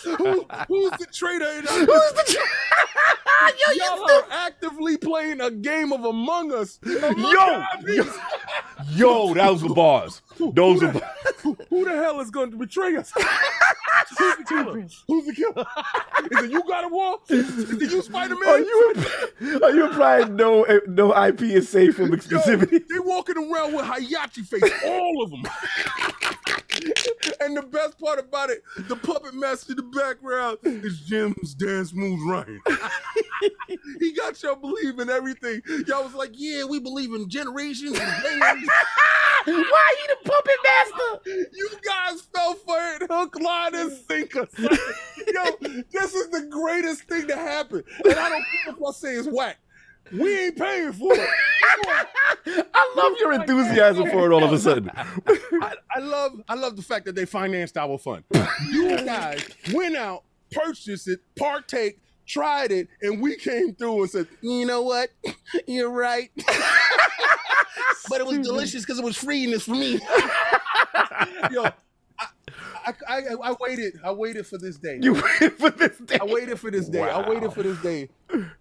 Who's the traitor in us? Y'all are actively playing a game of Among Us. Yo, those were bars. Those are bars. Who the hell is going to betray us? Who's the killer? Who's the killer? Is it you, God of War? Is it you, Spider-Man? Are you implying no IP is safe from exclusivity? They walking around with Hayachi face, all of them. And the best part about it, the puppet master in the background is Jim's dance moves Ryan. He got y'all believe in everything. Y'all was like, yeah, we believe in generations. Why he the puppet master? You guys fell for it, hook, line, and sinker. Yo, this is the greatest thing to happen. And I don't care if I say it's whack. We ain't paying for it. I love your enthusiasm for it all of a sudden. I love the fact that they financed our fund. You guys went out, purchased it, partake, tried it, and we came through and said, you know what? You're right. But it was delicious because it was free and it's for me. Yo, I waited. I waited for this day. You waited for this day? I waited for this day. Wow. I waited for this day.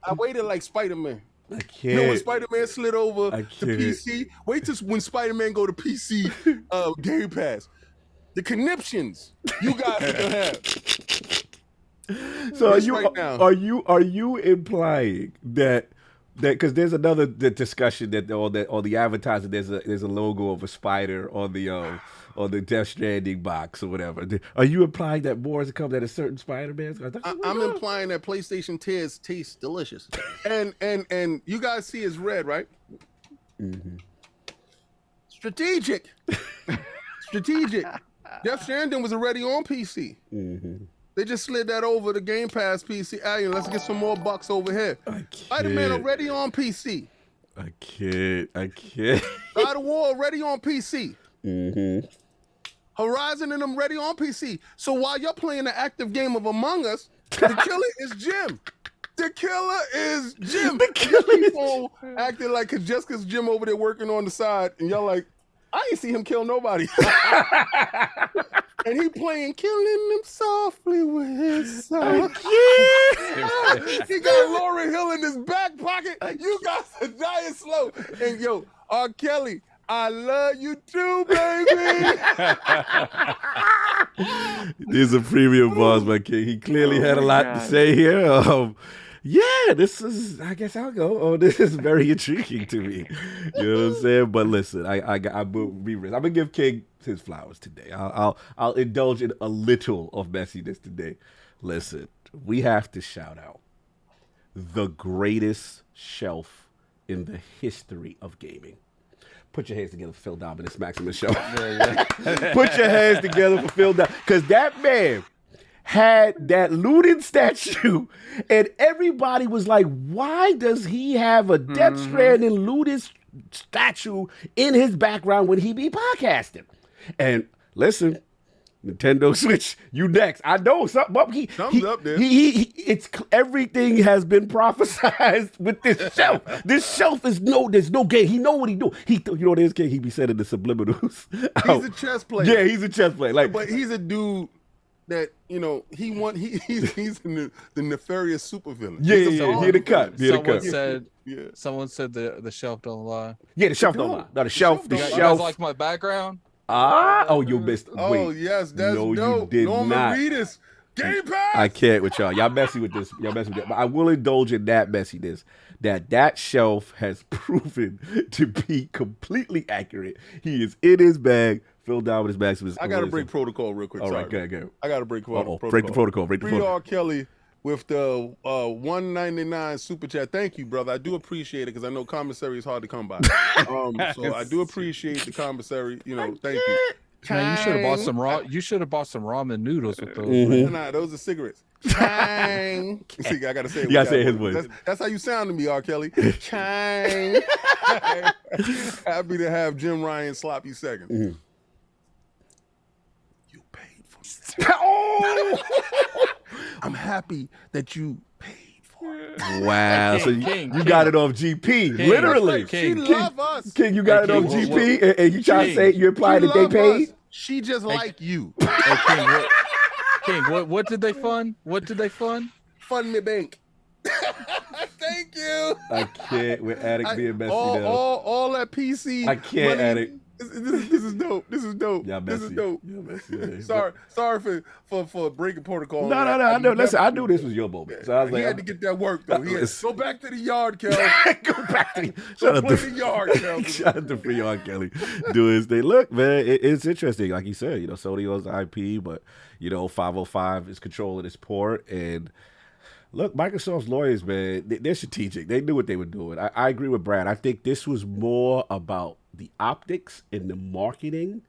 I waited like Spider-Man. I can't. You know when Spider-Man slid over to PC? Wait till when Spider-Man go to PC Game Pass. The conniptions you guys are gonna have. So are you implying that because there's another discussion that all the advertising there's a logo of a spider on the DeathStranding box or whatever. Are you implying that more is coming at a certain Spider-Man? I'm implying that PlayStation tears taste delicious, and you guys see it's red, right? Mm-hmm. Strategic. DeathStranding was already on PC. Mm-hmm. They just slid that over to Game Pass PC. Alien, let's get some more bucks over here. Spider-Man already on PC. I can't. God of War already on PC. Mm-hmm. Horizon and them ready on PC. So while you're playing the active game of Among Us, the killer is Jim. The killer is Jim. People acting like just because Jim over there working on the side, and y'all like, I ain't see him kill nobody. And he playing killing them softly with his song. He got Lauryn Hill in his back pocket. You guys are dying slow. And yo, R. Kelly, I love you too, baby. These are premium bars, my king. He clearly had a lot to say here. Yeah, this is, I guess I'll go. Oh, this is very intriguing to me. You know what I'm saying? But listen, I'm gonna give King his flowers today. I'll indulge in a little of messiness today. Listen, we have to shout out the greatest shelf in the history of gaming. Put your hands together for Phil Dominus Maximus Show. Put your hands together for Phil Dominus. Because that man had that looted statue, and everybody was like, why does he have a DeathStranding looted statue in his background when he be podcasting? And listen, Nintendo Switch, you next. I know something up. Thumbs up there. It's everything has been prophesized with this shelf. This shelf is there's no game. He know what he do. You know what his game? He be saying in the subliminals. He's a chess player. Yeah, he's a chess player. But he's a dude that, you know, he's the nefarious supervillain. Yeah, he the cut. Someone said the shelf don't lie. Yeah, the shelf don't lie. No, the shelf. You guys like my background? Oh, you missed. Oh Wait. yes, that's No, you dope. did Norman not. Reedus, Game Pass. I can't with y'all. Y'all messy with this. Y'all messy with that. But I will indulge in that messiness. That shelf has proven to be completely accurate. He is in his bag, filled down with his bag. I got to break protocol real quick. All right, Sorry. go. I got to break protocol. Break the protocol. Break the Free protocol. R. Kelly with the $1.99 super chat. Thank you, brother. I do appreciate it because I know commissary is hard to come by. So I do appreciate the commissary. Thank you. Man, you should have bought some You should have bought some ramen noodles with those. Nah, those are cigarettes. Chang. See, I gotta say it. You gotta say it his voice. That's how you sound to me, R. Kelly. Chang. Happy to have Jim Ryan sloppy second. You paid for me. Oh! I'm happy that you paid for it. Wow. So King, you got it off GP. Literally. She love us. King, you got it off King, GP, and you trying to say you implied that they love paid? us. She just like you. Hey, King, what did they fund? What did they fund? Fund me bank. Thank you. I can't with Addict being messy now. All that PC. I can't, money. Addict. This is dope. This is dope. Y'all This is messy. dope. Y'all messy, man. Sorry for breaking protocol. No. I know. Listen, I knew this was your moment. So I was He like, had to get that work though. He had to go back to the yard, Kel. go back to Go play the yard, Kel. Shout out to Free R. Kelly. Do his thing. Look, man, it's interesting. Like you said, Sony owns the IP, but 505 is controlling this port. And look, Microsoft's lawyers, man, they're strategic. They knew what they were doing. I agree with Brad. I think this was more about the optics and the marketing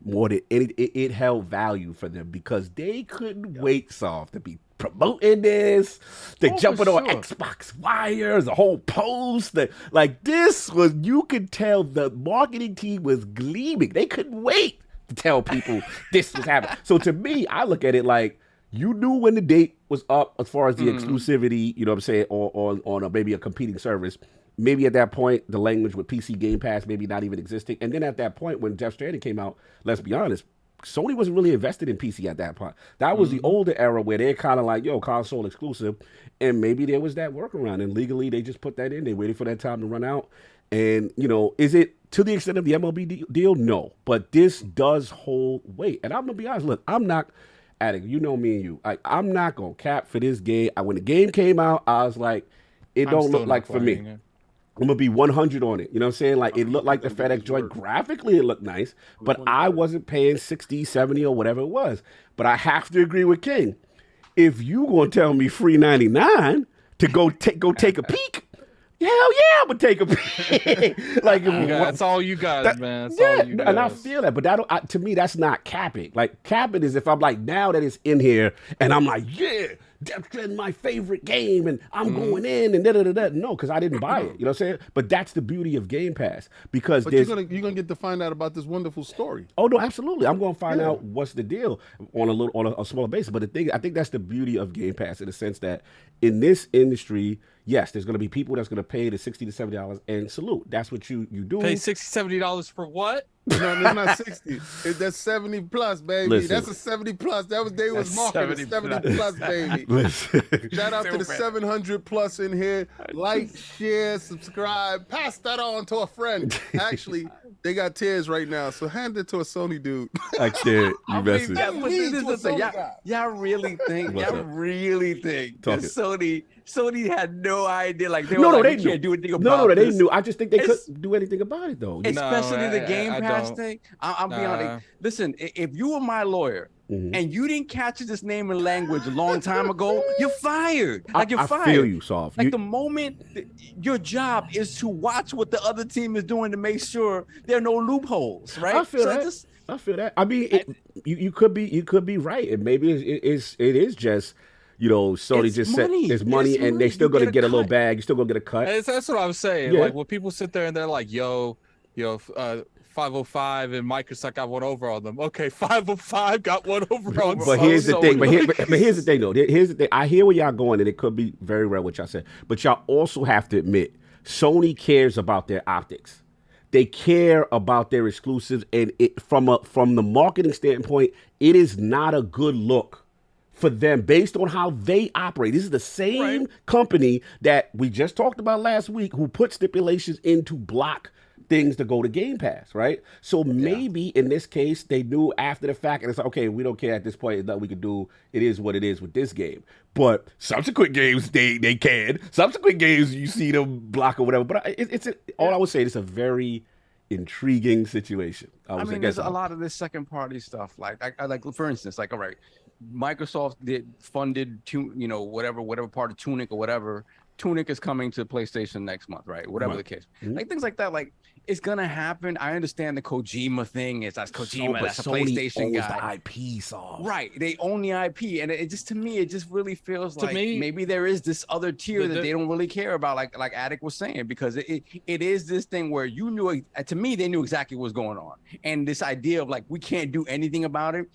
more than anything. It held value for them because they couldn't wait, Soft, to be promoting this. They jumping on Xbox wires, the whole post. This was, you could tell the marketing team was gleaming. They couldn't wait to tell people this was happening. So to me, I look at it like, you knew when the date was up as far as the exclusivity, you know what I'm saying, on maybe a competing service. Maybe at that point, the language with PC GamePass maybe not even existing. And then at that point, when DeathStranding came out, let's be honest, Sony wasn't really invested in PC at that point. That was the older era where they're kind of like, console exclusive. And maybe there was that workaround. And legally, they just put that in. They waited for that time to run out. And, is it to the extent of the MLB deal? No. But this does hold weight. And I'm going to be honest. Look, I'm not... Addict, you know me and you. I'm not going to cap for this game. When the game came out, I was like, it don't look like for me. I'm going to be 100 on it. You know what I'm saying? Like, it looked like the FedEx joint. Graphically, it looked nice. But I wasn't paying 60, 70 or whatever it was. But I have to agree with King. If you going to tell me free 99 to go take a peek, hell yeah, I'm going to take a peek. That's all you guys, man. That's all you guys. And I feel that. But to me, that's not capping. Like, capping is if I'm like, now that it's in here, and I'm like, yeah, DeathStranding my favorite game, and I'm going in, and da-da-da-da. No, because I didn't buy it. You know what I'm saying? But that's the beauty of Game Pass. Because you're gonna get to find out about this wonderful story. Oh no, absolutely. I'm gonna find out what's the deal on a smaller basis. But I think that's the beauty of Game Pass in the sense that in this industry, yes, there's gonna be people that's gonna pay the $60 to $70 and salute. That's what you do. Pay $60, $70 for what? No, it's not 60. That's 70 plus, baby. Listen. That's a 70 plus. They was marketing 70 plus, baby. Listen. Shout out to the 700 plus in here. Like, share, subscribe, pass that on to a friend. Actually, they got tears right now, so hand it to a Sony dude. I can't. You messing. Y'all really think that Sony had no idea? Like, they can't do anything about this. They knew. I just think they couldn't do anything about it, though. Especially the Game Pass thing. I'll be honest. Listen, if you were my lawyer and you didn't catch this name and language a long time ago, you're fired. You're fired. I feel you, Soft. The moment your job is to watch what the other team is doing to make sure there are no loopholes, right? I feel that. I mean, you could be right, and maybe it is just. Sony just said it's money, and they're still going to get a little bag. You're still going to get a cut. That's what I was saying. Yeah. Like, when people sit there and they're like, 505 and Microsoft got one over on them. Okay, 505 got one over on. But here's the thing. But here's the thing, though. Here's the thing. I hear where y'all going, and it could be very rare what y'all said. But y'all also have to admit, Sony cares about their optics. They care about their exclusives, and from the marketing standpoint, it is not a good look for them based on how they operate. This is the same company that we just talked about last week who put stipulations in to block things to go to Game Pass, right? So maybe in this case, they knew after the fact, and it's like, okay, we don't care at this point. There's nothing we can do. It is what it is with this game. But subsequent games, they can. Subsequent games, you see them block or whatever. But all I would say, it's a very intriguing situation. I mean, there's a lot of this second party stuff. Like for instance, like, all right, Microsoft funded whatever part of Tunic or whatever. Tunic is coming to PlayStation next month, right? Whatever the case. Like things like that, like it's gonna happen. I understand the Kojima thing. That's Kojima, that's a PlayStation guy. The IP, Saul. Right. They own the IP. And it just, to me, it just really feels like maybe there is this other tier that they don't really care about, like Attic was saying, because it is this thing where you knew, to me, they knew exactly what was going on. And this idea of like, we can't do anything about it.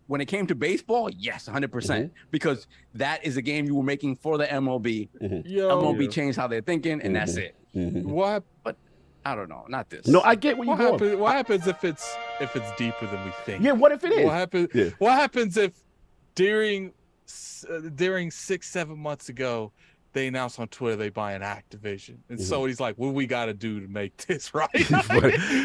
When it came to baseball, yes, 100%, because that is a game you were making for the MLB. MLB changed how they're thinking, and that's it. What? But I don't know, not this. No, I get what you're going. What happens if it's deeper than we think? Yeah, what if it is? What happens if during 6-7 months ago, they announced on Twitter they buy an Activision, and so he's like, "What we got to do to make this right?"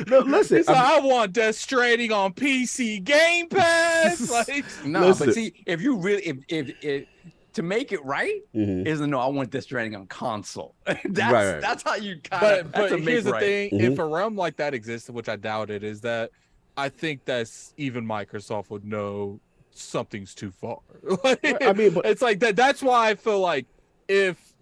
No, listen, I want Death Stranding on PC Game Pass. But see, if you really, if to make it right, is I want Death Stranding on console. That's how you kind of. But here's the thing: if a realm like that existed, which I doubt it, is that I think that's even Microsoft would know something's too far. I mean, it's like that. That's why I feel like. If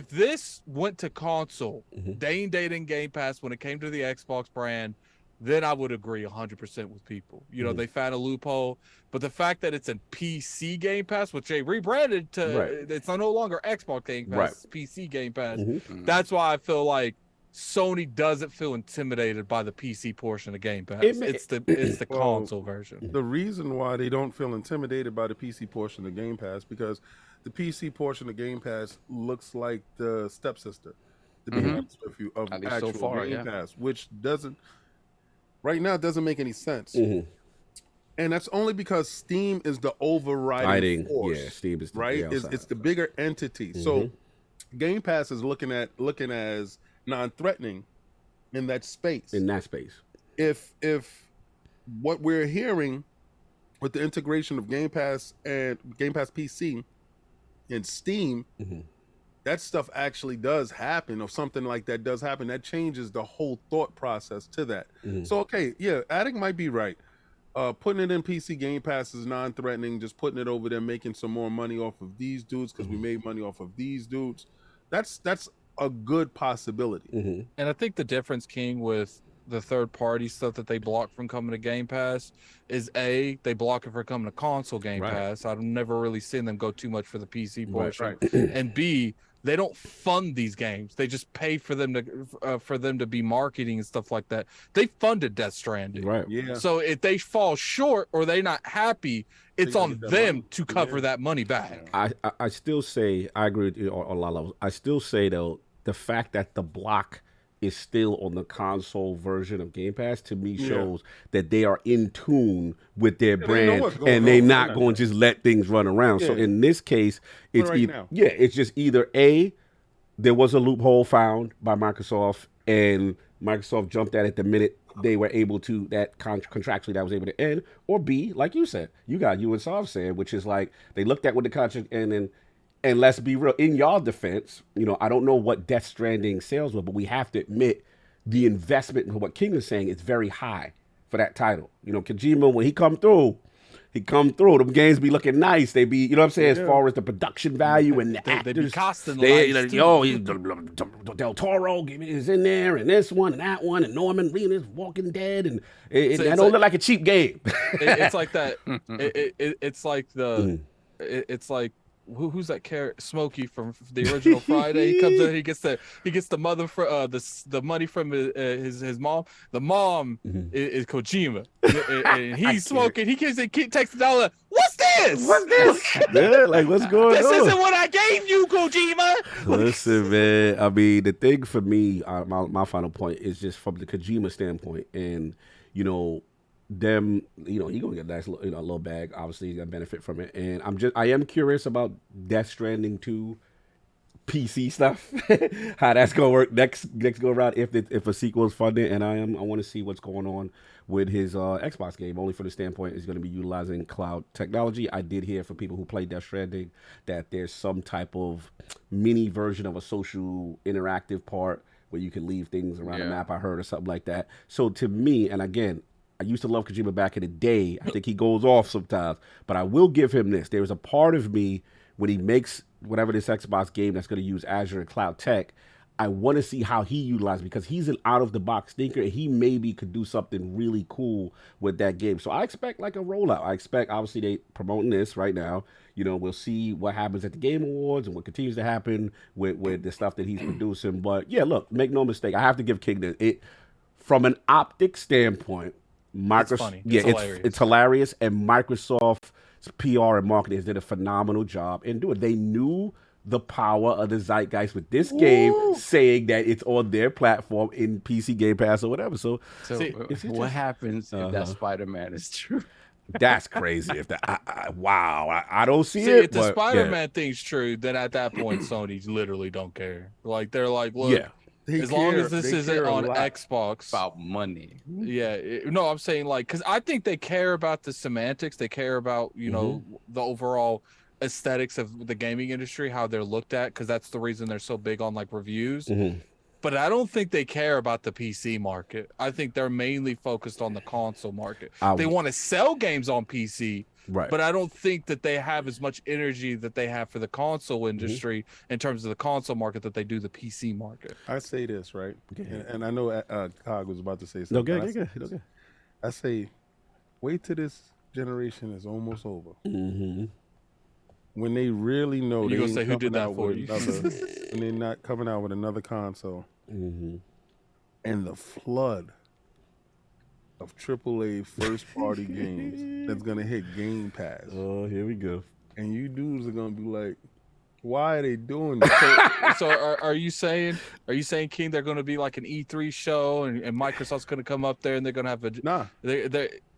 this went to console, they ain't dating Game Pass when it came to the Xbox brand, then I would agree 100% with people. You know, they found a loophole, but the fact that it's a PC Game Pass, which they rebranded to, it's no longer Xbox Game Pass, it's PC Game Pass. That's why I feel like Sony doesn't feel intimidated by the PC portion of Game Pass. It's the console version. The reason why they don't feel intimidated by the PC portion of Game Pass, because the PC portion of Game Pass looks like the stepsister, to be honest with you, of actual Game Pass, which doesn't make any sense. And that's only because Steam is the overriding force. Yeah, Steam is it's the bigger entity. So Game Pass is looking as non-threatening in that space. If what we're hearing with the integration of Game Pass and Game Pass PC and Steam, that stuff actually does happen, or something like that does happen, that changes the whole thought process to that. So okay, Attic might be right. Putting it in PC Game Pass is non-threatening, just putting it over there, making some more money off of these dudes because we made money off of these dudes. That's a good possibility. And I think the difference, King, with the third-party stuff that they block from coming to Game Pass is A, they block it for coming to console Game Pass. I've never really seen them go too much for the PC portion. And B, they don't fund these games. They just pay for them to be marketing and stuff like that. They funded Death Stranding. So if they fall short or they're not happy, it's on them to cover that money back. I still say, I agree with you on a lot of levels. I still say, though, the fact that the block is still on the console version of Game Pass, to me, shows that they are in tune with their brand, and they're not going to just let things run around. So in this case, it's it's just either A, there was a loophole found by Microsoft, and Microsoft jumped at it the minute they were able to, that contractually that was able to end, or B, like you said, you and Sav said, which is like they looked at what the contract and let's be real, in y'all defense, I don't know what Death Stranding sales were, but we have to admit the investment in what King is saying is very high for that title. Kojima, when he come through, them games be looking nice. They be, you know what I'm saying, as far as the production value and the actors. They be costing Del Toro is in there, and this one and that one, and Norman Reedus, Walking Dead, and that don't look like a cheap game. It's like that. It's like who's that character? Smokey from the original Friday. He comes in, he gets the mother for the money from his mom. The mom is Kojima, and he's smoking. He takes $1. What's this? Yeah, like what's going on? This isn't what I gave you, Kojima. Listen, man. I mean, the thing for me, my final point is just from the Kojima standpoint, and them, he gonna get a nice little bag. Obviously, he's gonna benefit from it. And I am curious about Death Stranding 2 PC stuff, how that's gonna work next go around if a sequel is funded, and I want to see what's going on with his Xbox game. Only for the standpoint is going to be utilizing cloud technology. I did hear from people who played Death Stranding that there's some type of mini version of a social interactive part where you can leave things around the map. I heard or something like that. So to me, and again, I used to love Kojima back in the day. I think he goes off sometimes, but I will give him this. There is a part of me when he makes whatever this Xbox game that's going to use Azure and cloud tech, I want to see how he utilizes it because he's an out-of-the-box thinker, and he maybe could do something really cool with that game. So I expect like a rollout. I expect, obviously, they promoting this right now. You know, we'll see what happens at the Game Awards and what continues to happen with the stuff that he's producing. But, yeah, look, make no mistake. I have to give King it from an optic standpoint, Microsoft, it's funny. It's hilarious, and Microsoft's PR and marketing did a phenomenal job in doing it. They knew the power of the zeitgeist with this game, saying that it's on their platform in PC Game Pass or whatever. So what happens if that Spider-Man is true? That's crazy. If that, I don't see If it. the Spider-Man thing's true, then at that point, Sony literally don't care. Like they're like, look, as long as this isn't on Xbox, about money. Yeah, no, I'm saying like, because I think they care about the semantics. They care about know the overall aesthetics of the gaming industry, how they're looked at, because that's the reason they're so big on like reviews. But I don't think they care about the PC market. I think they're mainly focused on the console market. They want to sell games on PC, right? But I don't think that they have as much energy that they have for the console industry in terms of the console market that they do the PC market. I say this, right? And I know Cog was about to say something. Okay. I say, wait till this generation is almost over. When they really know you're gonna say who did that for you? When they're not coming out with another console, and the flood of AAA first-party games that's gonna hit Game Pass. Oh, here we go. And you dudes are gonna be like, why are they doing this? So are you saying King, they're going to be like an E3 show and Microsoft's going to come up there and they're going to have a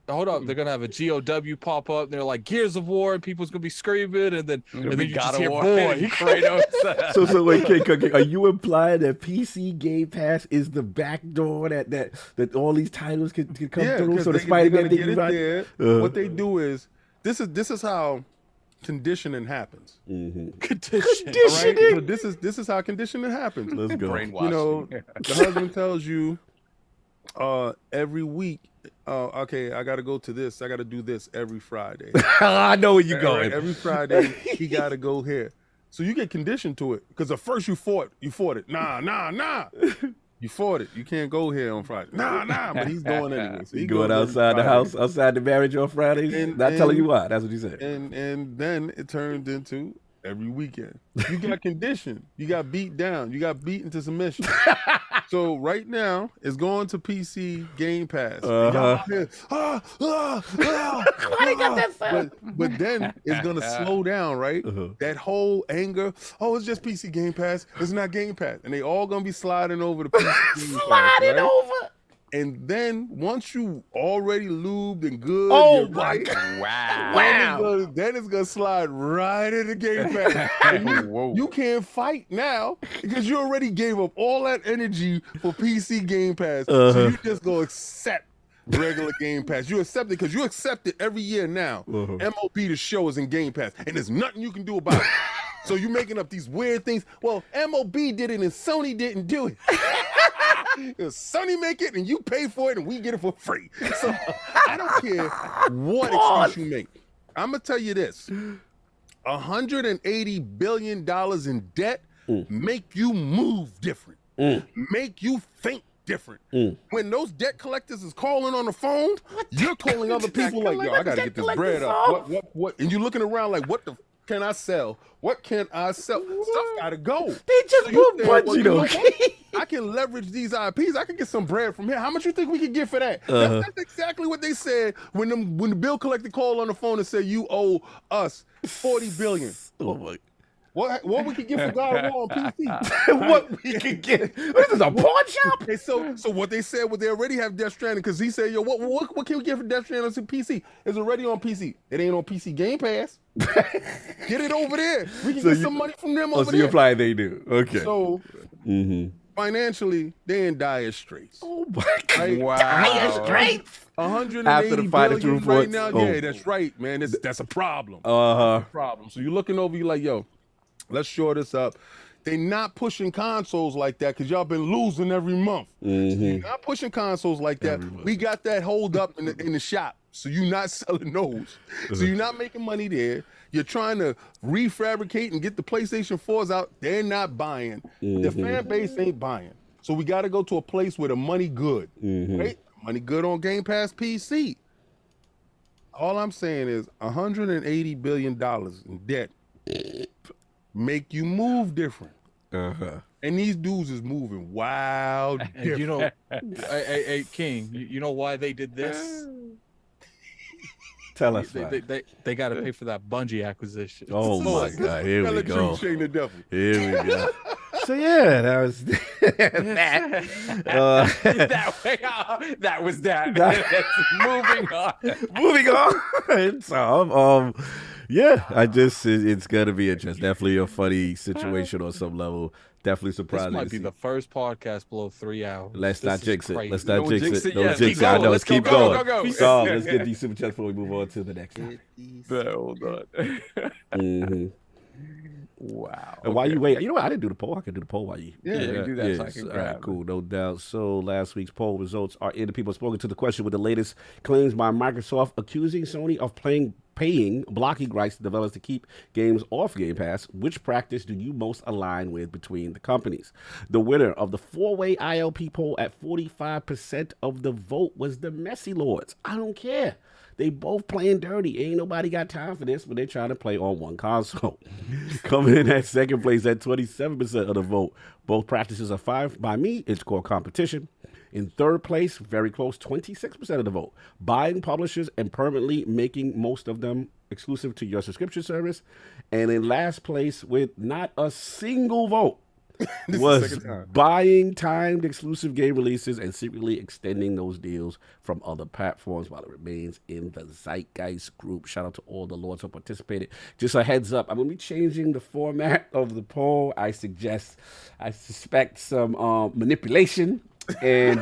hold up, they're going to have a GOW pop up and they're like Gears of War and people's going to be screaming and then you just hear boy Kratos. So wait, are you implying that PC Game Pass is the back door that all these titles can come through? So the Spider-Man thing is right there. What they do is this is how conditioning happens. Conditioning. Right? So this is how conditioning happens. Let's go. You know, the husband tells you every week, okay, I got to go to this. I got to do this every Friday. I know where you're going. Every Friday, he got to go here. So you get conditioned to it because at first you fought it. Nah. You fought it. You can't go here on Friday. Nah. But he's going anyway. So he going outside the house, outside the marriage on Fridays. Not telling you why. That's what you said. And then it turned into every weekend. You got conditioned. You got beat down. You got beaten to submission. So right now, it's going to PC Game Pass. But then it's going to slow down, right? That whole anger, it's just PC Game Pass. It's not Game Pass. And they all going to be sliding over the PC Game Pass. Sliding over. And then once you already lubed and good, wow! Then it's gonna slide right into Game Pass. You can't fight now because you already gave up all that energy for PC Game Pass. So you just go accept regular Game Pass. You accept it because you accept it every year now. MLB The Show is in Game Pass, and there's nothing you can do about it. So you're making up these weird things. Well, MLB did it and Sony didn't do it. Sony make it and you pay for it and we get it for free. So I don't care what excuse you make. I'm gonna tell you this: $180 billion in debt make you move different, make you think different. When those debt collectors is calling on the phone, you're calling other people like, yo, I gotta get this bread up. What? And you're looking around like, what the can I sell? What can I sell? Stuff gotta go. They just put you I can leverage these IPs. I can get some bread from here. How much you think we could get for that? That's exactly what they said when the bill collector called on the phone and said you owe us $40 billion. Oh my! What we could get for God of War on PC? What we could get? This is a pawn shop. Okay, so what they said was they already have Death Stranding because he said, yo, what can we get for Death Stranding on PC? It's already on PC. It ain't on PC Game Pass. Get it over there. We can get some money from them over so there. you imply they do. Okay. So financially, they in dire straits. Oh my God. Right? Wow. Dire straits. 180 After the financial billion right reports. now. Oh. Yeah, that's right, man. That's a problem. Uh-huh. So you're looking over, you like, yo, let's shore this up. They not pushing consoles like that because y'all been losing every month. So you're not pushing consoles like that. We got that hold up in the shop. So you're not selling those. So you're not making money there. You're trying to refabricate and get the PlayStation 4s out. They're not buying. The fan base ain't buying. So we got to go to a place where the money good. Right? Money good on Game Pass PC. All I'm saying is $180 billion in debt make you move different. And these dudes is moving wild different. And you know, hey, King, you know why they did this? Tell us. They got to pay for that Bungie acquisition. Oh my God! Here we go. Shane the devil. Here we go. So yeah, that was that. That was that. Moving on. So, yeah, it's gonna be interesting. Definitely a funny situation on some level. Definitely This surprising. might be the first podcast below 3 hours. Let's This not is jinx it. crazy. Let's not jinx it. Don't Yes, jinx keep it. I going. know. Let's Let's keep go, going. go. So let's get these super chats before we move on to the next one. Hold on. Wow. And while you wait, you know what? I didn't do the poll. I can do the poll while you. Yeah, you can do that so I can all grab right, it. cool, no doubt. So last week's poll results are in. The people spoken to the question with the latest claims by Microsoft accusing Sony of paying blocking rights to developers to keep games off Game Pass. Which practice do you most align with between the companies? The winner of the four-way ILP poll at 45% of the vote was the Messy Lords. I don't care. They both playing dirty. Ain't nobody got time for this, but they're trying to play on one console. Coming in at second place at 27% of the vote. Both practices are fine by me. It's called competition. In third place, very close, 26% of the vote. Buying publishers and permanently making most of them exclusive to your subscription service. And in last place, with not a single vote, was buying timed exclusive game releases and secretly extending those deals from other platforms while it remains in the Zeitgeist group. Shout out to all the lords who participated. Just a heads up, I'm going to be changing the format of the poll. I suspect some manipulation. And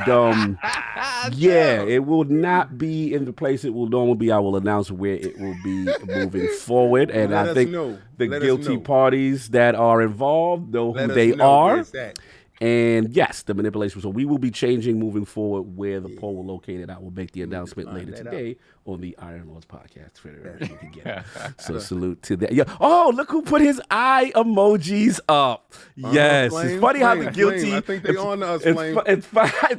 yeah, it will not be in the place it will normally be. I will announce where it will be moving forward. And I think the guilty parties that are involved know who they are. And yes, the manipulation. So we will be changing moving forward where the poll will locate it. I will make the announcement later today on the Iron Lords podcast. Twitter, you can get it. So salute to that. Yeah. Oh, look who put his eye emojis up. Yes, it's funny how the guilty. I think they on us. It's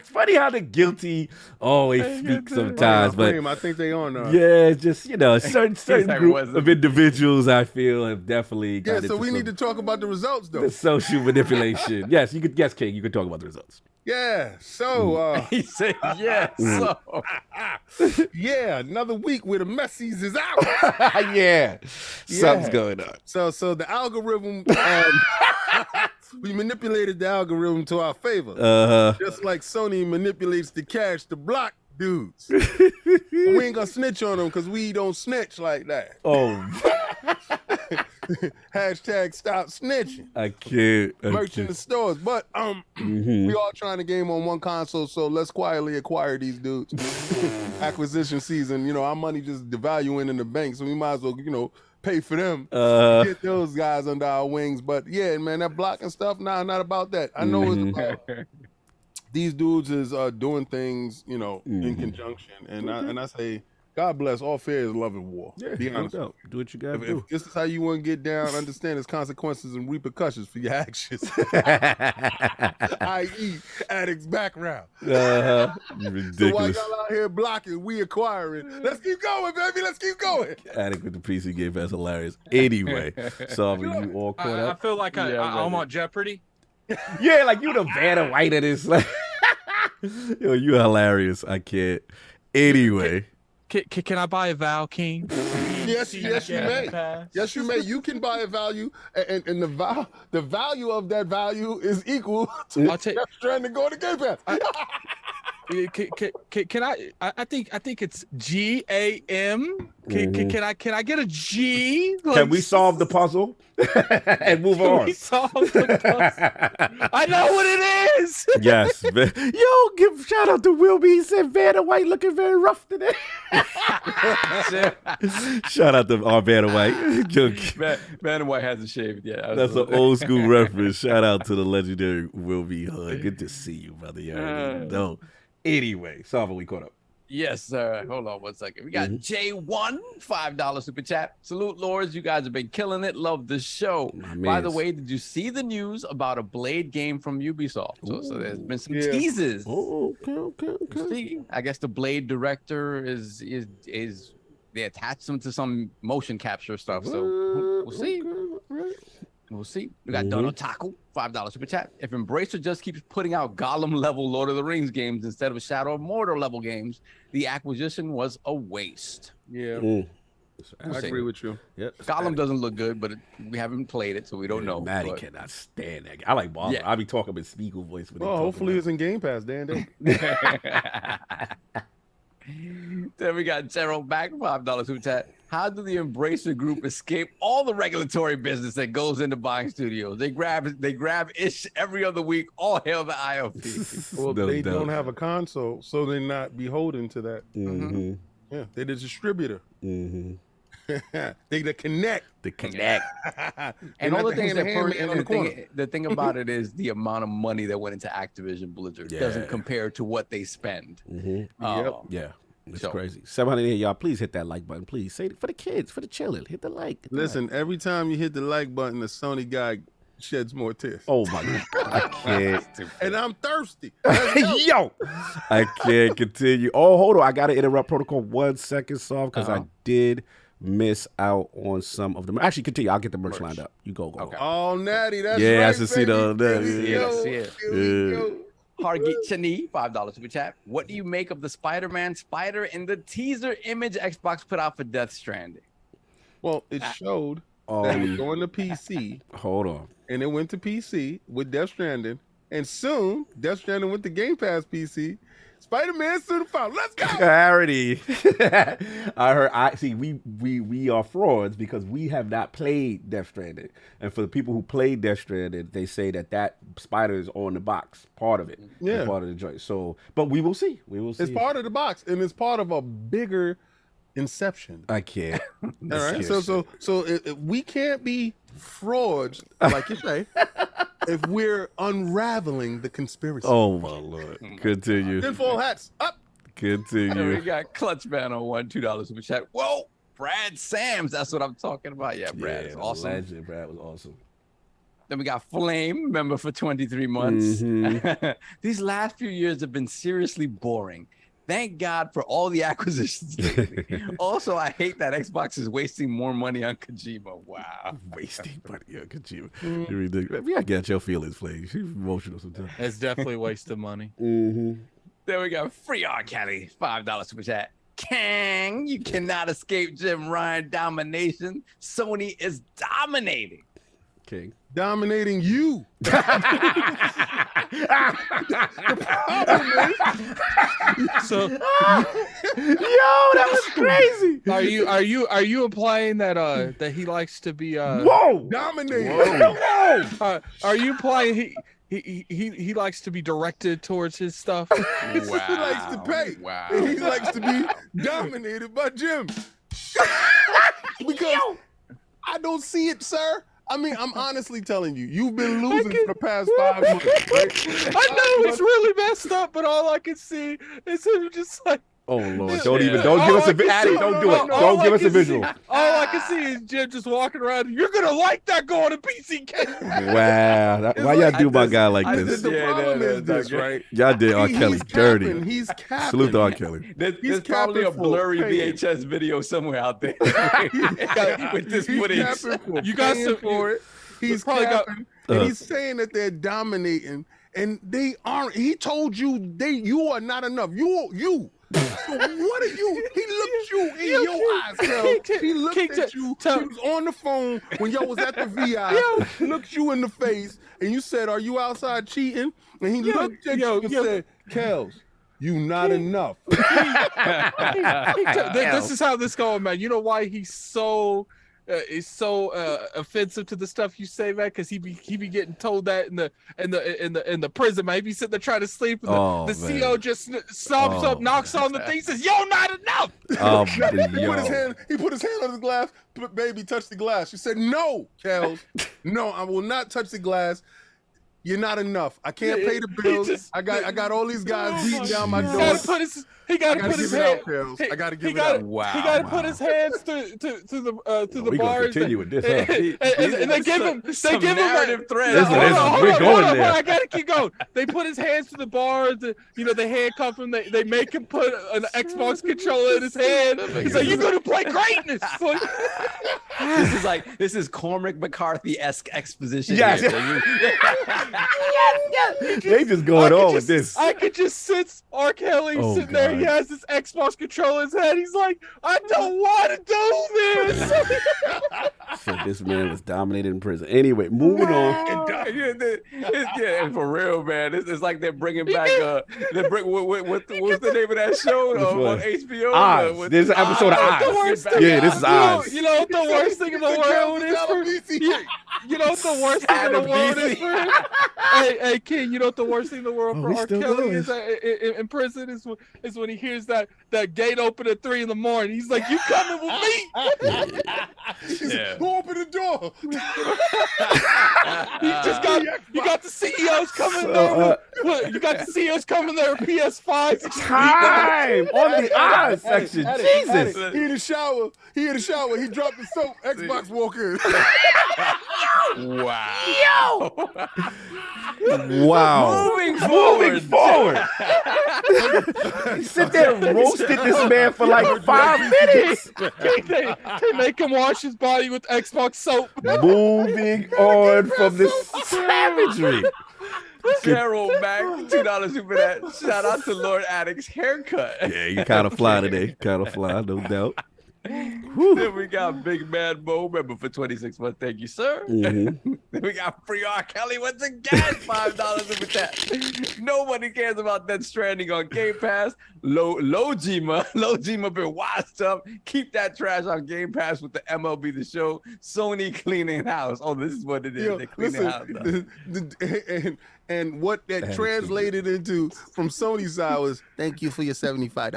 funny how the guilty always speak sometimes, but I think they on us. yeah, it's just a certain group of individuals I feel have definitely got into so we need to talk about the results though. the social manipulation. Yes, you could. Yes, King, you could talk about the results. Yeah. So He said yes. yeah, another week where the Messies is out. Yeah, something's going on. So the algorithm, we manipulated the algorithm to our favor. Just like Sony manipulates the cash to block dudes. But we ain't gonna snitch on them because we don't snitch like that. Oh, Hashtag stop snitching. I can't. Merch in the stores. But we all trying to game on one console, so let's quietly acquire these dudes. Acquisition season, our money just devaluing in the bank, so we might as well, pay for them. Get those guys under our wings. But yeah, man, that blocking stuff, not about that. I know it's about these dudes is doing things, in conjunction. And I say, God bless, all fair is love and war. Yeah, be honest. do what you gotta do. If this is how you want to get down, understand there's consequences and repercussions for your actions. I.e., addict's background. Ridiculous. So while y'all out here blocking, we acquiring. Let's keep going, baby. Let's keep going. Addict with the PC game pass hilarious. Anyway, so you all caught I up? feel like I'm on Jeopardy. Yeah, like you the Vanna White of this. Like, yo, you hilarious. I can't. Anyway. Can I buy a Val King? Yes, yes, you may. Pass? Yes, you may. You can buy a value, and the value of that value is equal to I'll take- Death Stranding going to Game Pass. Can I think it's GAM. Can I get a G? Can we solve the puzzle and move on? We solve the puzzle? I know what it is. Yes. Yo, give shout out to Will B. He said Vanna White looking very rough today. Shout out to our Vanna White. Man White hasn't shaved yet. That's an old school reference. Shout out to the legendary Will B. Hood. Good to see you, brother. You already know. Anyway, Salva, we caught up. Yes, sir. Hold on 1 second. We got J1, $5 super chat. Salute, Lords. You guys have been killing it. Love the show. By the way, did you see the news about a Blade game from Ubisoft? So there's been some teases. Oh, okay. See, I guess the Blade director is they attached him to some motion capture stuff. So we'll see. We'll see. We got Donald Taco, $5 super chat. If Embracer just keeps putting out Gollum level Lord of the Rings games instead of Shadow of Mordor level games, the acquisition was a waste. Yeah, I agree with you. Yep. Gollum doesn't look good, but we haven't played it, so we don't know. Maddie cannot stand that. I like Ball. I be talking with Spiegel voice. Well, hopefully it's in Game Pass, Dan. Then we got Gerald back, $5 super chat. How do the EmbracerGroup escape all the regulatory business that goes into buying studios? They grab ish every other week. All hail the ILP. Well, they don't have a console, so they're not beholden to that. Yeah, they're the distributor. They the connect. The connect. And all the things that the thing about it is the amount of money that went into Activision Blizzard doesn't compare to what they spend. Yeah. It's crazy. 700 here, y'all. Please hit that like button. Please say it for the kids, for the children. Hit the like. Listen, every time you hit the like button, the Sony guy sheds more tears. Oh my God, I can't. And I'm thirsty. Yo, I can't continue. Oh, hold on. I gotta interrupt protocol 1 second, Soft, because I did miss out on some of them. Actually, continue. I'll get the merch lined up. You go. Okay. Oh, Natty, that's right. Yeah, I should see the. Hargit Chani, $5 super chat. What do you make of the Spider-Man spider in the teaser image Xbox put out for Death Stranding? Well, it showed that it was going to PC. Hold on. And it went to PC with Death Stranding. And soon, Death Stranding went to Game Pass PC. Spider-Man soon found. Let's go. Clarity. I heard. We are frauds because we have not played Death Stranding. And for the people who played Death Stranding, they say that spider is on the box, part of it. Yeah, part of the joint. So, but we will see. We will see. It's part of the box, and it's part of a bigger Inception. I can't. All right. So we can't be frauds, like you say, if we're unraveling the conspiracy. Oh my Lord. Continue. Tinfoil hats up. Continue. We got Clutch Man on $2 super chat. Whoa, Brad Sams. That's what I'm talking about. Yeah, Brad is awesome. Legend. Brad was awesome. Then we got Flame, member for 23 months. These last few years have been seriously boring. Thank God for all the acquisitions lately. Also, I hate that Xbox is wasting more money on Kojima. Wow. Wasting money on Kojima. You're ridiculous. You gotta get your feelings, Flame. She's emotional sometimes. It's definitely wasted money. Then we got Free R. Kelly, $5 super chat. Kang, you cannot escape Jim Ryan domination. Sony is dominating. King. Dominating you. The problem is, So, yo, that was crazy. Are you implying that that he likes to be dominating. Are you implying he likes to be directed towards his stuff? He likes to pay. Wow. And he likes to be dominated by Jim. Because I don't see it, sir. I mean, I'm honestly telling you, you've been losing for the past 5 months, right? I know it's really messed up, but all I can see is him just like. Oh Lord! Don't give us a Addy. Don't do it. Don't give us a visual. All I can see is Jim just walking around. You're gonna like that going to PC game. Wow! Why y'all do my guy like this? The problem is this, right? Y'all did R. Kelly dirty. He's capping. Salute to R. Kelly. There's probably a blurry VHS video somewhere out there with this footage. You got some for it. He's probably capping, and he's saying that they're dominating. and they aren't. He told you you are not enough. You. So what are you? He looked you in your eyes, Kel. He looked at you. He was on the phone when y'all was at the VI. Looked you in the face, and you said, "Are you outside cheating?" And he looked at you and said, "Kels, you not enough." This is how this going, man. You know why he's so offensive to the stuff you say, man? Because he be getting told that in the prison, man. He be sitting there trying to sleep, and the CO just stops up, knocks on the thing, says, "Yo, not enough." He put his hand on the glass. Baby, touch the glass. She said, "No, Kels, no, I will not touch the glass. You're not enough. I can't pay the bills. I got all these guys beating down my door." He got to put his hands. I got to give it up. Wow. He got to put his hands to the We gonna bars. continue with this, huh? And they give him narrative thread. We're going there. I gotta keep going. They put his hands to the bars. They handcuff him. They make him put an Xbox controller in his hand. He's like, "You're gonna play greatness." This is Cormac McCarthy-esque exposition. Yes. They just going on with this. I could just sit R. Kelly sitting there. He has his Xbox controller in his head. He's like, "I don't want to do this." So this man was dominated in prison. Anyway, moving on. Yeah, for real, man. It's like they're bringing back. What's the name of that show on HBO? Oz. There's an episode of Oz. Yeah, this is Oz. You know what the worst thing in the world is? You know what the worst thing in the world is for him? Hey, King, you know what the worst thing in the world for R. Kelly is in prison is when he hears that gate open at 3 a.m. He's like, "You coming with me?" Who opened the door? You got the CEOs coming there. You got the CEOs coming there with PS5s. Time on the Oz section. Jesus. He in the shower. He dropped the soap. Xbox walk in. Wow. Moving forward. He sit there and roasted this man for like 5 minutes. They make him wash his body with Xbox soap. Moving on from this savagery. Carol Mac, $2 super that. Shout out to Lord Addict's haircut. Yeah, you kind of fly today. Kind of fly, no doubt. Then we got Big Man Mo, member for 26 months. Thank you, sir. Then we got Free R. Kelly once again, $5 super chat. Nobody cares about that Stranding on Game Pass. Lojima been washed up. Keep that trash on Game Pass with the MLB The Show. Sony cleaning house. Oh, this is what it is. They're cleaning house. And what that translated into from Sony's side was, "Thank you for your $75."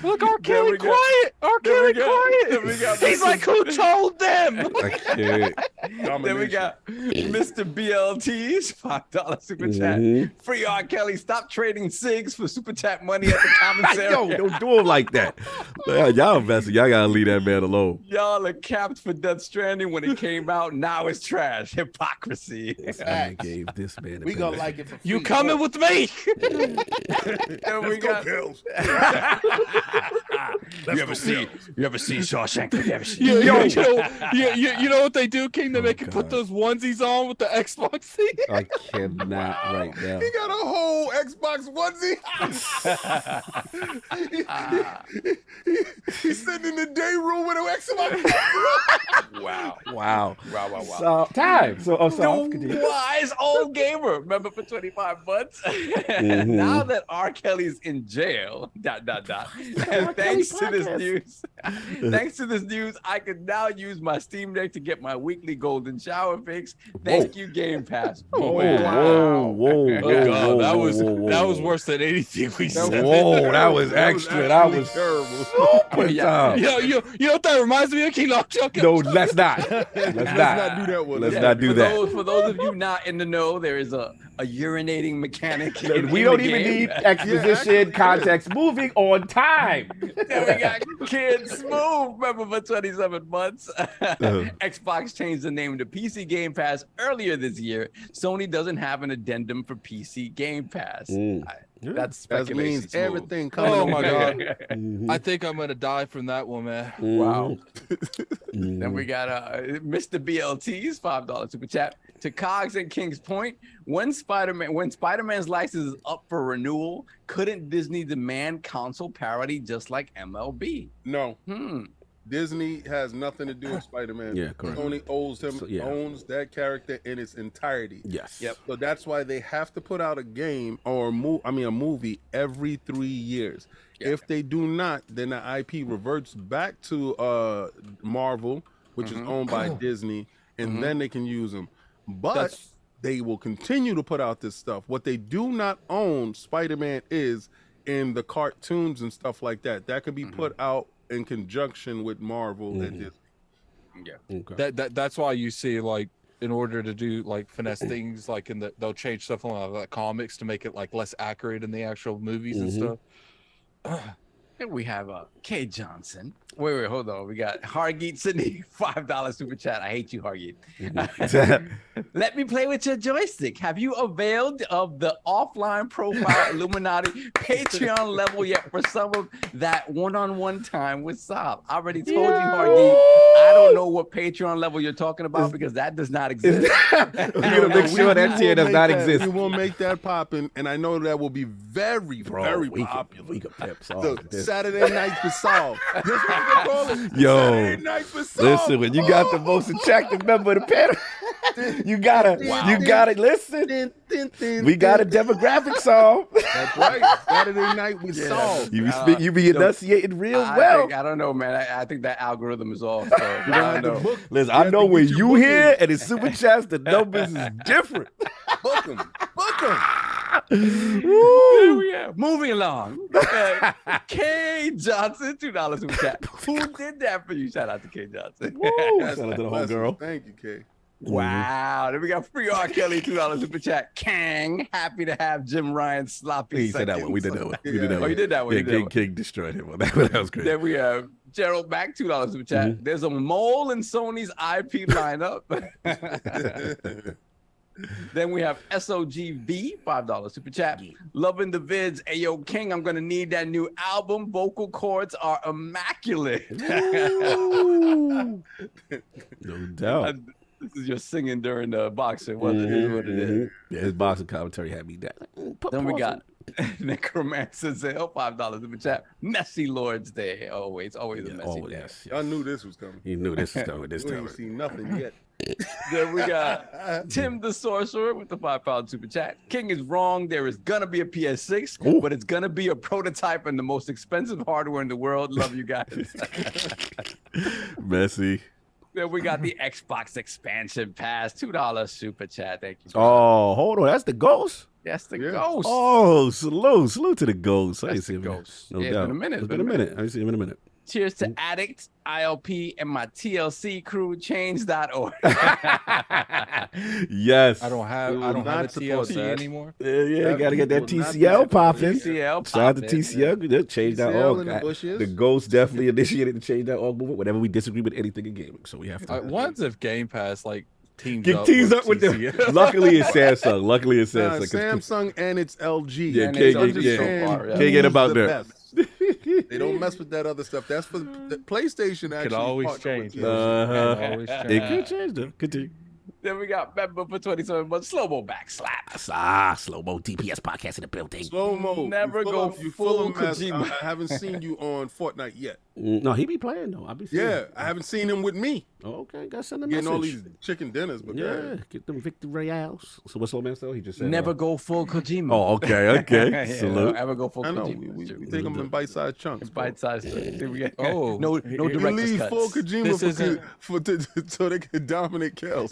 Look, R. Kelly quiet. R. Kelly quiet. He's like, "Who told them?" Then we got Mr. BLT's $5 super chat. Free R. Kelly, stop trading SIGs for super chat money at the commissary. Yo, don't do him like that. Y'all invested. Y'all gotta leave that man alone. Y'all are capped for Death Stranding when it came out. Now it's trash. Hypocrisy. I gave this man. We gonna like it for free. You coming with me? And we got Pills. You ever see Shawshank Redemption? You know what they do, King? They make you put those onesies on with the Xbox thing. I cannot right now. He got a whole Xbox onesie. He's sitting in the day room with an Xbox. Wow. So time. So The wise old gamer, member for 25 months. Now that R. Kelly's in jail, ... And thanks to this news, I can now use my Steam Deck to get my weekly golden shower fix. Thank you, Game Pass. Whoa. That was worse than anything we said. Whoa, that was extra. That was terrible. super time. You know what that reminds me of, King? No, let's not. Let's not do that one. Let's not do that. For those of you not in the know, there is a a urinating mechanic. We don't even need exposition, context. Moving on time. Then we got Kid Smooth, remember, for 27 months. Xbox changed the name to PC Game Pass earlier this year. Sony doesn't have an addendum for PC Game Pass. That's That speculation. means Smooth. everything coming. Oh my god. Mm-hmm. I think I'm gonna die from that one, man. Wow. Mm-hmm. Then we got Mr. BLT's $5 super chat to Cogs and King's Point. When Spider-Man's license is up for renewal, couldn't Disney demand console parity just like MLB? No. Disney has nothing to do with Spider-Man. Yeah, correct. Sony owns him, So, yeah. owns that character in its entirety. Yes. Yep. So that's why they have to put out a game or a movie every 3 years. Yeah. If they do not, then the IP reverts back to Marvel, which is owned by Disney, and then they can use them. But they will continue to put out this stuff. What they do not own, Spider-Man, is in the cartoons and stuff like that. That could be put out in conjunction with Marvel and Disney. Yeah. Okay. That's why you see, like, in order to do like finesse things, like they'll change stuff on like comics to make it like less accurate in the actual movies and stuff. Here we have K Johnson. Wait, hold on. We got Hargeet Sydney, $5 super chat. I hate you, Hargeet. Let me play with your joystick. Have you availed of the offline profile Illuminati Patreon level yet for some of that one-on-one time with Saab? I already told you, Hargeet. I don't know what Patreon level you're talking about because that does not exist. We're gonna make sure that tier does not exist. We will make that poppin', and I know that will be very, very we popular. We could pep Saul So, with this. Saturday night for Saul. That's what we call it. Yo, Saturday night for Saul. listen, when you got the most attractive member of the panel, you gotta listen. We got a demographic, Saul. That's right. Saturday night with Saul. You be enunciating real well. I don't know, man. I think that algorithm is off. So I don't know. Listen, I know when you here and it's super chats, the numbers is different. Book him. Book him. Yeah. Moving along. K Johnson, $2 super chat. Who did that for you? Shout out to K Johnson. Shout out to the whole girl. Thank you, Kay. Wow. Then we got Free R. Kelly, $2 super chat. Kang, happy to have Jim Ryan sloppy. He said that one. We did that one. We did that Oh, one. you did that one. Yeah, You did that King destroyed him. That was great. Then we have Gerald Mack, $2 super chat. There's a mole in Sony's IP lineup. Then we have SOGV, $5 super chat. Loving the vids. Ayo, King, I'm going to need that new album. Vocal cords are immaculate. No doubt. This is your singing during the boxing. Well, it is what it is. Yeah, his boxing commentary had me down. Then we got Necromancer Zell, $5 super chat. Messy Lord's Day. Always a messy day. Yes. Y'all knew this was coming. He knew this was coming this We time. ain't seen nothing yet. Then we got Tim the Sorcerer with the £5 super chat. King is wrong. There is gonna be a PS6, but it's gonna be a prototype and the most expensive hardware in the world. Love you guys. Messy. Then we got the Xbox expansion pass, $2 super chat. Thank you. Oh, hold on. That's the ghost? That's the ghost. Oh, salute to the ghost. I ain't That's seen the him. ghost. No Yeah, doubt. it's been a minute. It's been a minute. I ain't seen him in a minute. Cheers to Addict, ILP, and my TLC crew, change.org. Yes. I don't have a TLC anymore. Yeah, gotta get that Will not be TCL popping. TCL Shout out to popping, TCL. Change that TCL org. in the bushes. The ghost definitely initiated the change that org movement whenever we disagree with anything in gaming. So we have to Once if Game Pass like teams get up teased up with them. TCL. Luckily it's Samsung. Luckily it's Nah, Samsung. 'Cause Samsung and it's LG. Yeah, And can't it's get, LG yeah. so far, yeah. Can't get about the that. best. They don't mess with that other stuff. That's for the PlayStation. Actually, Could always partner with change. TLC. Uh-huh. Always It change. could change though. Continue. Then we got member for 27 months, slow-mo back slap. Slow mo DPS podcast in the building. Slow mo. Never go You full mess. Kojima. I haven't seen you on Fortnite yet. No, he be playing though. I be seeing Yeah, him. I haven't seen him with me Oh, okay, gotta send a getting all message. these chicken dinners. But Yeah, get them victory royales. So what's old man say? He just said Never go full Kojima. Oh, okay. Yeah, Salute. don't ever go full I know Kojima. we take them in bite-sized chunks. bro. Bite-sized. Oh, no We director's leave cuts. full Kojima This isn't- so they can dominate kills.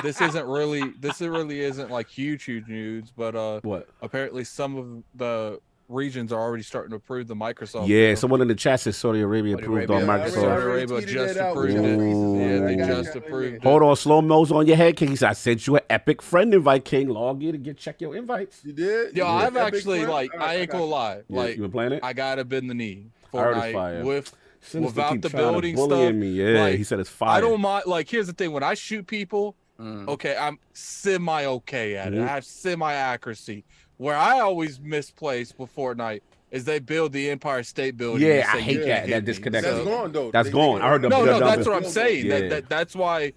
This really isn't like huge news, but What? apparently some of the regions are already starting to approve the Microsoft. Yeah, deal. someone in the chat says Saudi Arabia Saudi approved on Arabia. I Microsoft. already Arabia tweeted just that out with approved your it. faces on Yeah, it. they I got just you. approved Hold on, slow mo's on your head, King. He said, I sent you an epic friend invite, King. Log in and check your invites. You did? Yo, You I've did? Epic actually friend? like All right, I ain't got gonna you. lie. Yeah, Like you been playing it? I gotta bend the knee I heard it's Fortnite fire. with Sinister without keep the trying to building bully stuff. me. Yeah, like, he said it's fire. I don't mind. Like here's the thing: when I shoot people, okay, I'm semi okay at it. I have semi accuracy. Where I always misplace with Fortnite is they build the Empire State Building. Yeah, and say I you hate can't that. hit That me. disconnect. That's So- gone, though. That's gone. I heard them. No, they're no, done that's with- what I'm saying. Yeah. That's why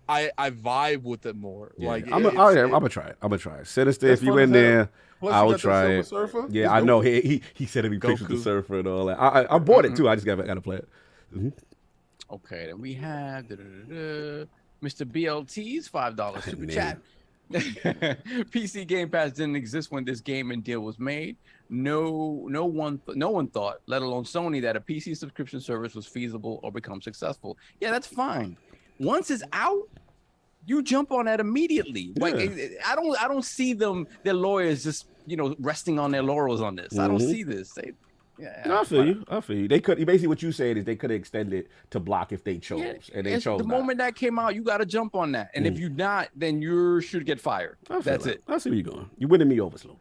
I vibe with it more. Yeah. Like I'm it's- gonna try it. I'm gonna try it. Sinister, That's if you fun in as hell. there, Plus, you I will got the try Silver it. Surfer. Yeah, It's I know. dope. He said if he picks with the Goku. surfer and all that. I bought it too. I just gotta play it. Okay, then we have Mr. BLT's $5 super chat. PC Game Pass didn't exist when this gaming deal was made. No one thought, let alone Sony, that a PC subscription service was feasible or become successful. Yeah, that's fine. Once it's out, you jump on that immediately. Like I don't see their lawyers just resting on their laurels on this. I don't see this. No, I feel you. They could basically what you said is they could have extended to block if they chose, and they chose the not. moment that came out, you got to jump on that. And if you're not, then you should get fired. That's it. I see where you're going. You're winning me over, Slow.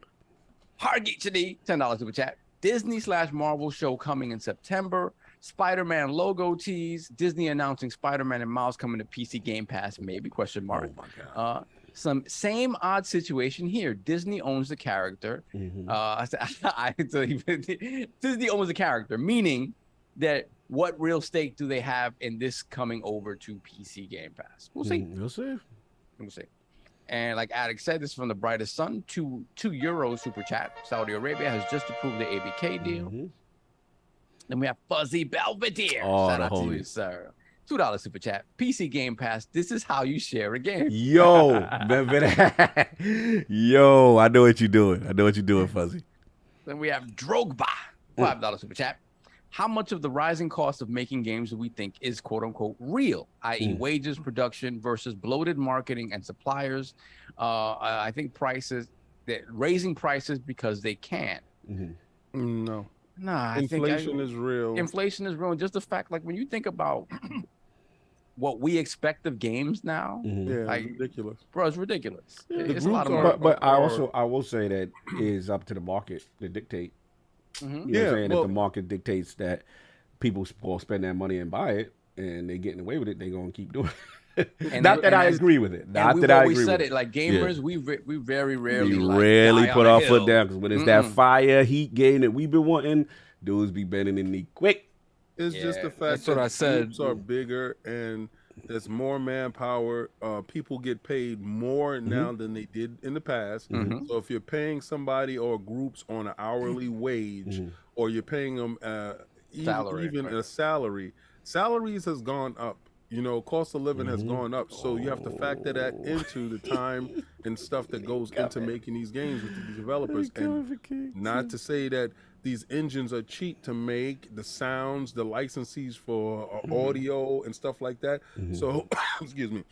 Hardgeek Chidi, $10 super chat. Disney/Marvel show coming in September. Spider-Man logo tease. Disney announcing Spider-Man and Miles coming to PC Game Pass, maybe, question mark. Oh my God. Some same odd situation here. Disney owns the character. Disney owns the character, meaning that what real stake do they have in this coming over to PC Game Pass? We'll see. We'll see. We'll see. And like Alex said, this is from the brightest sun. €2 super chat. Saudi Arabia has just approved the ABK deal. Then we have Fuzzy Belvedere. Oh, Shout the out to homie. you, sir. $2 super chat. PC Game Pass. This is how you share a game. Yo, yo, I know what you're doing. I know what you're doing, Fuzzy. Then we have Drogba. $5 super chat. How much of the rising cost of making games do we think is quote unquote real, i.e., wages, production versus bloated marketing and suppliers? I think raising prices because they can. No. Nah, Inflation is real. Inflation is real. And just the fact, like when you think about what we expect of games now, Yeah, like, it's ridiculous. bro, it's ridiculous. The It's a lot of groups money. But I will say that is up to the market to dictate. You know what I'm saying? If the market dictates that people will spend that money and buy it, and they're getting away with it, they're gonna keep doing it. Not that I agree with it. Not that I agree with it. Like gamers, we very rarely We like, rarely die put on a our hill. foot down because when it's that fire heat game that we've been wanting, dudes be bending in the quick. It's just the fact That's that what I said. groups are bigger and there's more manpower. People get paid more now than they did in the past. So if you're paying somebody or groups on an hourly wage, or you're paying them even a salary, salaries has gone up. Cost of living has gone up. So you have to factor that into the time and stuff that goes into making these games with these developers. And not to say that these engines are cheap to make, the sounds, the licenses for audio and stuff like that. So, excuse me,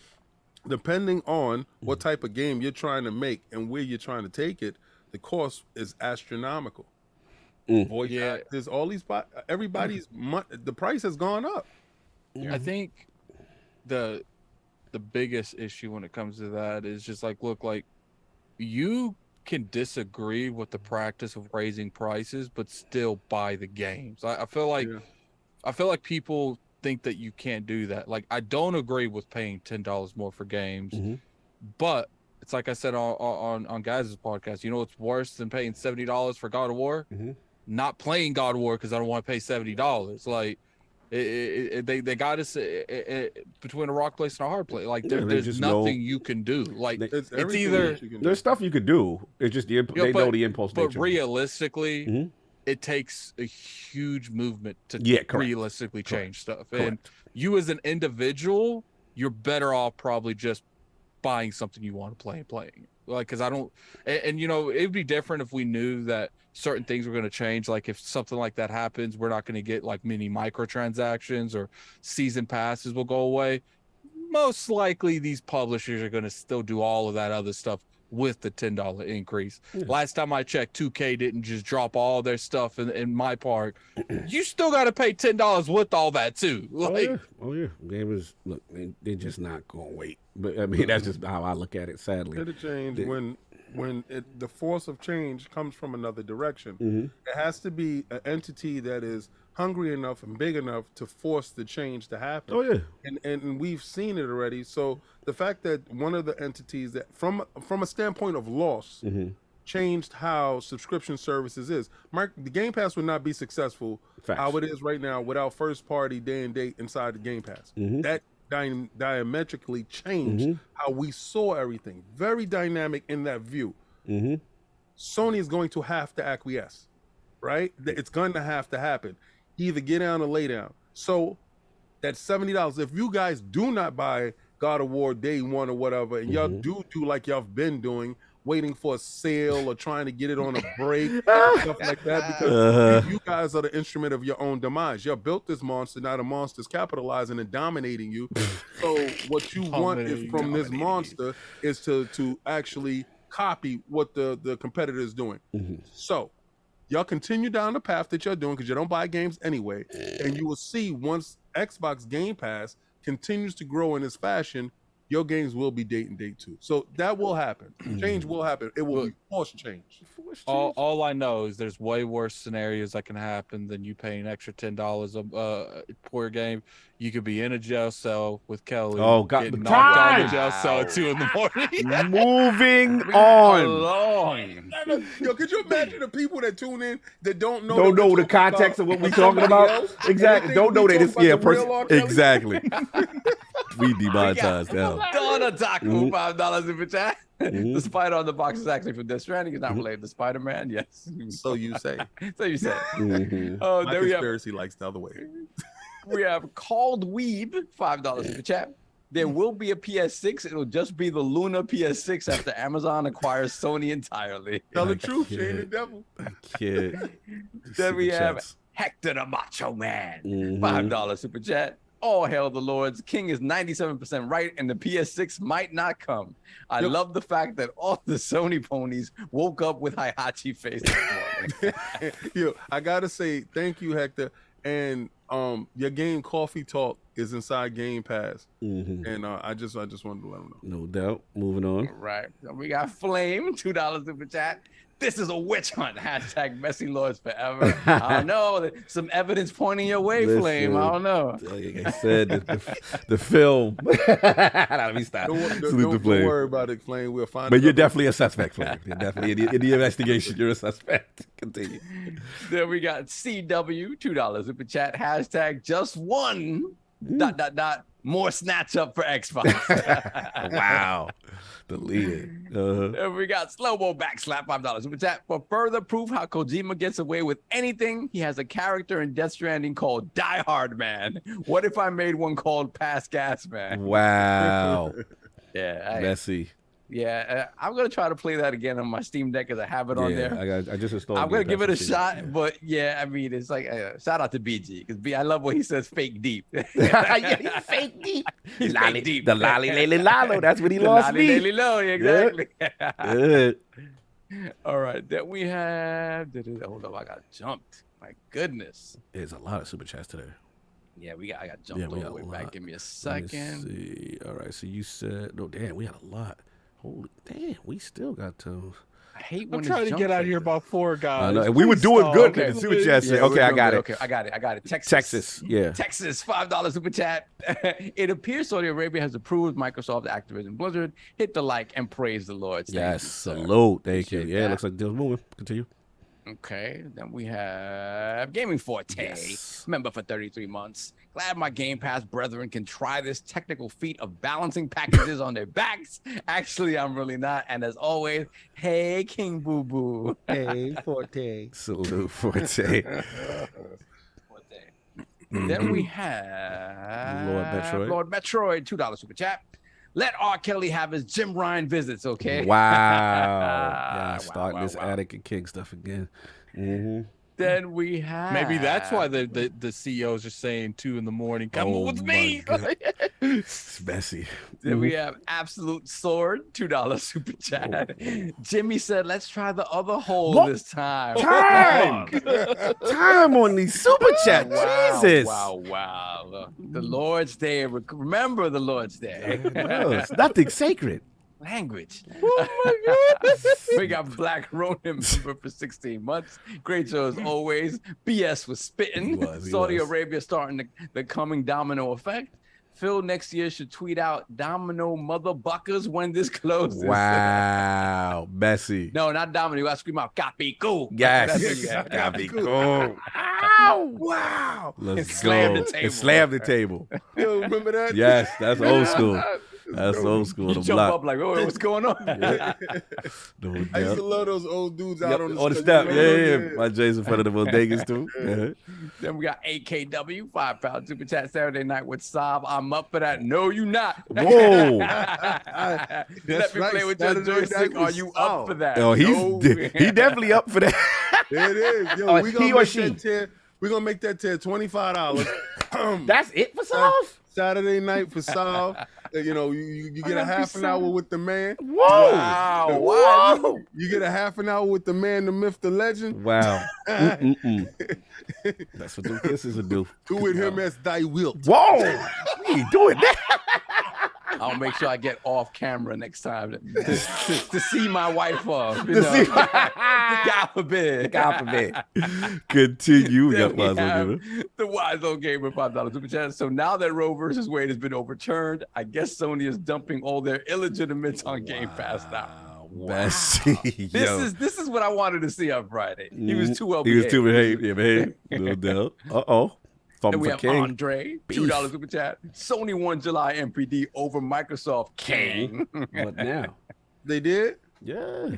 depending on what type of game you're trying to make and where you're trying to take it, the cost is astronomical. Voice actors, all these, everybody's, the price has gone up. I think the biggest issue when it comes to that is just like, look, like you can disagree with the practice of raising prices, but still buy the games. I feel like people think that you can't do that. Like, I don't agree with paying $10 more for games, but it's like I said on Guys' podcast. You know what's worse than paying $70 for God of War? Not playing God of War because I don't want to pay $70. Like, they got us between a rock place and a hard place. Like, there's nothing you can do. Like, it's either there's stuff you could do. It's just they know the impulse nature. But realistically, it takes a huge movement to realistically change stuff. And you as an individual, you're better off probably just buying something you want to play and playing it. Like, because I don't, and it'd be different if we knew that certain things were going to change. Like, if something like that happens, we're not going to get like mini microtransactions or season passes will go away. Most likely these publishers are going to still do all of that other stuff with the $10 increase. Last time I checked, 2K didn't just drop all their stuff in my park. You still got to pay $10 with all that too. Like, oh yeah. Gamers, look, they're just not gonna wait. But I mean, that's just how I look at it. Sadly, It'll change when the force of change comes from another direction. It has to be an entity that is hungry enough and big enough to force the change to happen. Oh yeah, and we've seen it already. So the fact that one of the entities that, from a standpoint of loss, changed how subscription services is, the Game Pass would not be successful how it is right now without first party day and date inside the Game Pass. That diametrically changed how we saw everything. Very dynamic in that view. Sony is going to have to acquiesce, right? It's going to have to happen. Either get down or lay down. So that $70, if you guys do not buy God of War day one or whatever, and y'all do like y'all have been doing, waiting for a sale or trying to get it on a break, stuff like that, because you guys are the instrument of your own demise. You built this monster, now the monster's capitalizing and dominating you. So what you want is from this monster is to actually copy what the competitor is doing. So y'all continue down the path that you're doing because you don't buy games anyway, and you will see once Xbox Game Pass continues to grow in this fashion, your games will be date and date too. So that will happen. Change will happen. It will be forced change. All I know is there's way worse scenarios that can happen than you paying extra $10 per game. You could be in a jail cell with Kelly. Oh, God, getting the knocked out time! of jail cell at 2 in the morning. Moving on. Yo, could you imagine the people that tune in that don't know the context of what we talking about? Exactly. Don't know that it's exactly. We demonetized now. Donna Taco, $5 in the chat. The spider on the box is actually from DeathStranding. It's not related to Spider-Man. Yes. So you say. So you say. Oh, there conspiracy likes the other way. We have Called Weeb, $5 in the chat. There will be a PS6. It'll just be the Luna PS6 after Amazon acquires Sony entirely. Tell the truth, Shane the devil. Then we have Hector the Macho Man, $5 super chat. All hail the Lords. King is 97% right, and the PS6 might not come. I love the fact that all the Sony ponies woke up with Hihachi face this morning. Yo, I gotta say thank you, Hector. And your game Coffee Talk is inside Game Pass. And I just wanted to let them know. No doubt. Moving on. All right. We got Flame, $2 super chat. This is a witch hunt. Hashtag Messy Lords forever. I don't know. Some evidence pointing your way, Flame. I don't know. Like I said, the film. Let me stop. Don't worry about it, Flame. We'll find. But you're definitely a suspect, Flame. You're definitely in the investigation. You're a suspect. Continue. Then we got CW, $2 super chat. Hashtag just one. ... More snatch up for Xbox. Wow. The leader. Then we got Slow-Mo Backslap, $5 super chat. For further proof how Kojima gets away with anything, he has a character in Death Stranding called Die Hard Man. What if I made one called Pass Gas Man? Wow. Yeah. Messy. Yeah, I'm gonna try to play that again on my Steam Deck because I have it on there. I just installed. I'm gonna give it a shot, but yeah, I mean, it's like shout out to BG because I love what he says. Fake deep. Yeah, he's fake deep. He's fake deep. The lolly lily lalo. That's what he lost me. Lolly low, exactly. Good. All right, then we have. Hold up, I got jumped. My goodness. There's a lot of super chats today. Yeah, I got jumped all the way back. Give me a second. Let me see. All right, so you said no. Damn, we had a lot. Holy damn, we still got to. I hate when I'm trying to get out of here about 4 guys. I know. And we were doing good. Okay, super chat. Okay, I got it. Okay, I got it. Texas. Yeah. Texas, $5 super chat. It appears Saudi Arabia has approved Microsoft, Activision, Blizzard. Hit the like and praise the Lord. Yes, salute. Thank you. Yeah, looks like deal's moving. Continue. Okay, then we have Gaming Forte, member for 33 months. Glad my Game Pass brethren can try this technical feat of balancing packages on their backs. Actually, I'm really not. And as always, hey, King Boo Boo. Hey, Forte. Salute, Forte. Then we have Lord Metroid, $2 super chat. Let R. Kelly have his Jim Ryan visits, okay? Wow. Starting this Attic and King stuff again. Then we have... Maybe that's why the CEOs are saying 2 in the morning. Come with me. It's messy. Then we have Absolute Sword, $2 super chat. Jimmy said, let's try the other hole What? this time. Time! Time on these super chat. Jesus. Wow. The Lord's Day. Remember the Lord's Day. It's nothing sacred. Language. Oh my God. We got Black Ronin member for 16 months. Great show as always. BS was spitting. He was. Saudi Arabia starting the coming domino effect. Phil next year should tweet out domino motherbuckers when this closes. Wow. Messy. No, not domino. You got to scream out, copy, cool. Yes. Gotta be cool. Ow. Wow. Let's And go. slam the table. And slam the table. Yo, remember that? Yes, that's old school. That's old school. You The jump block. up like, oh, what's going on? No I used doubt. to love those old dudes out Yep, on the step. you Yeah. know? My J's in front of the bodegas too. Yeah. Then we got AKW, £5 super chat Saturday night with Saab. I'm up for that. No, you not. Whoa. Let me right. play with your Saturday night joystick. Are with you Saab. up for that? Oh, No. he definitely up for that. There it is. Yo, Oh, we he gonna or make she? that tier. We're gonna make that tier $25. That's it for South? Saturday night for Sal. You know, you get a half an hour with the man. Whoa. Wow. Whoa. You get a half an hour with the man, the myth, the legend. Wow. That's what them kisses will do. Do with him as thy will. Whoa. We ain't doing that. I'll make sure I get off camera next time to see my wife off. You To know? see- God forbid. God forbid. Continue. We Then got we Wise have on the Wise Old Gamer $5 super chat. So now that Roe versus Wade has been overturned, I guess Sony is dumping all their illegitimates on Game Pass now. Bessie. This is what I wanted to see on Friday. He was too well He was too behaved. behaved. Yeah, behaved. No doubt. Uh-oh. And Fumble we for have King. Andre, Beef. $2 super chat. Sony won July MPD over Microsoft. King. What now? They did? Yeah.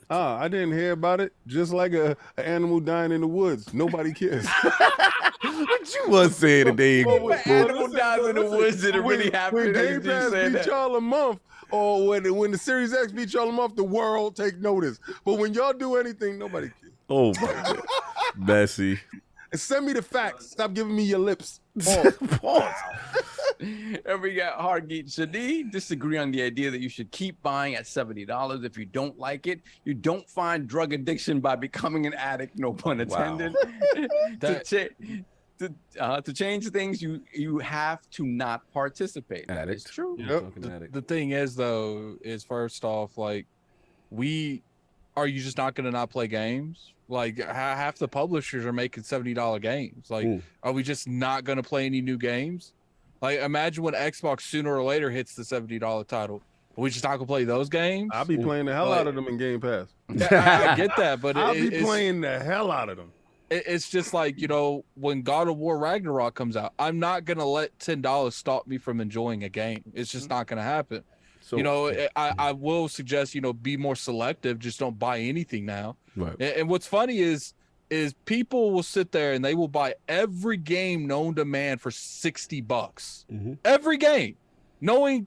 I didn't hear about it. Just like an animal dying in the woods. Nobody cares. What you was saying today? When animal dies in the woods, did it really happen? When Did Game you Pass say beat that? y'all a month, or when the Series X beat y'all a month, the world take notice. But when y'all do anything, nobody cares. Oh my God. Bessie. And send me the facts. Stop giving me your lips. Pause. And we got Hargeet Shadi. Disagree on the idea that you should keep buying at $70. If you don't like it, you don't find drug addiction by becoming an addict, no pun intended. To change things, you have to not participate. That is true. The thing is, though, is first off, like, are you just not going to not play games? Like, half the publishers are making $70 games. Like, are we just not going to play any new games? Like, imagine when Xbox sooner or later hits the $70 title. Are we just not going to play those games? I'll be playing the hell out of them in Game Pass. I get that, but I'll be playing the hell out of them. It's just like, you know, when God of War Ragnarok comes out, I'm not going to let $10 stop me from enjoying a game. It's just not going to happen. So, you know, I will suggest, you know, be more selective. Just don't buy anything now. Right. And what's funny is people will sit there and they will buy every game known to man for $60. Every game, knowing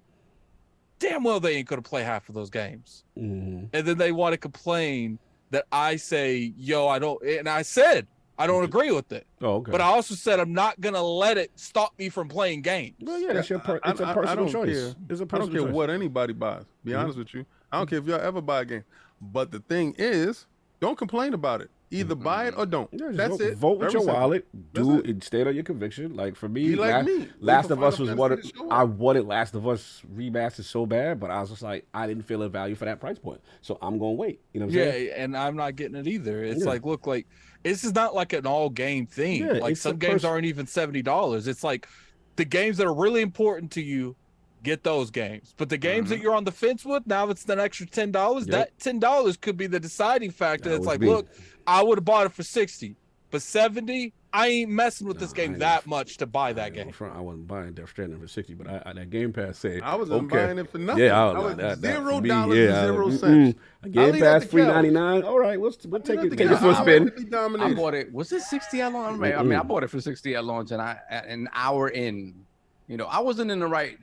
damn well they ain't going to play half of those games. And then they want to complain that I say, yo, I don't. And I said, I don't agree with it. Oh, okay. But I also said I'm not going to let it stop me from playing games. Well, yeah, that's your it's a personal choice. Care. It's a I don't personal care choice. what anybody buys. Be honest with you. I don't care if y'all ever buy a game. But the thing is, don't complain about it. Either buy it or don't. Yeah, just That's it. Vote with Very your simple. wallet. That's Do it. it. Stand on your conviction. Like for me, Be like me. Last Wait of for Us was Final one. Fantasy to show I up. wanted Last of Us remastered so bad, but I was just like, I didn't feel a value for that price point, so I'm gonna wait. You know what I'm saying? Yeah, and I'm not getting it either. It's Yeah. like, look, like this is not like an all game thing. Yeah, like it's some a games pers- aren't even $70. It's like the games that are really important to you, get those games. But the games that you're on the fence with, now it's an extra $10. Yep. That $10 could be the deciding factor. That It's was like, me. look, I would have bought it for 60, but 70, I ain't messing with this I game ain't- that much to buy that game. I wasn't buying DeathStranding for 60, but I that Game Pass said I wasn't okay. buying it for nothing. Yeah, I was that $0 for me, and yeah, 0 cents. A I'll Game leave that Pass to free Kel. 99. All right, we'll take Leave it. that Take to it for a Kel. spin. I want to be I dominated. bought it. Was it 60 at launch? I mean, I bought it for 60 at launch, and an hour in. You know, I wasn't in the right.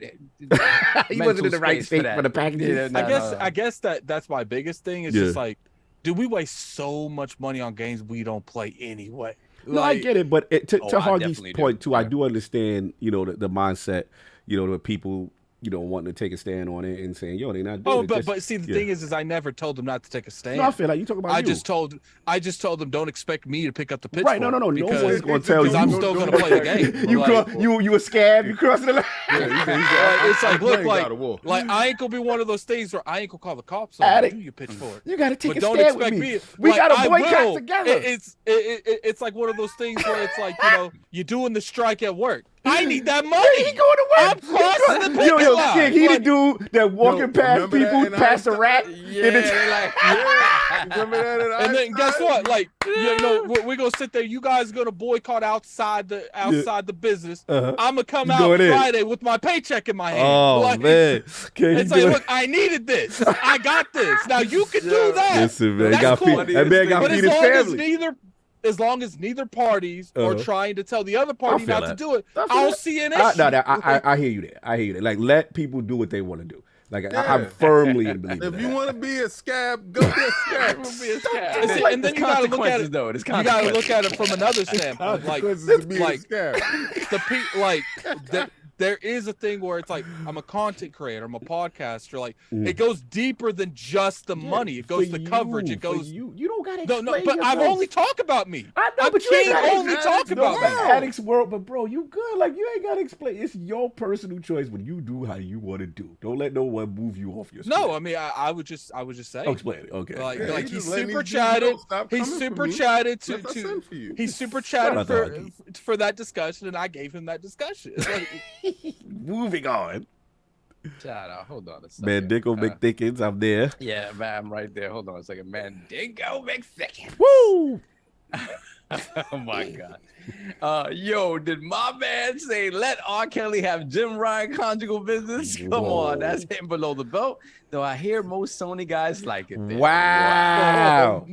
He wasn't in the right state for the packages. I guess that's my biggest thing. Is just like, do we waste so much money on games we don't play anyway? No, I get it, but to I Hardy's definitely point do. too, I do understand, the mindset, the people, wanting to take a stand on it and saying, yo, they're not doing it. But see, the thing is I never told them not to take a stand. No, I feel like you talk about I you. just told them don't expect me to pick up the pitch. Right, no one's going to tell you. I'm still going to play the game. You a scab, you crossing the line. It's like, look, like I ain't gonna be one of those things where I ain't gonna call the cops on you. You pitch for it. You got to take But a don't stand expect with me. me. We Like, got to I boycott will. together. It's like one of those things where it's like, you're doing the strike at work. I need that money. He going to work. I'm crossing the picket Yo, line. King, he the dude that walking past people, past the rat. Remember that? And then guess what? Like, we're gonna sit there. You guys are gonna boycott outside the business. I'm gonna come out Friday with my paycheck in my hand. Oh man, it's like, look, I needed this. I got this. Now you can do that. Listen, man, That's cool. that man got to feed his family. As long as neither parties are trying to tell the other party not to do it, I don't see an issue. I hear you there. I hear you there. Like, let people do what they want to do. Like, I'm firmly in belief in that. If you want to be a scab, go be a scab. And then you got to look at it. You got to look at it from another standpoint. There is a thing where it's like, I'm a content creator, I'm a podcaster. Like, it goes deeper than just the money. It goes to coverage. It goes. You don't got to explain No, but I've only talked about me. I know, but you can't only talk about me. Addicts world, but bro, you good. Like, you ain't got to explain. It's your personal choice when you do how you want to do. Don't let no one move you off your. No, I mean, I was just saying. Oh, explain it. Okay. Like he's super chatted. He's super chatted He's super chatted for that discussion, and I gave him that discussion. Moving on. Shout out. Hold on a second. Mandingo McThickens, I'm there. Yeah, man, I'm right there. Hold on a second. Mandingo McThickens. Woo! Oh my God. Yo, did my man say let R. Kelly have Jim Ryan conjugal business? Come on, that's hitting below the belt. Though I hear most Sony guys like it. There. Wow.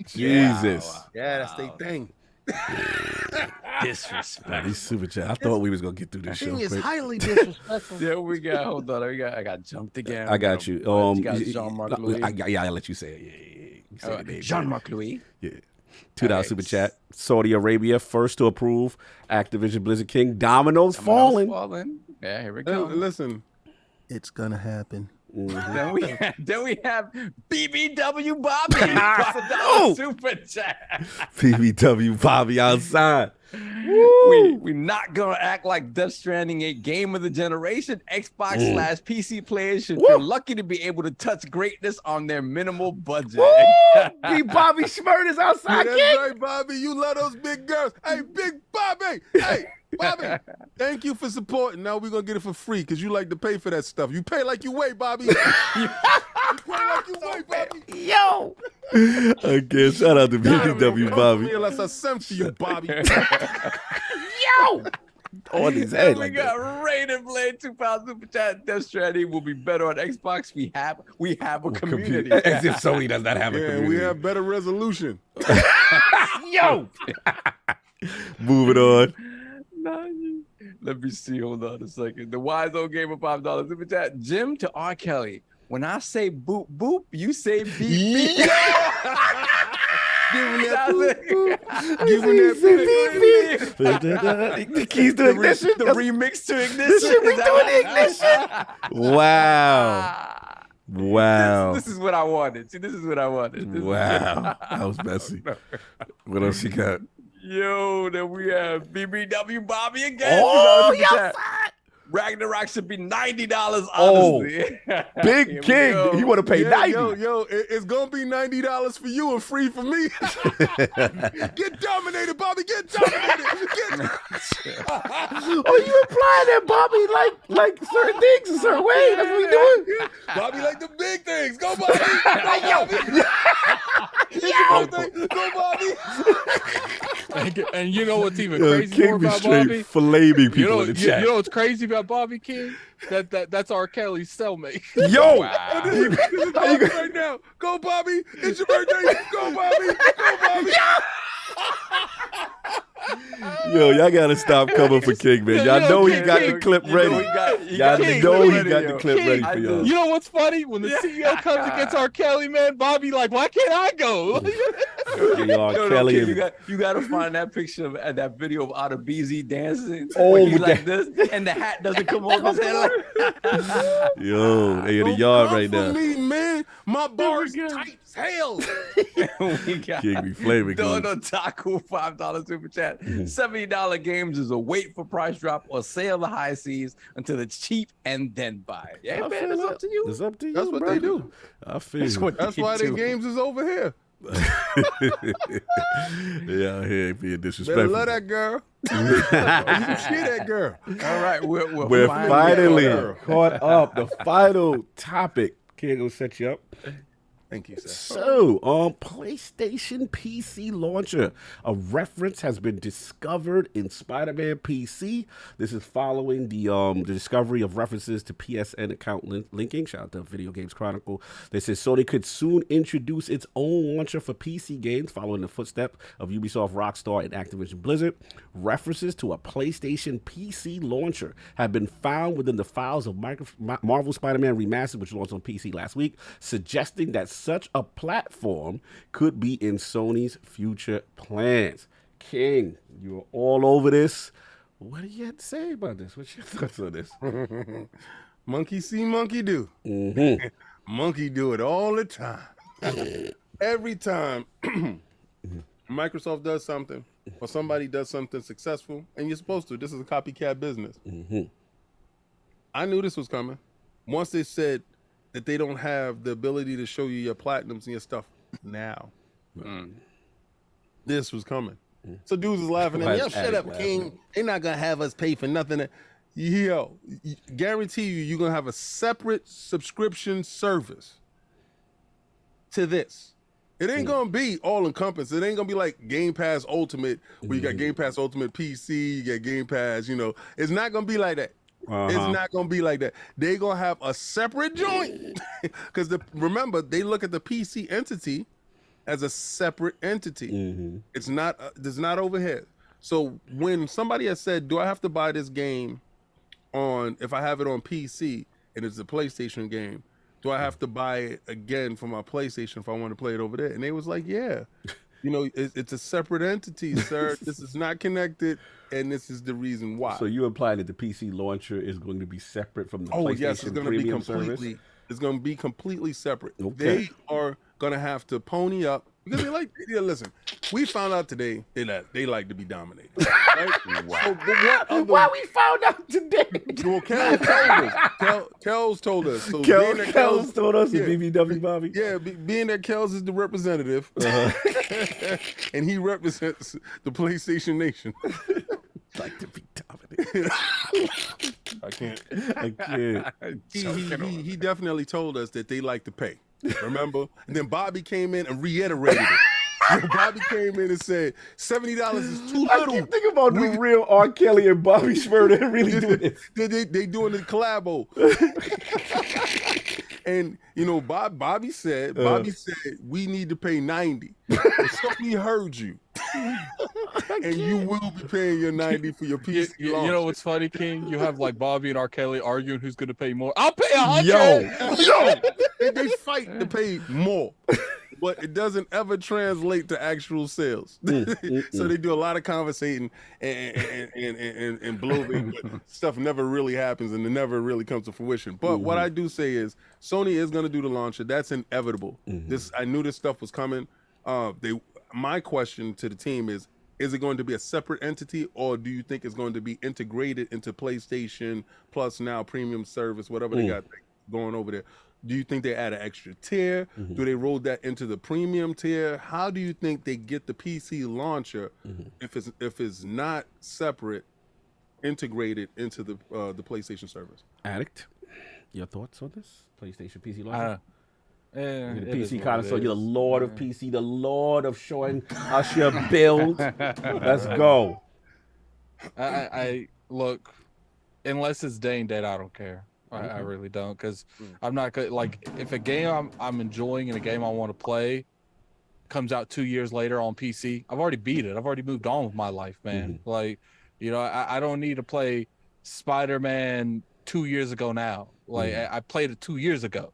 Jesus. Wow. Yeah, that's their thing. Disrespect. He's super chat. I thought we was gonna get through this show. Is highly disrespectful. Yeah, we got. Hold on, I got jumped again. I got you. Jean-Marc Louis. I let you say it. Yeah. Jean-Marc Louis. Yeah. $2 super chat. Saudi Arabia first to approve Activision Blizzard King. Dominoes falling. Yeah, here we go. Listen, it's gonna happen. Mm-hmm. Then we have BBW Bobby. $5 super chat. BBW Bobby outside. We not gonna act like Death Stranding a game of the generation. Xbox/PC players should feel lucky to be able to touch greatness on their minimal budget. Big Bobby Schmurt is outside. Yeah, that's right, Bobby. You love those big girls. Hey, Big Bobby. Hey, Bobby. Thank you for supporting. Now we're gonna get it for free because you like to pay for that stuff. You pay like you weigh, Bobby. You pay like you weigh, Bobby. Yo. Okay, shout out to BBW Bobby. Unless I send for you, Bobby. Yo. On his head. We got Raiden Blade £2 super chat. Death Stranding will be better on Xbox. We have a community. As if Sony does not have a community. We have better resolution. Yo. Moving on. Let me see. Hold on a second. The Wise Old Gamer $5 super chat. Jim to R. Kelly. When I say boop boop, you say beep beep. Give him that boop. Give him that beep. The keys to ignition. The remix to ignition. This should be doing the ignition. Wow. This is what I wanted. See, this is what I wanted. Wow. That was messy. What else you got? Yo, then we have BBW Bobby again. Oh, yes. Ragnarok should be $90, honestly. Big King. He want to pay $90. Yo, it's going to be $90 for you and free for me. Get dominated, Bobby. Get dominated. Oh, you implying that Bobby like certain things a certain way? That's what we doing? Bobby like the big things. Go, Bobby. Go, Bobby. Go, Bobby. And you know what's even crazy King more be about straight Bobby? flaming people in the chat. You know what's crazy about Bobby King? That's R. Kelly's cellmate. Yo! Wow. This is right now. Go, Bobby. It's your birthday. Go, Bobby. Go, Bobby. Yo, y'all gotta stop coming for King, man. Y'all know he got the clip ready. Y'all know he got the clip ready for y'all. You know what's funny? When the CEO comes against R. Kelly, man, Bobby like, why can't I go? Kelly, you gotta find that picture of that video of Adebisi dancing. Oh, where he's with like this, and the hat doesn't come off his head. Yo, they in the yard right now. Me, man. My bar is tight as hell. We got King be flaming. Dono Taku $5 super chat. $70 games is a wait for price drop or sail the high seas until it's cheap and then buy it. Yeah, man, it's up to you. It's up to you. That's what they do. I feel. That's why their games is over here. They out here being Better disrespectful. love that girl. You can see that girl. All right, We're finally caught up. The final topic. King will set you up. Thank you, sir. So, on PlayStation PC launcher, a reference has been discovered in Spider-Man PC. This is following the discovery of references to PSN account linking. Shout out to Video Games Chronicle. They said Sony could soon introduce its own launcher for PC games, following the footstep of Ubisoft, Rockstar, and Activision Blizzard. References to a PlayStation PC launcher have been found within the files of Marvel Spider-Man Remastered, which launched on PC last week, suggesting that such a platform could be in Sony's future plans. King, you're all over this. What do you have to say about this? What's your thoughts on this? Monkey see, monkey do. Monkey do it all the time. Every time Microsoft does something or somebody does something successful, and you're supposed to. This is a copycat business. I knew this was coming. Once they said that they don't have the ability to show you your platinums and your stuff now. This was coming. So dudes is laughing at me. Yo, shut up, King. They're not going to have us pay for nothing. Yo, guarantee you're going to have a separate subscription service to this. It ain't going to be all-encompassing. It ain't going to be like Game Pass Ultimate, where you got Game Pass Ultimate PC, you got Game Pass, you know. It's not going to be like that. It's not going to be like that. They're going to have a separate joint. Because remember, they look at the PC entity as a separate entity. It's not overhead. So when somebody has said, do I have to buy this game if I have it on PC and it's a PlayStation game, do I have to buy it again for my PlayStation if I want to play it over there? And they was like, yeah. You know, it's a separate entity, sir. This is not connected, and this is the reason why. So you imply that the PC launcher is going to be separate from the PlayStation Premium service? It's going to be completely separate. Okay. They are going to have to pony up because they like. Listen, we found out today they like to be dominated. Right? Wow. So, why we found out today? Well, Kells told us. So Kells told us, BBW Bobby. Yeah, being that Kells is the representative, and he represents the PlayStation Nation. Like to be dominated. I can't. He definitely told us that they like to pay. Remember? And then Bobby came in and reiterated it. Bobby came in and said $70 is too little. I keep thinking about the real R. Kelly and Bobby Schmurder really doing this. They doing the collabo. And you know, Bobby said we need to pay $90. Somebody heard you, and you will be paying your $90 for your PC. You know what's funny, King? You have like Bobby and R. Kelly arguing who's going to pay more. I'll pay $100. Yo, they fight to pay more. But it doesn't ever translate to actual sales. So they do a lot of conversating and bloating, but stuff never really happens and it never really comes to fruition. But what I do say is Sony is going to do the launcher. That's inevitable. I knew this stuff was coming. My question to the team is it going to be a separate entity, or do you think it's going to be integrated into PlayStation Plus now premium service, whatever they got going over there? Do you think they add an extra tier? Do they roll that into the premium tier? How do you think they get the PC launcher if it's not separate, integrated into the PlayStation service? Addict, your thoughts on this PlayStation PC launcher? The PC connoisseur, you're the Lord of PC, the Lord of showing us your build. Let's go. I look, unless it's day and date, I don't care. I really don't, because I'm not good. Like, if a game I'm enjoying and a game I want to play comes out 2 years later on PC, I've already beat it. I've already moved on with my life, man. Like, you know, I don't need to play Spider-Man 2 years ago now. Like, I played it 2 years ago.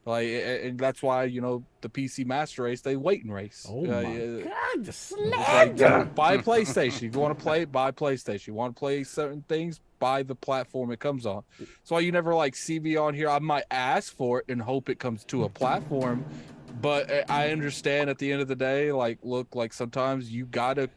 Like, and that's why, you know, the PC Master Race, they wait and race. Oh my God, the slander! Buy PlayStation. If you want to play it, buy PlayStation. You want to play certain things, buy the platform it comes on. That's why you never like see me on here. I might ask for it and hope it comes to a platform, but I understand at the end of the day, like, look, like sometimes you gotta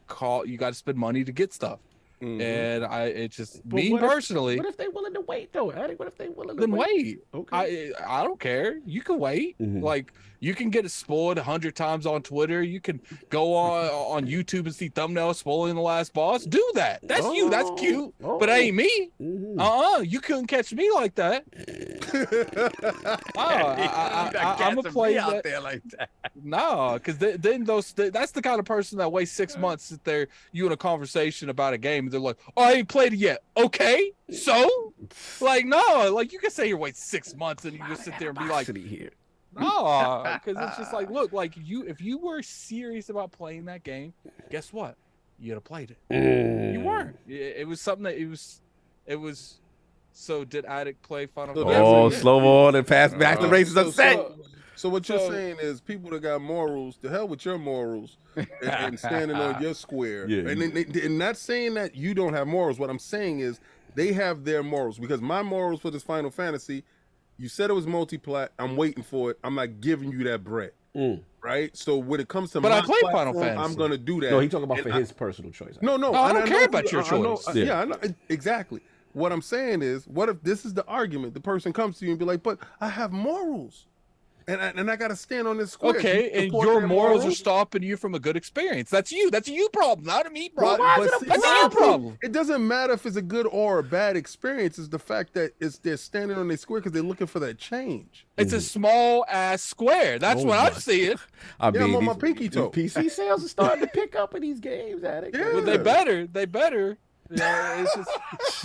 spend money to get stuff. And it's just me personally. What if they willing to wait though, Addy? What if they willing to then wait? Okay. I don't care. You can wait. Like, you can get it spoiled 100 times on Twitter. You can go on YouTube and see thumbnails spoiling the last boss. Do that. That's you. That's cute. But it ain't me. You couldn't catch me like that. I'm gonna play out there like that. No, because then that's the kind of person that waits 6 months sit there, you in a conversation about a game, and they're like, "Oh, I ain't played it yet." Okay, so like, no, like, you can say you wait 6 months and you just sit there and be like, no, because it's just like, look, like, if you were serious about playing that game, guess what? You'd have played it. You weren't. It was something that it was. So did Addict play Final Fantasy? Oh, slow on and pass back the races upset. So what you're saying is people that got morals, to hell with your morals and standing on your square. Yeah. And not saying that you don't have morals. What I'm saying is they have their morals, because my morals for this Final Fantasy, you said it was multi-plat. I'm waiting for it. I'm not giving you that bread. Right? So when it comes to but my I played platform, Final Fantasy. I'm going to do that. No, he's talking about for his personal choice. No, I don't care about your choice. I know, exactly. What I'm saying is, what if this is the argument? The person comes to you and be like, but I have morals. And I got to stand on this square. Okay, and your morals are stopping you from a good experience. That's you. That's a you problem, not a me problem. That's a you problem. It doesn't matter if it's a good or a bad experience. It's the fact that they're standing on their square because they're looking for that change. It's a small ass square. That's what I'm seeing. I mean, I'm on my pinky toe. PC sales are starting to pick up in these games, Addict. Yeah. Well, they better. Yeah, it's just,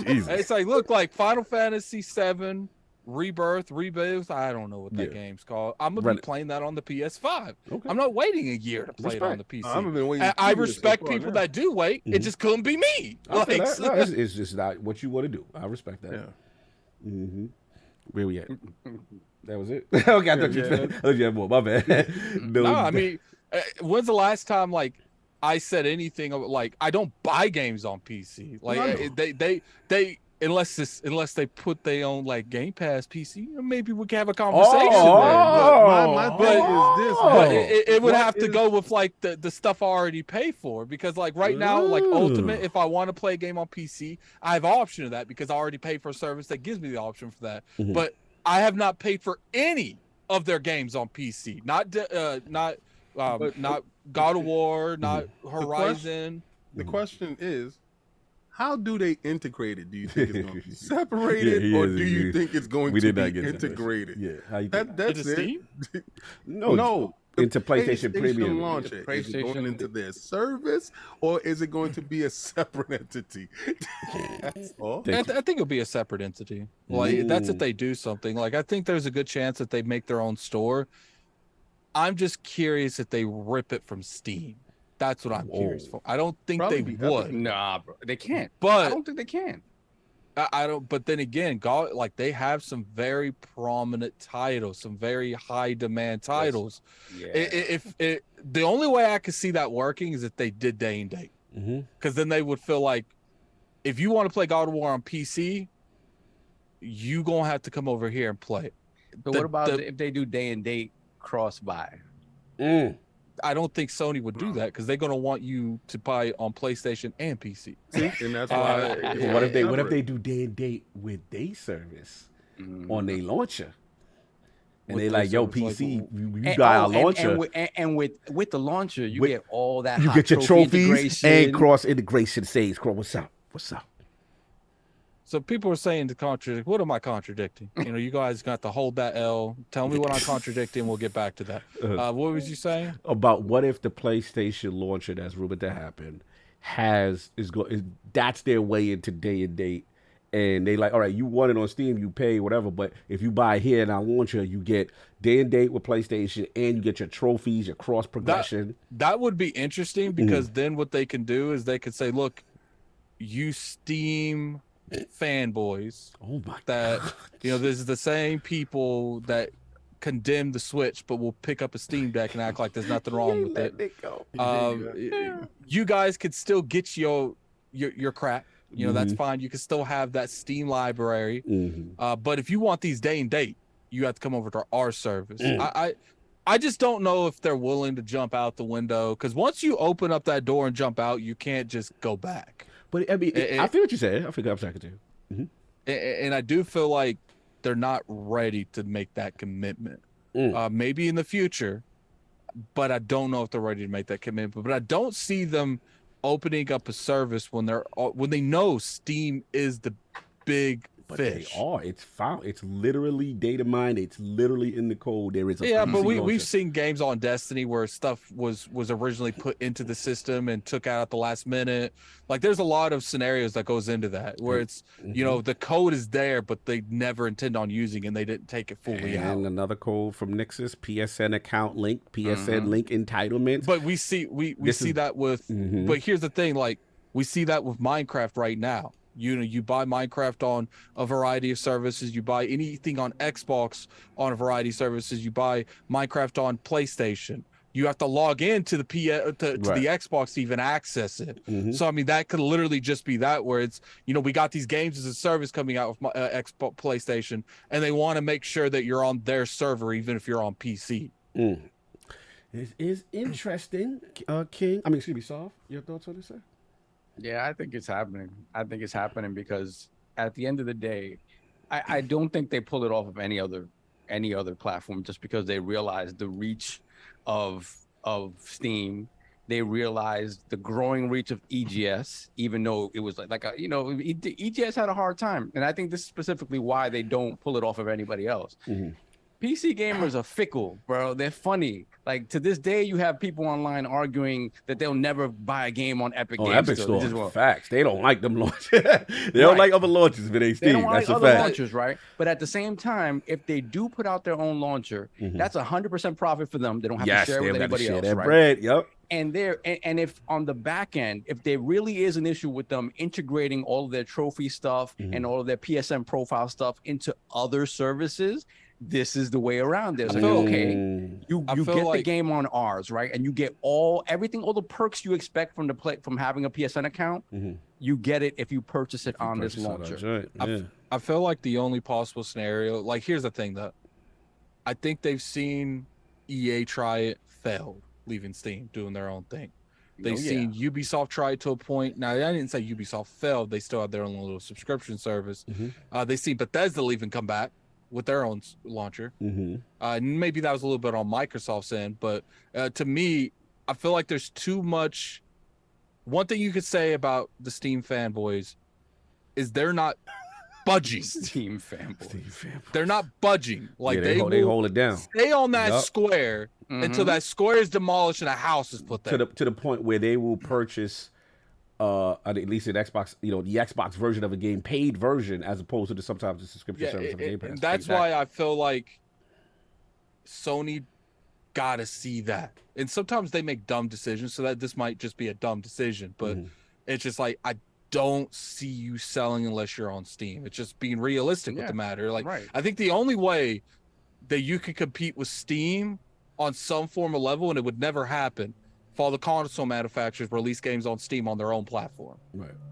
it's like, look, like Final Fantasy VII. Rebirth. I don't know what that game's called. I'm gonna be playing that on the PS5. I'm not waiting a year to play it on the PC. I respect people that do wait. It just couldn't be me. Like, no, it's just not what you want to do. I respect that. Yeah. Where we at? That was it. Okay, I thought you had more. My bad. No, I mean, when's the last time like I said anything like I don't buy games on PC? Like they. Unless they put their own like Game Pass PC, maybe we can have a conversation. My thing is this. But it would have to go with like the stuff I already pay for, because like right now, like Ultimate, if I want to play a game on PC, I have option of that because I already pay for a service that gives me the option for that. But I have not paid for any of their games on PC. Not God of War, not Horizon. The question is, how do they integrate it? Do you think it's going to be separated, or do you think it's going to be integrated? Yeah, how you think? That's it. Steam? No. Into PlayStation Premium. Launcher. Is it going into their service, or is it going to be a separate entity? That's all. I think it'll be a separate entity. Like, that's if they do something. Like, I think there's a good chance that they make their own store. I'm just curious if they rip it from Steam. That's what I'm curious for. I don't think they would. Nah, bro, they can't. But I don't think they can. I don't. But then again, like they have some very prominent titles, some very high demand titles. Yeah. If the only way I could see that working is if they did day and date, because then they would feel like if you want to play God of War on PC, you gonna have to come over here and play it. But what about if they do day and date cross buy? I don't think Sony would do that because they're gonna want you to buy on PlayStation and PC. And that's why. What if they do day and date with their service on their launcher? And they like, yo, PC, you got our launcher. And with the launcher, you get all that. You get your trophies and cross integration saves. What's up? So people are saying to contradict. What am I contradicting? You guys got to hold that L. Tell me what I'm contradicting. We'll get back to that. What was you saying about what if the PlayStation launcher that's rumored to happen that's their way into day and date, and they like, all right, you want it on Steam, you pay whatever, but if you buy here in our launcher, you get day and date with PlayStation, and you get your trophies, your cross progression. That would be interesting, because then what they can do is they could say, look, you Steam fanboys, God. This is the same people that condemn the Switch but will pick up a Steam Deck and act like there's nothing wrong with it. You guys could still get your crap. That's fine. You can still have that Steam library. But if you want these day and date, you have to come over to our service. I just don't know if they're willing to jump out the window, because once you open up that door and jump out, you can't just go back. But I mean, I feel what you said. I feel I'm second too. And I do feel like they're not ready to make that commitment. Maybe in the future, but I don't know if they're ready to make that commitment. But I don't see them opening up a service when they know Steam is the big fish. They are. It's found. It's literally data mined. It's literally in the code. There is a PC but we've seen games on Destiny where stuff was originally put into the system and took out at the last minute. Like, there's a lot of scenarios that goes into that where it's the code is there, but they never intend on using it, and they didn't take it fully out. And another code from Nixus: PSN account link, PSN link entitlements. But we see that with. But here's the thing: like, we see that with Minecraft right now. You buy Minecraft on a variety of services. You buy anything on Xbox on a variety of services. You buy Minecraft on PlayStation. You have to log in to the the Xbox to even access it. So I mean, that could literally just be that, where it's we got these games as a service coming out with Xbox, PlayStation, and they want to make sure that you're on their server even if you're on PC. It is interesting, King. I mean, excuse me, Soft. Your thoughts on this, sir? Yeah, I think it's happening. I think it's happening because at the end of the day, I don't think they pull it off of any other platform, just because they realize the reach of Steam. They realized the growing reach of EGS, even though it was EGS had a hard time. And I think this is specifically why they don't pull it off of anybody else. PC gamers are fickle, bro. They're funny. Like, to this day, you have people online arguing that they'll never buy a game on Epic Games. Epic Store. Facts. They don't like them launches. They don't like other launches for their Steam. They don't That's like a other fact. launchers, right? But at the same time, if they do put out their own launcher, that's 100% profit for them. They don't have to share with anybody else, right? Bread. Yep. And if on the back end, if there really is an issue with them integrating all of their trophy stuff and all of their PSN profile stuff into other services, this is the way around this. Like, okay, you get the game on ours, right? And you get everything, all the perks you expect from having a PSN account. You get it if you purchase it on this launcher. I feel like the only possible scenario, like, here's the thing though. I think they've seen EA try it, failed, leaving Steam, doing their own thing. They've seen Ubisoft try it to a point. Now, I didn't say Ubisoft failed. They still have their own little subscription service. They've seen Bethesda leave and come back with their own launcher. Maybe that was a little bit on Microsoft's end, but to me, I feel like there's too much. One thing you could say about the Steam fanboys is they're not budging. Steam fanboys. They're not budging. Like, they hold it down. Stay on that square until that square is demolished and a house is put there. To the point where they will purchase at least an Xbox, the Xbox version of a game, paid version, as opposed to sometimes the subscription service of a Game Pass. And that's why I feel like Sony gotta see that. And sometimes they make dumb decisions, so that this might just be a dumb decision, but it's just like, I don't see you selling unless you're on Steam. It's just being realistic with the matter. Like, I think the only way that you can compete with Steam on some form of level, and it would never happen, for all the console manufacturers release games on Steam on their own platform,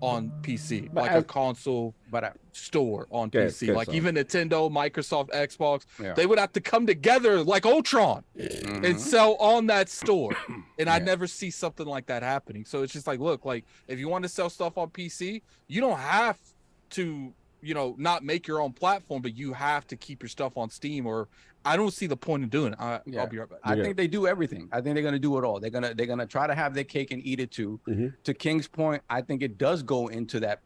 on PC, like a console store on PC. Like, even Nintendo, Microsoft, Xbox, they would have to come together like Ultron and sell on that store. And I never see something like that happening. So it's just like, look, like, if you want to sell stuff on PC, you don't have to, not make your own platform, but you have to keep your stuff on Steam, or I don't see the point in doing it. I'll be right back. I think they do everything. I think they're gonna do it all. They're gonna try to have their cake and eat it too. To King's point, I think it does go into that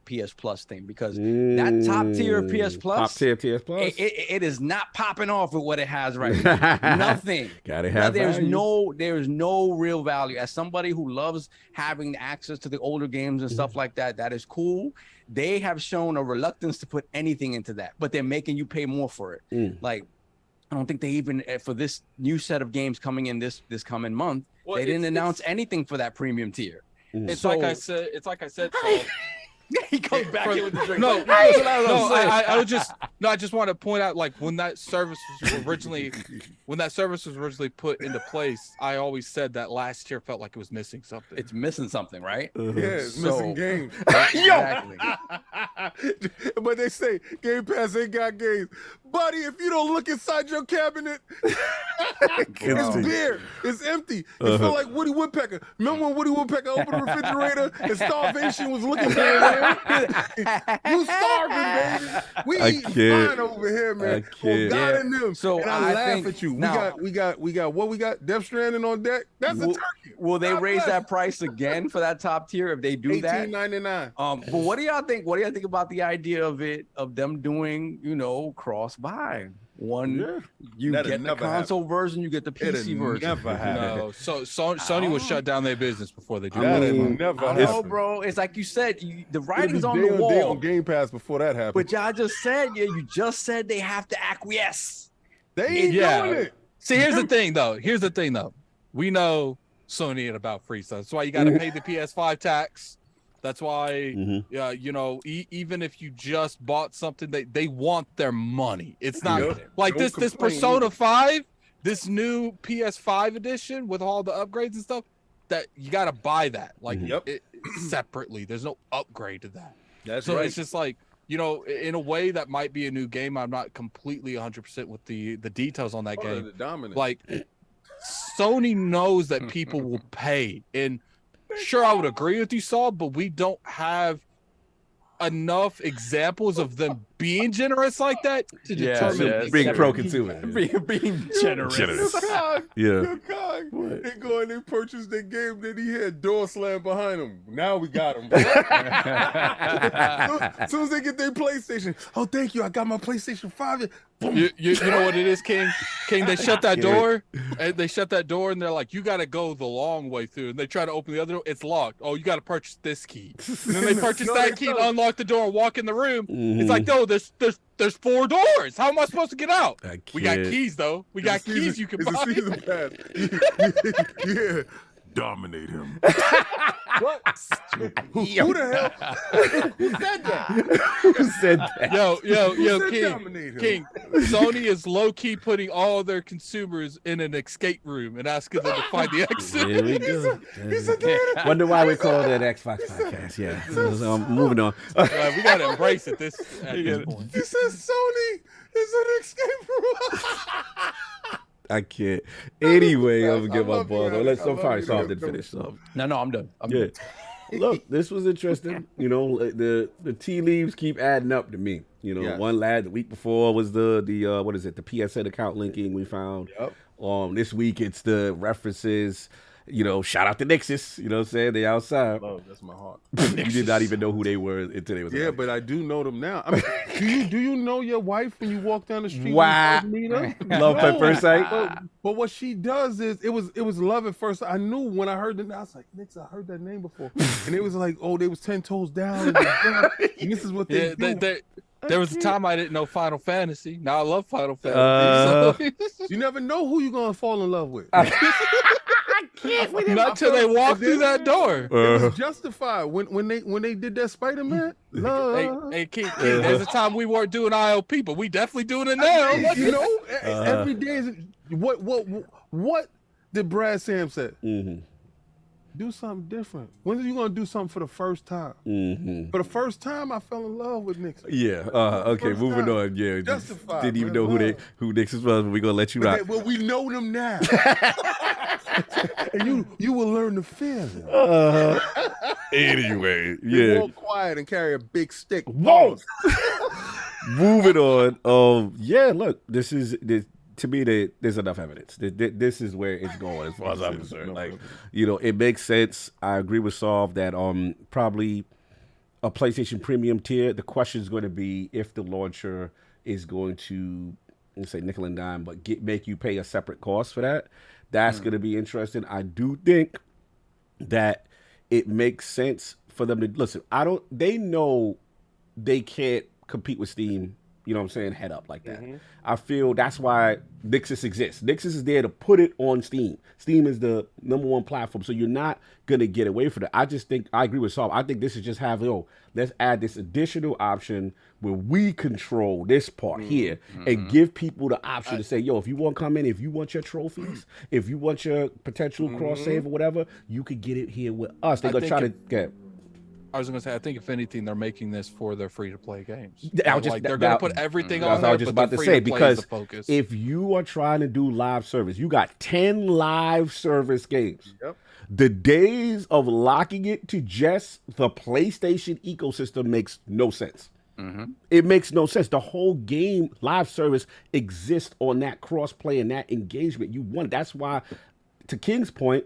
PS Plus thing because that top tier PS Plus, it is not popping off with what it has right now. Nothing. Gotta have. There's no real value. As somebody who loves having access to the older games and stuff like that, that is cool. They have shown a reluctance to put anything into that, but they're making you pay more for it. Like, I don't think they even, for this new set of games coming in this coming month, they didn't announce anything for that premium tier. It's like I said. So, he comes back in with the drink. I just want to point out, like, when that service was originally put into place, I always said that last year felt like it was missing something. It's missing something, right? Yeah, it's missing games. Exactly. But they say Game Pass ain't got games. Buddy, if you don't look inside your cabinet, it's bare. It's empty. You feel like Woody Woodpecker. Remember when Woody Woodpecker opened the refrigerator and starvation was looking for him? You starving, baby. We eating fine over here, man. God in them. So and I laugh think, at you. Now, We got what we got? Stranding on deck. That's a turkey. Will they raise that price again for that top tier if they do that? $18.99. But what do y'all think? What do y'all think about the idea of them doing, cross buy? You get the console version, you get the PC version. Never happen. No, so Sony will shut down their business before they do That that. never I know, bro. It's like you said, the writing's on the wall. Day on Game Pass before that happened. But y'all just said, you just said they have to acquiesce. They ain't doing it. See, here's the thing, though. We know Sony ain't about free stuff. That's why you got to pay the PS5 tax. That's why, even if you just bought something, they want their money. It's not like this Persona 5, this new PS5 edition with all the upgrades and stuff, that you got to buy that separately. There's no upgrade to that. That's so it's just like, in a way that might be a new game. I'm not completely 100% with the details on that game. Like, Sony knows that people will pay, and sure, I would agree with you, Saul, but we don't have enough examples of them being generous like that to determine being pro-consumer. Being generous. Good God. They go and they purchase their game, then he had door slam behind them. Now we got them. As soon as they get their PlayStation, oh, thank you, I got my PlayStation 5. You know what it is, King? They shut that door, and and they're like, you got to go the long way through. And they try to open the other door, it's locked. Oh, you got to purchase this key. And then they purchase that key and unlock the door and walk in the room. It's like, no, there's 4 doors. How am I supposed to get out? We got keys, though. We got keys you can buy. It's a season pass. Yeah. Dominate him. What? Who the hell? Who said that? Who said that? Yo, King. Sony is low-key putting all their consumers in an escape room and asking them to find the exit. There we go. Wonder why we call that Xbox podcast. Yeah. So, moving on. We got to embrace it at this point. He says Sony is an escape room. I can't. Anyway, I'm gonna get my balls on. I'm sorry, Saul didn't finish. So. No, I'm done. I'm done. Look, this was interesting. The tea leaves keep adding up to me. One lad the week before was the what is it? The PSN account linking we found. Yep. This week it's the references. Shout out to Nixus. You know what I'm saying? They outside. Love, that's my heart. You did not even know who they were until they was. Yeah, but I do know them now. I mean, do you know your wife when you walk down the street? Wow. Love at first sight. But what she does is it was love at first sight. I knew when I heard the name. I was like, Nix, I heard that name before. And it was like, oh, they was 10 toes down. And this is what they do. There was a time I didn't know Final Fantasy. Now I love Final Fantasy. You never know who you're gonna fall in love with. Not till they walk through that door. It was justified when they did that Spider-Man. Hey, King, there's a time we weren't doing ILP, but we definitely doing it now. Every day is what did Brad Sam say? Do something different. When are you gonna do something for the first time? For the first time, I fell in love with Nixon. Yeah. Okay. Moving on. Yeah. Justified. Didn't even know who Nixon was, but we gonna let you rock. Well, we know them now. And you will learn to fear them. Anyway, Be more quiet and carry a big stick. Whoa. moving on. Yeah, look, this to me. There's enough evidence. This is where it's going as far as I'm concerned. Like, it makes sense. I agree with Solve that probably a PlayStation Premium tier. The question is going to be if the launcher is going to, let's say, nickel and dime, but make you pay a separate cost for that. That's going to be interesting. I do think that it makes sense for them to listen. They know they can't compete with Steam, you know what I'm saying, head up like that. I feel that's why Nixus exists. Nixus is there to put it on Steam. Steam is the #1 platform, so you're not going to get away from it. I just think, I agree with Saul. I think this is just let's add this additional option where we control this part here and give people the option to say, if you want to come in, if you want your trophies, if you want your potential cross-save or whatever, you could get it here with us. They're going to try to get... I was going to say, I think if anything, they're making this for their free-to-play games. They're going to put everything on there, I was just about to say, because if you are trying to do live service, you got 10 live service games. Yep. The days of locking it to just the PlayStation ecosystem makes no sense. It makes no sense. The whole game live service exists on that cross-play and that engagement. You want it. That's why, to King's point,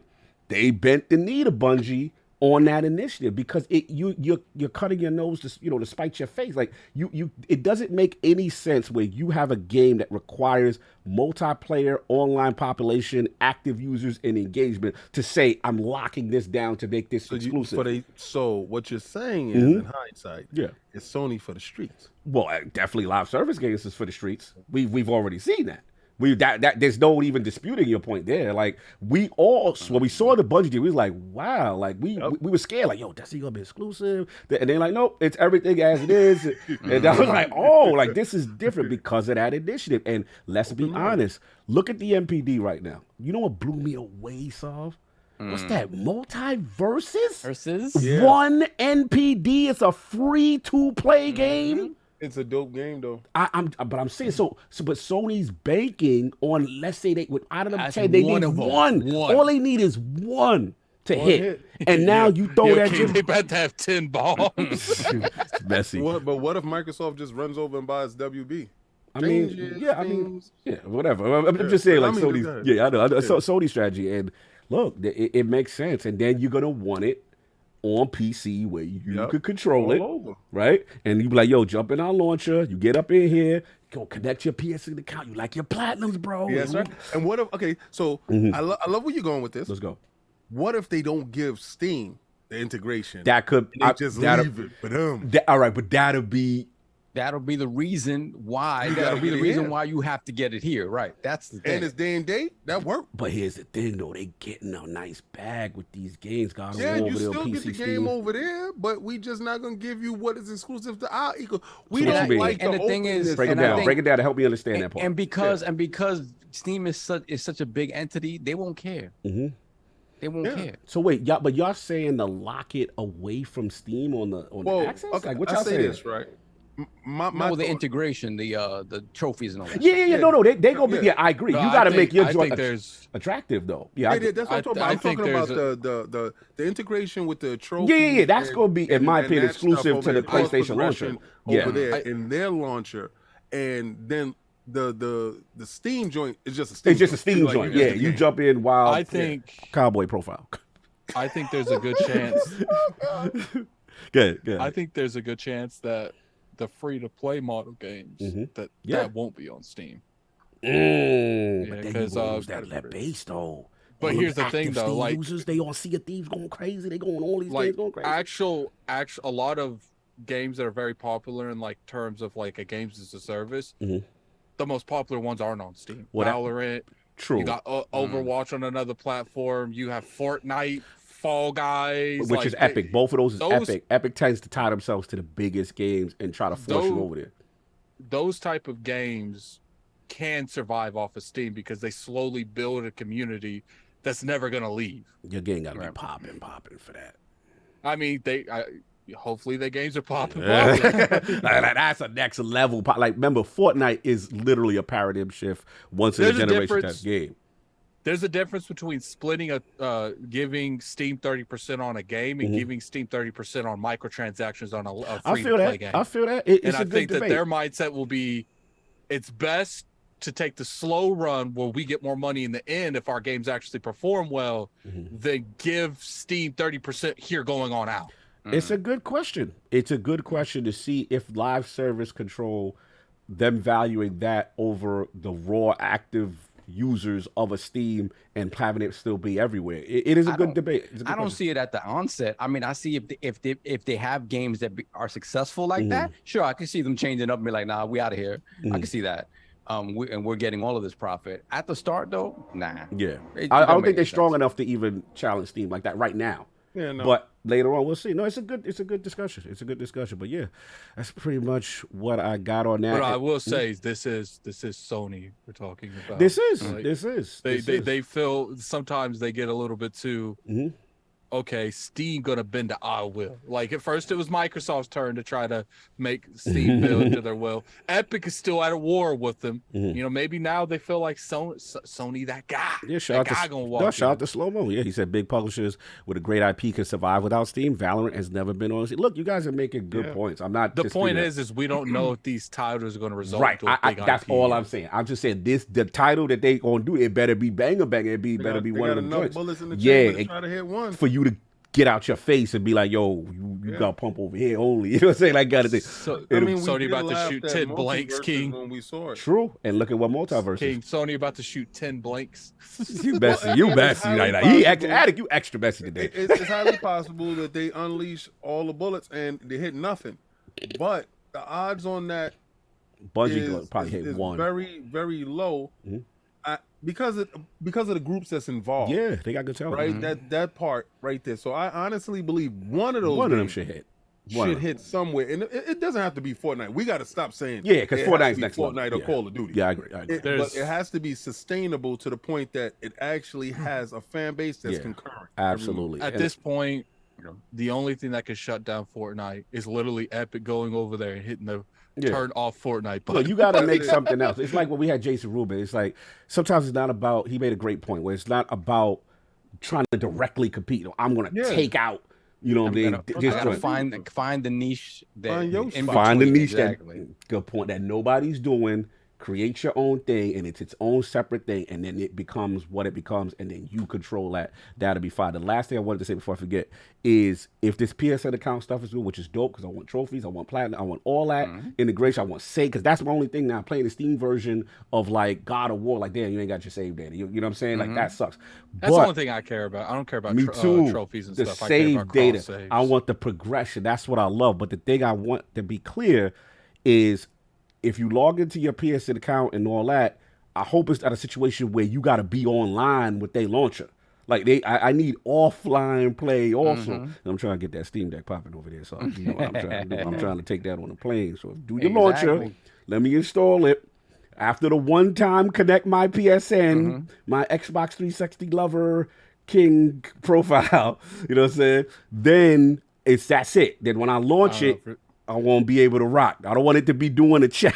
they bent the knee to Bungie on that initiative, because you're cutting your nose to spite your face. Like it doesn't make any sense where you have a game that requires multiplayer, online population, active users, and engagement to say I'm locking this down to make this exclusive. So what you're saying is, in hindsight, it's Sony for the streets. Well, definitely live service games is for the streets. We've already seen that. There's no even disputing your point there. Like, when we saw the Bungie deal, we was like, wow, like we were scared, like, that's gonna be exclusive. And they're like, nope, it's everything as it is. And I was like, like this is different because of that initiative. And let's be honest, look at the MPD right now. You know what blew me away, Solve? What's that? Versus? Yeah. One NPD. It's a free to play game. It's a dope game, though. But I'm saying but Sony's banking on, let's say out of them 10, they one need of them. one. All they need is one to hit. And now you throw that. They about to have 10 bombs. It's messy. But what if Microsoft just runs over and buys WB? Whatever. I'm just saying, like, Sony's. Yeah, I know. Sony's strategy, and look, it makes sense. And then you're gonna want it on PC where you could control it, right? And you be like, jump in our launcher. You get up in here, go connect your PS account. You like your platinums, bro. Yeah, that's right. And what if? Okay, so I love where you're going with this. Let's go. What if they don't give Steam the integration? That could just leave it for them. All right, but that'll be the reason why. That'll be the reason why you have to get it here, right? That's the thing. And it's day and date. That work. But here's the thing, though. They getting a nice bag with these games. God, you still get the game over there, but we just not gonna give you what is exclusive to our eco. We don't like and the thing is, break it down to help me understand that part. And because Steam is such a big entity, they won't care. They won't care. So wait, y'all saying to lock it away from Steam on the access? Okay, like what y'all say this, right? The integration, the trophies and all that. No, they gonna be. Yeah, I agree. No, you got to make your joint there's attractive, though. Yeah, that's what I'm talking about. I'm talking about the integration with the trophies. Yeah, that's gonna be, in my opinion, exclusive to the PlayStation launcher. Over there in their launcher, and then the Steam joint is just a Steam. It's just a Steam joint. Yeah, you jump in wild. I think cowboy profile. I think there's a good chance. Good. I think there's a good chance that the free-to-play model games that won't be on Steam. But then you lose that base, though. But here's the thing, though, like users, they all Sea of Thieves going crazy. They going all these games going crazy. A lot of games that are very popular in like terms of like a games as a service. The most popular ones aren't on Steam. Valorant. True. You got Overwatch on another platform. You have Fortnite. Fall Guys, which is Epic. Both of those is Epic. Epic tends to tie themselves to the biggest games and try to force you over there. Those type of games can survive off of Steam because they slowly build a community that's never going to leave. Your game got to be popping for that. I mean, hopefully their games are popping. That's a next level. Like, remember, Fortnite is literally a paradigm shift once in a generation type game. There's a difference between splitting giving Steam 30% on a game and giving Steam 30% on microtransactions on a free-to-play game. I feel that. It's and I a good think that debate. their mindset will be, it's best to take the slow run where we get more money in the end if our games actually perform well, than give Steam 30% here going on out. It's a good question. It's a good question to see if live service control, them valuing that over the raw active users of a Steam and having it still be everywhere. It is a good debate. I don't see it at the onset. I mean, I see if they have games that are successful like that, sure, I can see them changing up and be like, nah, we out of here. I can see that. And we're getting all of this profit. At the start, though, nah. Yeah. I don't think they're strong enough to even challenge Steam like that right now. Yeah, no. But later on, we'll see. No, it's a good discussion. It's a good discussion. But yeah, that's pretty much what I got on that. But I will say, this is Sony we're talking about. This is. They feel sometimes they get a little bit too. Okay, Steam gonna bend to our will. Like at first, it was Microsoft's turn to try to make Steam bend to their will. Epic is still at a war with them. You know, maybe now they feel like Sony that guy. Yeah, shout out to Slow Mo. Yeah, he said big publishers with a great IP can survive without Steam. Valorant has never been on. Look, you guys are making good points. I'm not. The point is we don't know if these titles are going to result. Right, to a big that's IP. all I'm saying. I'm just saying the title that they gonna do, it better be banger. It better be one of them joints. Bullets in the chamber to try to hit one for you to get out your face and be like, yo, you got pump over here only. You know what I'm saying? Like, got to think. Sony about to shoot 10 blanks, King. When we saw it. True. And look at what multiverse King, Sony about to shoot 10 blanks. You messy. You messy. Attic, you extra messy today. It's highly possible that they unleash all the bullets and they hit nothing. But the odds on that Bungie probably hit one. Very, very low. Because of the groups that's involved. Yeah, they got good talent. Right? That part right there. So I honestly believe one of them should hit. Hit somewhere. And it doesn't have to be Fortnite. We got to stop saying because Fortnite's next Fortnite or Call of Duty. Yeah, I agree. But it has to be sustainable to the point that it actually has a fan base that's concurrent. Absolutely. At this point, the only thing that can shut down Fortnite is literally Epic going over there and hitting the turn off Fortnite button. Look, you got to make something else. It's like when we had Jason Rubin. It's like sometimes it's not about. He made a great point where it's not about trying to directly compete. I'm going to take out. You know, find the niche. Find the niche. Good point. That nobody's doing. Create your own thing, and it's its own separate thing, and then it becomes what it becomes, and then you control that. That'll be fine. The last thing I wanted to say before I forget is if this PSN account stuff is good, which is dope, because I want trophies, I want platinum, I want all that integration, I want save, because that's my only thing now. Playing the Steam version of like God of War, like damn, you ain't got your save data. You know what I'm saying? Like that sucks. That's the only thing I care about. I don't care about trophies and stuff. The save data. Saves. I want the progression. That's what I love. But the thing I want to be clear is, if you log into your PSN account and all that, I hope it's not a situation where you got to be online with their launcher. Like I need offline play also. And I'm trying to get that Steam Deck popping over there. So you know what I'm trying to do. I'm trying to take that on the plane. So do your launcher. Let me install it. After the one time connect my PSN, my Xbox 360 lover King profile. You know what I'm saying? Then that's it. Then when I launch it, I won't be able to rock. I don't want it to be doing a check.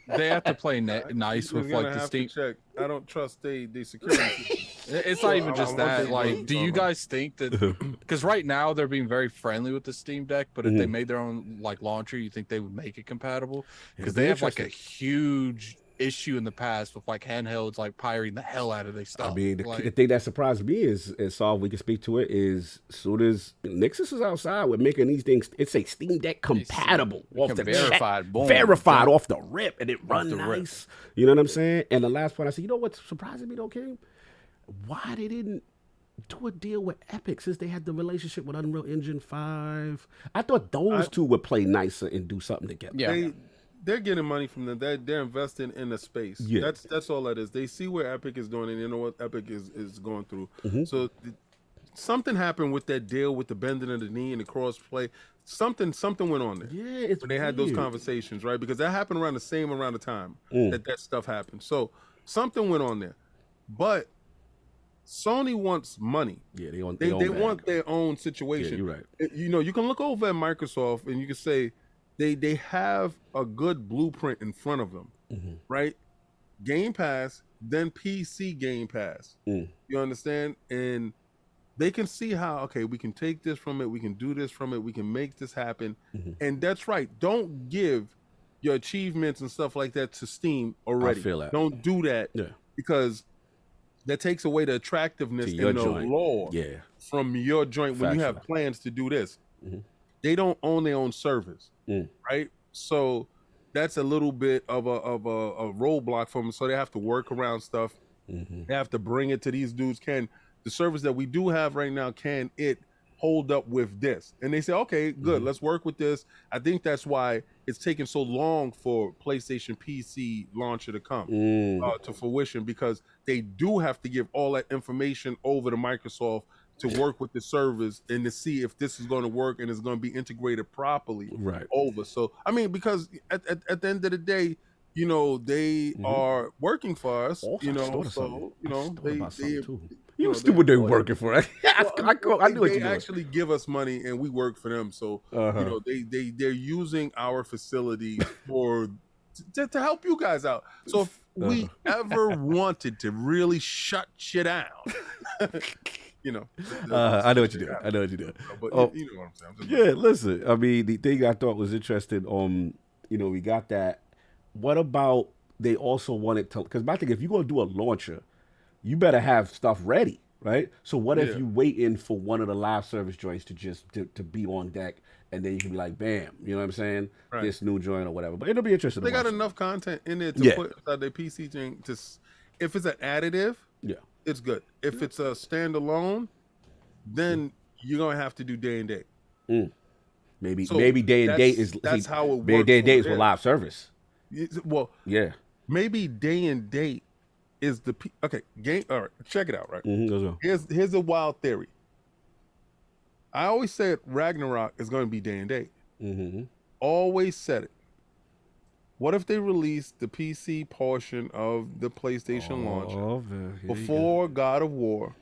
They have to play nice with like the Steam. I don't trust they security. It's not even just that. Like, do you guys think that? Because right now they're being very friendly with the Steam Deck, but if they made their own like launcher, you think they would make it compatible? Because they have like a huge issue in the past with like handhelds like pirating the hell out of their stuff. I mean, the thing that surprised me is Saul, we can speak to it, is as soon as Nixus is outside with making these things, it's a Steam Deck compatible off the verified, boom, verified off the rip, and it runs nice. You know what I'm saying? And the last point I said, you know what's surprising me though, Kim? Why they didn't do a deal with Epic since they had the relationship with Unreal Engine 5? I thought those two would play nicer and do something together. Yeah. They're getting money from them. They're investing in the space. Yeah. That's all that is. They see where Epic is doing, and you know what Epic is going through. So something happened with that deal with the bending of the knee and the cross play. Something went on there. Yeah, it's when they had those conversations, right? Because that happened around the time that stuff happened. So something went on there. But Sony wants money. Yeah, they want their own situation. Yeah, you're right. You know, you can look over at Microsoft and you can say, They have a good blueprint in front of them, right? Game Pass then PC Game Pass. You understand? And they can see how, okay, we can take this from it, we can do this from it, we can make this happen. And that's right. Don't give your achievements and stuff like that to Steam already. I feel that. Don't do that because that takes away the attractiveness and the lore from your joint when you have plans to do this. They don't own their own servers, right? So that's a little bit of a roadblock for them. So they have to work around stuff. They have to bring it to these dudes. Can the service that we do have right now, can it hold up with this? And they say, okay, good, let's work with this. I think that's why it's taking so long for PlayStation PC launcher to come to fruition, because they do have to give all that information over to Microsoft to work with the servers and to see if this is going to work and it's going to be integrated properly over. So, I mean, because at the end of the day, you know, they are working for us, you know, so, you know, they you stupid, they're working for us. I knew what you They actually give us money and we work for them. So, you know, they're using our facility to help you guys out. So if we ever wanted to really shut shit down, you know, I know what you do. I know what you do. But you know what I'm saying. Yeah, listen. I mean, the thing I thought was interesting. You know, we got that. What about they also wanted to? Because my thing, if you're gonna do a launcher, you better have stuff ready, right? So what if you waiting for one of the live service joints to just to be on deck, and then you can be like, bam, you know what I'm saying? Right. This new joint or whatever. But it'll be interesting. They got enough content in there to put inside their PC thing. If it's an additive, it's good. If it's a standalone, then you're gonna have to do day and date. Maybe day and date is that's how it works. Day and date is with live service. Well, maybe day and date is the game. All right, check it out. Right, here's a wild theory. I always said Ragnarok is going to be day and date. Always said it. What if they release the PC portion of the PlayStation launcher before God of War,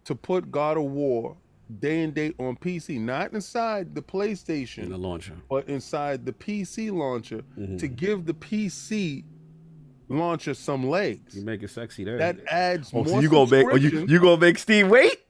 to put God of War day and date on PC, not inside the PlayStation launcher, but inside the PC launcher, to give the PC launcher some legs. You make it sexy there. That adds more. So you gonna make? You gonna make Steam wait?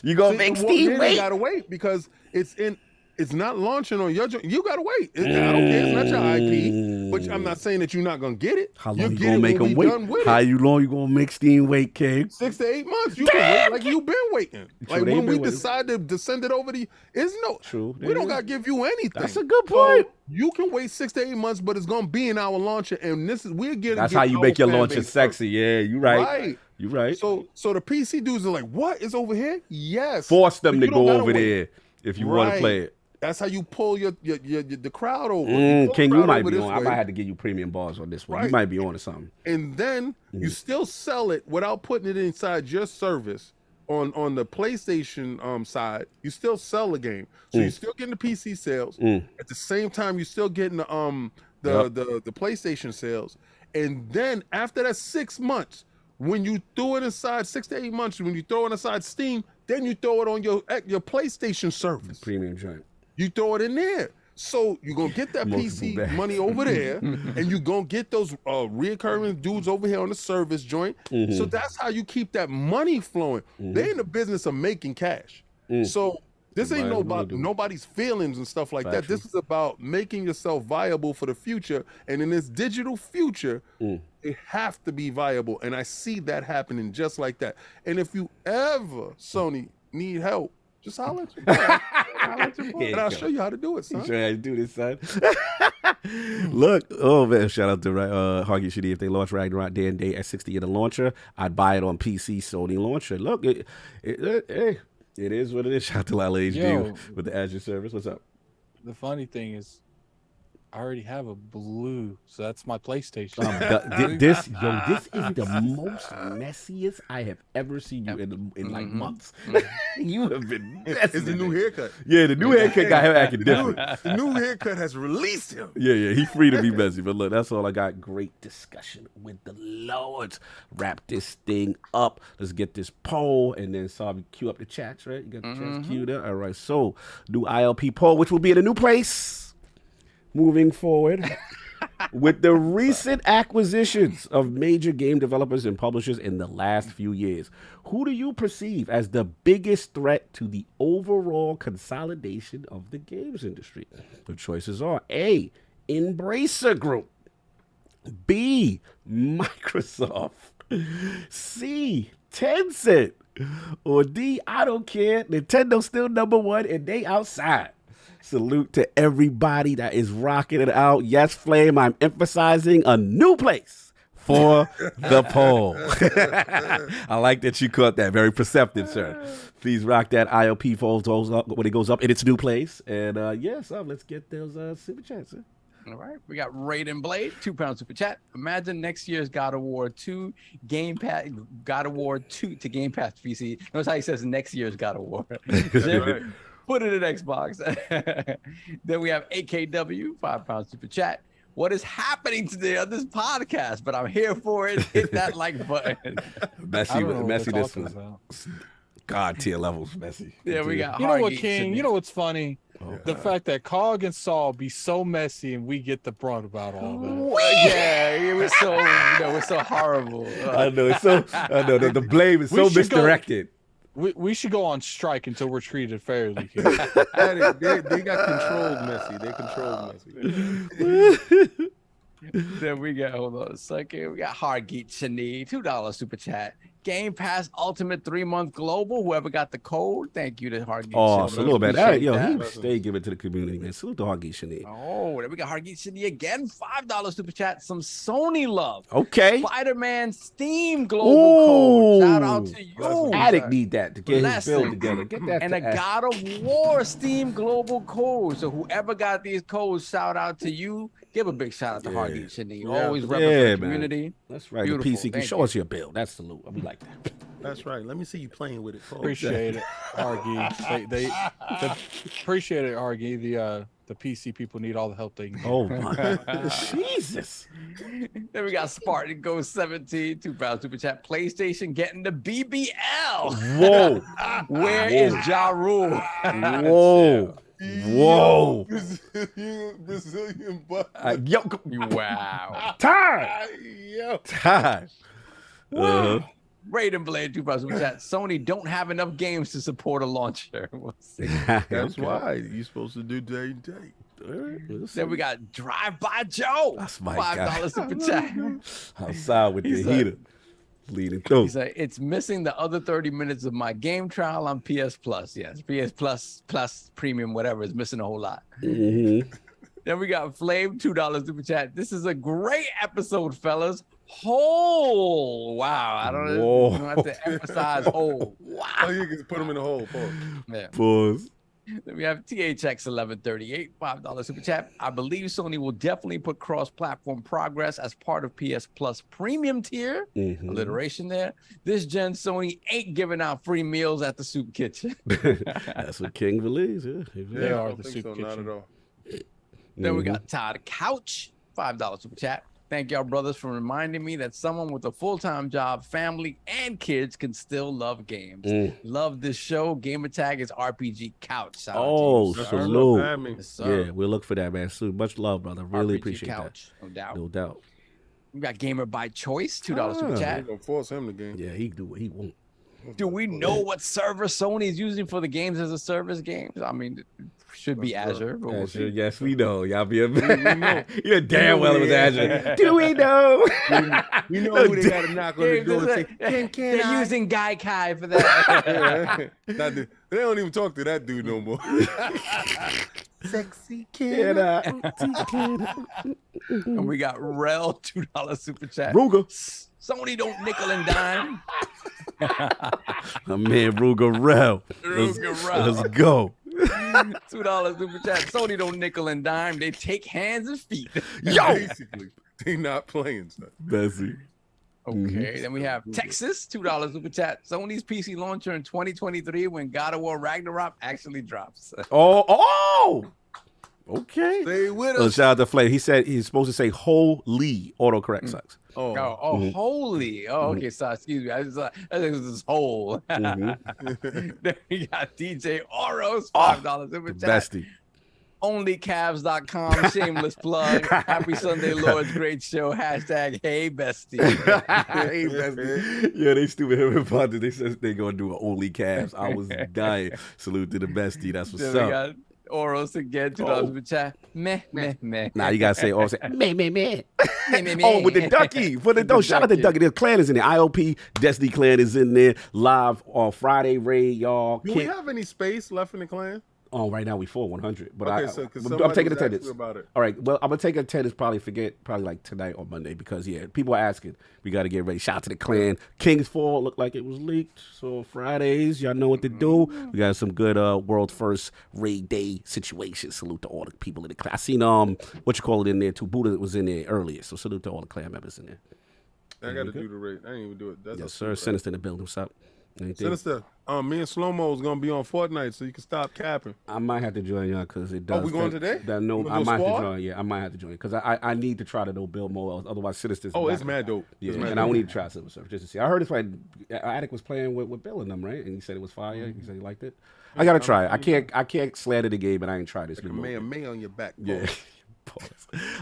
You gonna make Steam wait? You gotta wait because it's not launching on your joint. You gotta wait. I don't care. It's not your IP. But I'm not saying that you're not gonna get it. How long you gonna make them wait? How long you gonna make Steam wait, King? 6 to 8 months. You can wait like you've been waiting. Like when we decide to send it over to you, it's no. True. We don't gotta give you anything. That's a good point. So you can wait 6 to 8 months, but it's gonna be in our launcher, and we're getting. That's how you make your launcher sexy. Yeah, you right. You right. So the PC dudes are like, what is over here? Yes. Force them to go over there if you want to play it. That's how you pull the crowd over. King, you might be on. I might have to give you premium bars on this one. Right. You might be on to something. And then you still sell it without putting it inside your service on the PlayStation side. You still sell the game, so you're still getting the PC sales. At the same time, you're still getting the PlayStation sales. And then after that 6 months, when you throw it inside 6 to 8 months, when you throw it inside Steam, then you throw it on your PlayStation service. Premium joint. You throw it in there. So you're going to get that PC money over there, and you're going to get those reoccurring dudes over here on the service joint. So that's how you keep that money flowing. They're in the business of making cash. So this ain't about nobody's feelings and stuff like that. This is about making yourself viable for the future. And in this digital future, it have to be viable. And I see that happening just like that. And if you ever, Sony, need help, just holler at your boy. And I'll show you how to do it, son. Show you how to do this, son. Look, oh man, shout out to Huggy Shitty. If they launch Ragnarok day and date at 60 in the launcher, I'd buy it on PC Sony launcher. Look, it is what it is. Shout out to Lila HD with the Azure service. What's up? The funny thing is, I already have a blue, so that's my PlayStation. This is the most messiest I have ever seen you in like months. You have been messy. It's the new haircut. Yeah, the new haircut got him acting different. The new haircut has released him. Yeah, he's free to be messy. But look, that's all I got. Great discussion with the Lords. Wrap this thing up. Let's get this poll, and then Sabi cue up the chats, right? You got the chats queued up? All right, so new ILP poll, which will be in a new place. Moving forward, With the recent acquisitions of major game developers and publishers in the last few years, who do you perceive as the biggest threat to the overall consolidation of the games industry? The choices are A, EmbracerGroup, B, Microsoft, C, Tencent, or D, I don't care, Nintendo's still number one and they outside. Salute to everybody that is rocking it out. Yes, Flame, I'm emphasizing a new place for the poll. I like that you caught that. Very perceptive, sir. Please rock that ILP goes up when it goes up in its new place. And let's get those super chats, sir. All right, we got Raiden Blade, £2 super chat. Imagine next year's God of War 2 Game Pass, God of War 2 to Game Pass PC. Notice how he says next year's God of War. Right. Put it in Xbox. Then we have AKW, £5 super chat. What is happening today on this podcast? But I'm here for it. Hit that like button. Messy this one. God tier levels, messy. Yeah, we got. You know what, King? You know what's funny? The fact that Cog and Saul be so messy and we get the brunt about all that. Yeah, it was so we're so horrible. I know it's so. I know the blame is so misdirected. We should go on strike until we're treated fairly. They got controlled messy. They controlled messy. Then we got, hold on a second. We got Hargeet Shani, $2 super chat. Game Pass Ultimate 3-month Global. Whoever got the code, thank you to Hargeet. Oh, Shani. salute, man. Appreciate Yo, that. he stay giving to the community, man. Salute to Hargeet Shani. Oh, then we got Hargeet Shani again. $5 super chat. Some Sony love. Okay. Spider-Man Steam Global code. Shout out to you. Addict need that to get his build Blessings. together. Get that. And to a God of War Steam Global code. So whoever got these codes, shout out to you. Give a big shout out to Hargeet Shani. Always represent the community. Man. That's right. Beautiful. The PC can show us your build. That's salute. We like that. That's right. Let me see you playing with it. Folks. Appreciate it, Argy. They appreciate it, Argy. The PC people need all the help they can get. Oh my Jesus. Then we got Spartan Go 17, £2 super chat. PlayStation getting the BBL. Whoa. Where is Ja Rule? Whoa. Whoa. Brazilian butt. Yo. Wow. Time. Time. Raiden Blade, $2 super chat. Sony don't have enough games to support a launcher. We'll see. That's why you're supposed to do day and date. Then we got Drive By Joe. That's my $5 super chat. Outside with the He's heater. Leading through. He's like, it's missing the other 30 minutes of my game trial on PS Plus. Yes, PS Plus Premium, whatever, is missing a whole lot. Mm-hmm. Then we got Flame, $2 super chat. This is a great episode, fellas. Whole. Wow. I don't have to emphasize whole. Wow. Oh, you can put them in the hole. Pause. Yeah. Pause. Then we have THX1138, $5 super chat. I believe Sony will definitely put cross-platform progress as part of PS Plus Premium tier. Alliteration there. This gen Sony ain't giving out free meals at the soup kitchen. That's what King believes. Yeah. They are the think soup so, kitchen. not at all. Then we got Todd Couch, $5 super chat. Thank y'all brothers for reminding me that someone with a full-time job, family, and kids can still love games. Love this show. Gamer tag is RPG Couch. Shout out to you, sir. Salute. Yes, sir. Yeah, we'll look for that, man. So much love, brother. Really RPG appreciate Couch, that. no doubt. No doubt. We got Gamer by Choice, $2 super chat. They're gonna force him to game. Yeah, he do what he want. Do we know what server Sony is using for the games as a service games? I mean, it should be Azure. But we'll see. Yes, we know. Y'all be you're damn well it was Azure. Do we know? We know who they got to knock on the door and say, They're using Gaikai for that. They don't even talk to that dude no more. Sexy kid. And we got Rel, $2 super chat. Ruger. Sony don't nickel and dime. My man Ruger Rel. Let's go. $2 super chat. Sony don't nickel and dime. They take hands and feet. Yo. Basically, they not playing stuff. Bessie. Okay, then we have Texas, $2 super chat. Sony's PC launcher in 2023 when God of War Ragnarok actually drops. Okay. Stay with us. Shout out to Flay. He said he's supposed to say holy autocorrect sucks. Holy. Oh, okay. So excuse me. I think it was this whole. Then we got DJ Oros, $5 super chat. Bestie. Onlycavs.com, shameless plug. Happy Sunday, Lords. Great show. Hashtag hey bestie. Hey, bestie. Yeah, they stupid hip They said they gonna do an only calves. I was dying. Salute to the bestie. That's what's Then we up. got Oros again, $2 chat. Meh. Nah, you gotta say Oros. Meh. Meh, meh. Oh, with the ducky. For the dough. Shout out to Ducky. The clan is in there. ILP Destiny clan is in there. Live on Friday raid, y'all. Do we have any space left in the clan? Oh, right now we full 100. But Okay, I'm taking attendance. About it. All right. Well, I'm gonna take attendance. Probably like tonight or Monday because people are asking. We got to get ready. Shout out to the clan. King's Fall looked like it was leaked. So Fridays, y'all know what to do. We got some good world first raid day situation. Salute to all the people in the clan. I seen in there too. Buddha was in there earlier. So salute to all the clan members in there. I got to do the raid. I didn't even do it. That's yes, sir. Sinister in the building. What's up? Sinister, me and Slow-Mo is gonna be on Fortnite, so you can stop capping. I might have to join y'all because it does. Oh, we going today? I might have to join. Yeah, I might have to join because I need to try to know build more. Otherwise, Sinister's. Oh, it's mad dope. Yeah, and I need to try Silver Surfer just to see. I heard it's like Attic was playing with Bill and them, right? And he said it was fire. He said he liked it. I gotta try it. I can't slander the game, and I ain't tried this. Like a man on your back. Yeah.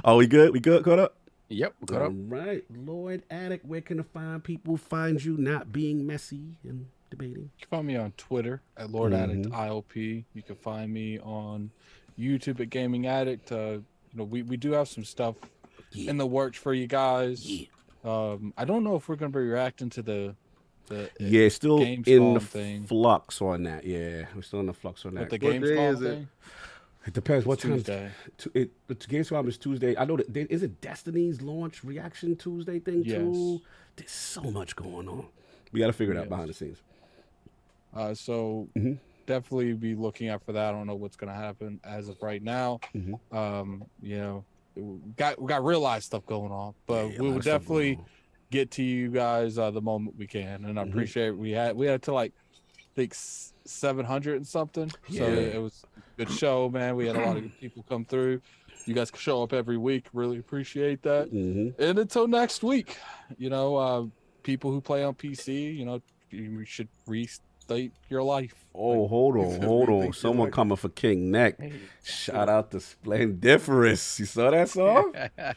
Oh, we good? We good? Caught up? Yep. Caught up. All right, Lord Attic. Where can people find you not being messy and debating? You can find me on Twitter at Lord Addict ILP. You can find me on YouTube at Gaming Addict. We do have some stuff in the works for you guys. Yeah. I don't know if we're gonna be reacting to the still Gamescom in the thing. flux on that. Yeah, we're still in the flux on that. With the Gamescom thing. It depends what Tuesday. time. The Gamescom is Tuesday. I know that is it Destiny's launch reaction Tuesday thing too. There's so much going on. We got to figure it out behind the scenes. So definitely be looking out for that. I don't know what's going to happen as of right now. We got real life stuff going on, but we will definitely get to you guys the moment we can. And I appreciate we had to like I think 700 and something. So it was a good show, man. We had a lot of good people come through. You guys show up every week. Really appreciate that. And until next week, people who play on PC, you should restate your life. Oh, hold on. Someone coming for King Neck. Shout out to Splendiferous. You saw that song?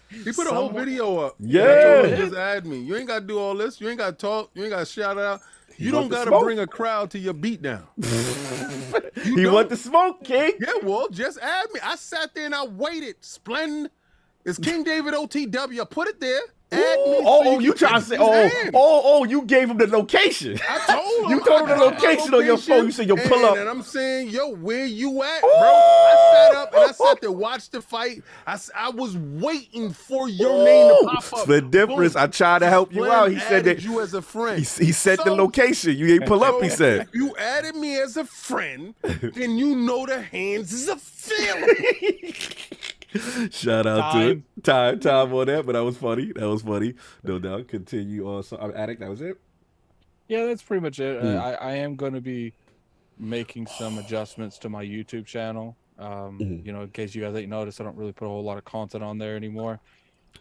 He put a whole video up. Yeah. Just add me. You ain't got to do all this. You ain't got to talk. You ain't got to shout it out. You don't got to bring a crowd to your beatdown. He want the smoke, King. Yeah, well, just add me. I sat there and I waited. Splendid. It's King David OTW. I put it there. Add me. You trying to say, you gave him the location. I told him. You told him the location on your phone. You said, pull up. And I'm saying, where you at, bro? I sat up and I sat there, watched the fight. I was waiting for your name to pop up. The difference, I tried to help you out. He said that you as a friend. He said the location. You ain't pull up, he said. If you added me as a friend, then you know the hands is a feeling. Shout out to it. Time on that, but that was funny. No doubt. Continue on. So, Addict, that was it? Yeah, that's pretty much it. I am going to be making some adjustments to my YouTube channel. In case you guys ain't noticed, I don't really put a whole lot of content on there anymore.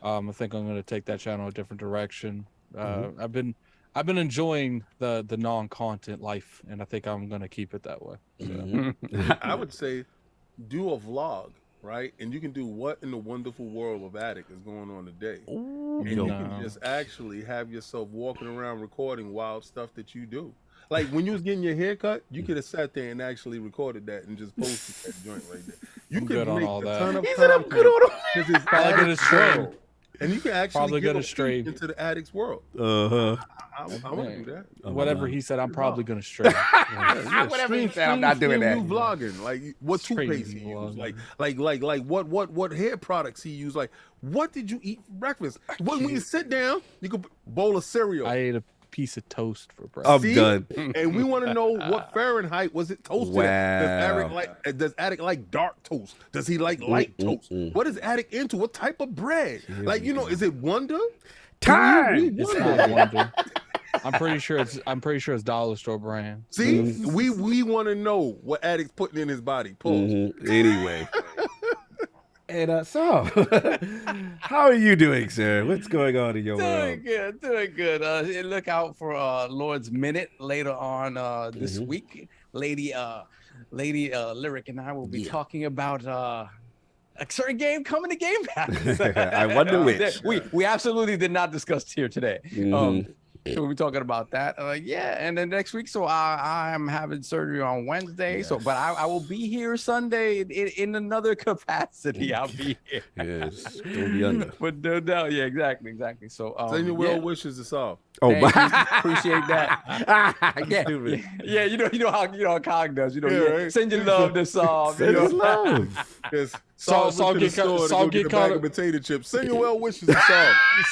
I think I'm going to take that channel a different direction. I've been enjoying the non-content life, and I think I'm going to keep it that way. So. I would say do a vlog. Right, and you can do what in the wonderful world of Attic is going on today, and you can just actually have yourself walking around recording wild stuff that you do. Like when you was getting your hair cut, you could have sat there and actually recorded that and just posted that joint right there. You could make a ton of content because it's probably gonna stream, and you can actually get into the Addict's world. I want to do that. Whatever he said, I'm probably gonna stream. Whatever he said, I'm not doing that. You vlogging, like what toothpaste he used, like what hair products he used, like what did you eat for breakfast? When you sit down, you could bowl of cereal. I ate a piece of toast for breakfast. I'm done. And we want to know what Fahrenheit was it toasted? Wow. Does Attic like dark toast? Does he like light toast? What is Attic into? What type of bread? Is it Wonder? Time. It's not Wonder. I'm pretty sure it's dollar store brand. See, we want to know what Addict's putting in his body. Pause. Anyway. And so, how are you doing, sir? What's going on in your world? Doing good. Look out for Lord's Minute later on this week. Lady Lyric and I will be talking about a certain game coming to Game Pass. I wonder which. We absolutely did not discuss here today. So we'll be talking about that. And then next week, so I'm having surgery on Wednesday. So, but I will be here Sunday in another capacity. I'll be here. Yes, don't be under. But no doubt, yeah, exactly. So, send your well wishes to solve. Oh, appreciate that. Yeah, you know how Cog does. Send your love to Solve. Send his love. Yes. Solve get caught up. Potato chips. Send your well wishes to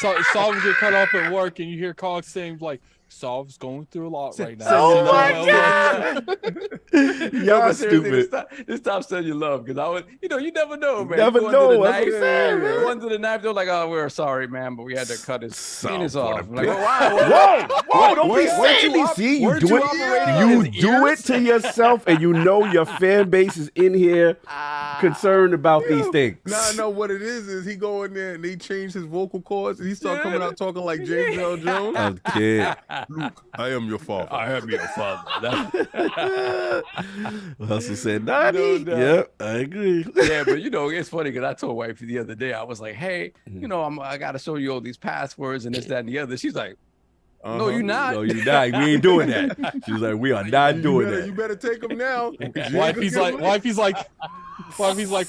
Solve. Solve get cut off at work, and you hear Cog saying like, "Solve's going through a lot right now." Oh my God! Y'all stupid. Stop sending your love, because I would, you never know, man. Never know. That's what I'm saying, man. One to the knife, they're like, "Oh, we're sorry, man, but we had to cut his penis off." I'm like, whoa! Don't be saying. See, you do it. You do it to yourself, and your fan base is in here concerned about these things. Nah, no, what it is he go in there and they change his vocal cords and he start coming out talking like James Earl Jones. I'm kidding. Luke, I am your father. I am your father. Hustle said, "Nani." Yep, I agree. Yeah, but it's funny because I told wife the other day, I was like, "Hey, I got to show you all these passwords and this, that, and the other." She's like, "No, you're not. No, you're not. We ain't doing that." She was like, "We are not doing that." You better take them now. Wifey's like,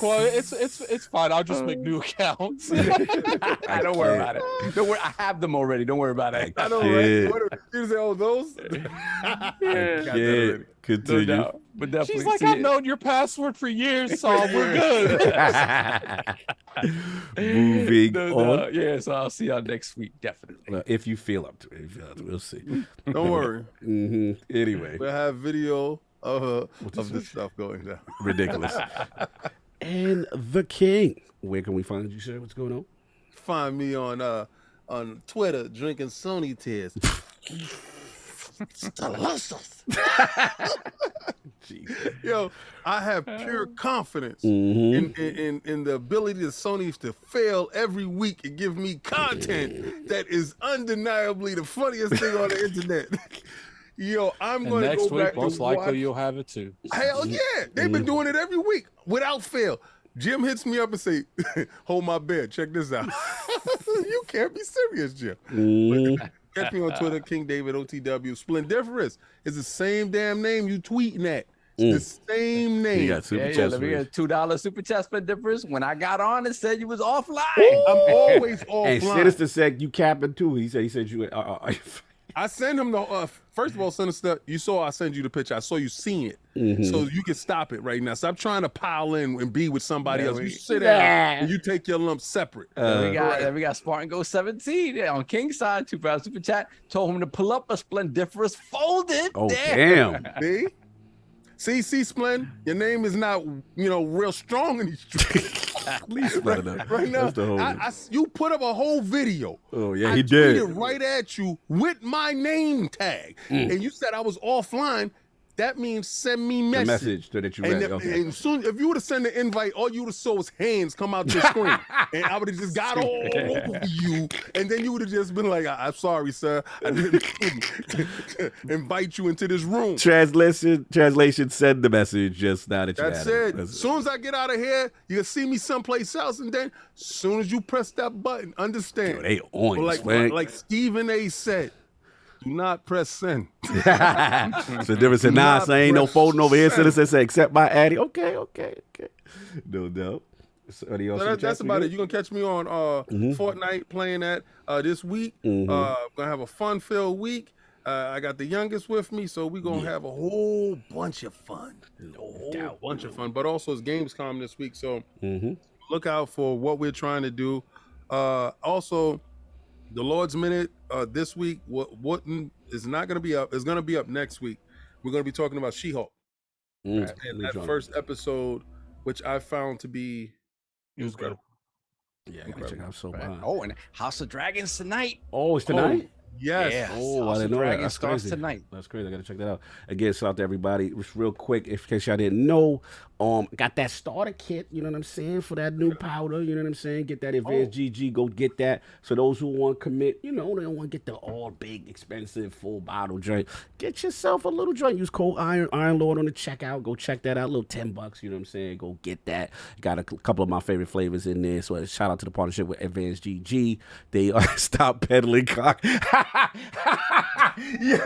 well, it's fine. I'll just make new accounts. I don't worry about it. Don't worry. I have them already. Don't worry about it. I know, right? You say, "Oh, those?" Yeah. Continue. No doubt. But definitely. She's like, "I've known your password for years, so we're good." Moving on. Yeah, so I'll see y'all next week, definitely. Well, if you feel up to it, we'll see. Don't worry. Anyway, we'll have video of this stuff going down. Ridiculous. And the King. Where can we find you, sir? What's going on? Find me on Twitter drinking Sony tears. It's delicious. Yo, I have pure confidence in the ability of Sony to fail every week and give me content that is undeniably the funniest thing on the internet. Yo, I'm going to go back. Most likely you'll have it too. Hell yeah. They've been doing it every week without fail. Jim hits me up and say, "Hold my bed. Check this out." You can't be serious, Jim. Catch me on Twitter, King David OTW. Splendiferous is the same damn name you tweeting at. It's the same name. You got super chat. Let me get $2 super chat Splendiferous. When I got on, it said you was offline. I'm always offline. And Sinister said you capping too. He said you. I send him the first of all, Sinister, you saw I send you the picture. I saw you seeing it. So you can stop it right now. Stop trying to pile in and be with somebody else. You sit down and you take your lump separate. We got Spartan Go 17 on King's side, $2 super chat. Told him to pull up a Splendiferous folded. Oh, damn. See, Splen, your name is not, real strong in these streets. Right now, you put up a whole video. Oh, yeah, he did. I tweeted right at you with my name tag. And you said I was offline. That means send me message. The message that you read. And soon, if you would have sent an invite, all you would have saw is hands come out your screen. And I would have just got all over you. And then you would have just been like, "I'm sorry, sir. I didn't invite you into this room." Translation, send the message just now that you That's it. As soon as I get out of here, you'll see me someplace else. And then as soon as you press that button, understand. Yo, they on like Stephen A. said, do not press send. So different said, "Nah, so ain't no folding over here." Citizen said, "Except my Addy." Okay. No doubt. So that's about it. You're gonna catch me on Fortnite playing that this week. Gonna have a fun-filled week. I got the youngest with me, so we're gonna have a whole bunch of fun. Bunch of fun. But also it's Gamescom this week, so look out for what we're trying to do. Also, the Lord's Minute this week, what is not going to be up, is going to be up next week. We're going to be talking about She-Hulk. And that first episode, which I found to be... It was good. Yeah, I check out so bad. Oh, and House of Dragons tonight. Oh, it's tonight? Yes. Yeah. Oh, House I of didn't know that. Dragon That's starts crazy. tonight. That's crazy. I gotta check that out. Again, shout out to everybody. Just real quick, in case y'all didn't know, got that starter kit. You know what I'm saying, for that new powder. You know what I'm saying. Get that advanced GG. Go get that. So those who want to commit, you know, they don't want to get the all big, expensive, full bottle joint. Get yourself a little joint. Use code Iron Lord on the checkout. Go check that out. A little $10. You know what I'm saying. Go get that. Got a couple of my favorite flavors in there. So shout out to the partnership with Advanced GG. They stop peddling cock. Yo,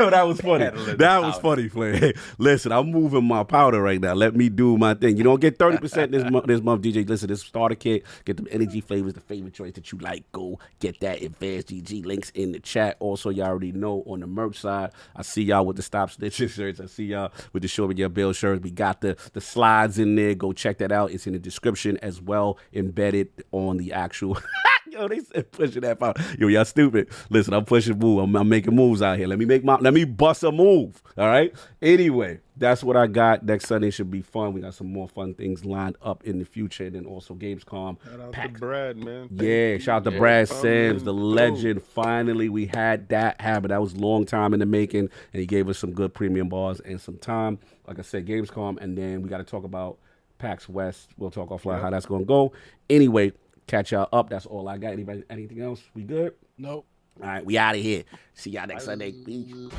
that was funny. That was funny, Flay. Listen, I'm moving my powder right now. Let me do my thing. You don't get 30% this month, DJ. Listen, this starter kit. Get the energy flavors, the favorite choice that you like. Go get that Advanced GG. Links in the chat. Also, y'all already know on the merch side, I see y'all with the Stop Stitching shirts. I see y'all with the Show Me Your Bill shirts. We got the slides in there. Go check that out. It's in the description as well, embedded on the actual... Yo, they said pushing that out. Yo, y'all stupid. Listen, I'm pushing move. I'm making moves out here. Let me bust a move. All right. Anyway, that's what I got. Next Sunday should be fun. We got some more fun things lined up in the future, and then also Gamescom. Shout out to Brad, man. Yeah, shout out to Brad Sims, the legend. Finally, we had that happen. That was a long time in the making, and he gave us some good premium bars and some time. Like I said, Gamescom, and then we got to talk about PAX West. We'll talk offline how that's going to go. Anyway, catch y'all up. That's all I got. Anybody, anything else? We good? Nope. All right, we out of here. See y'all next Sunday. Peace.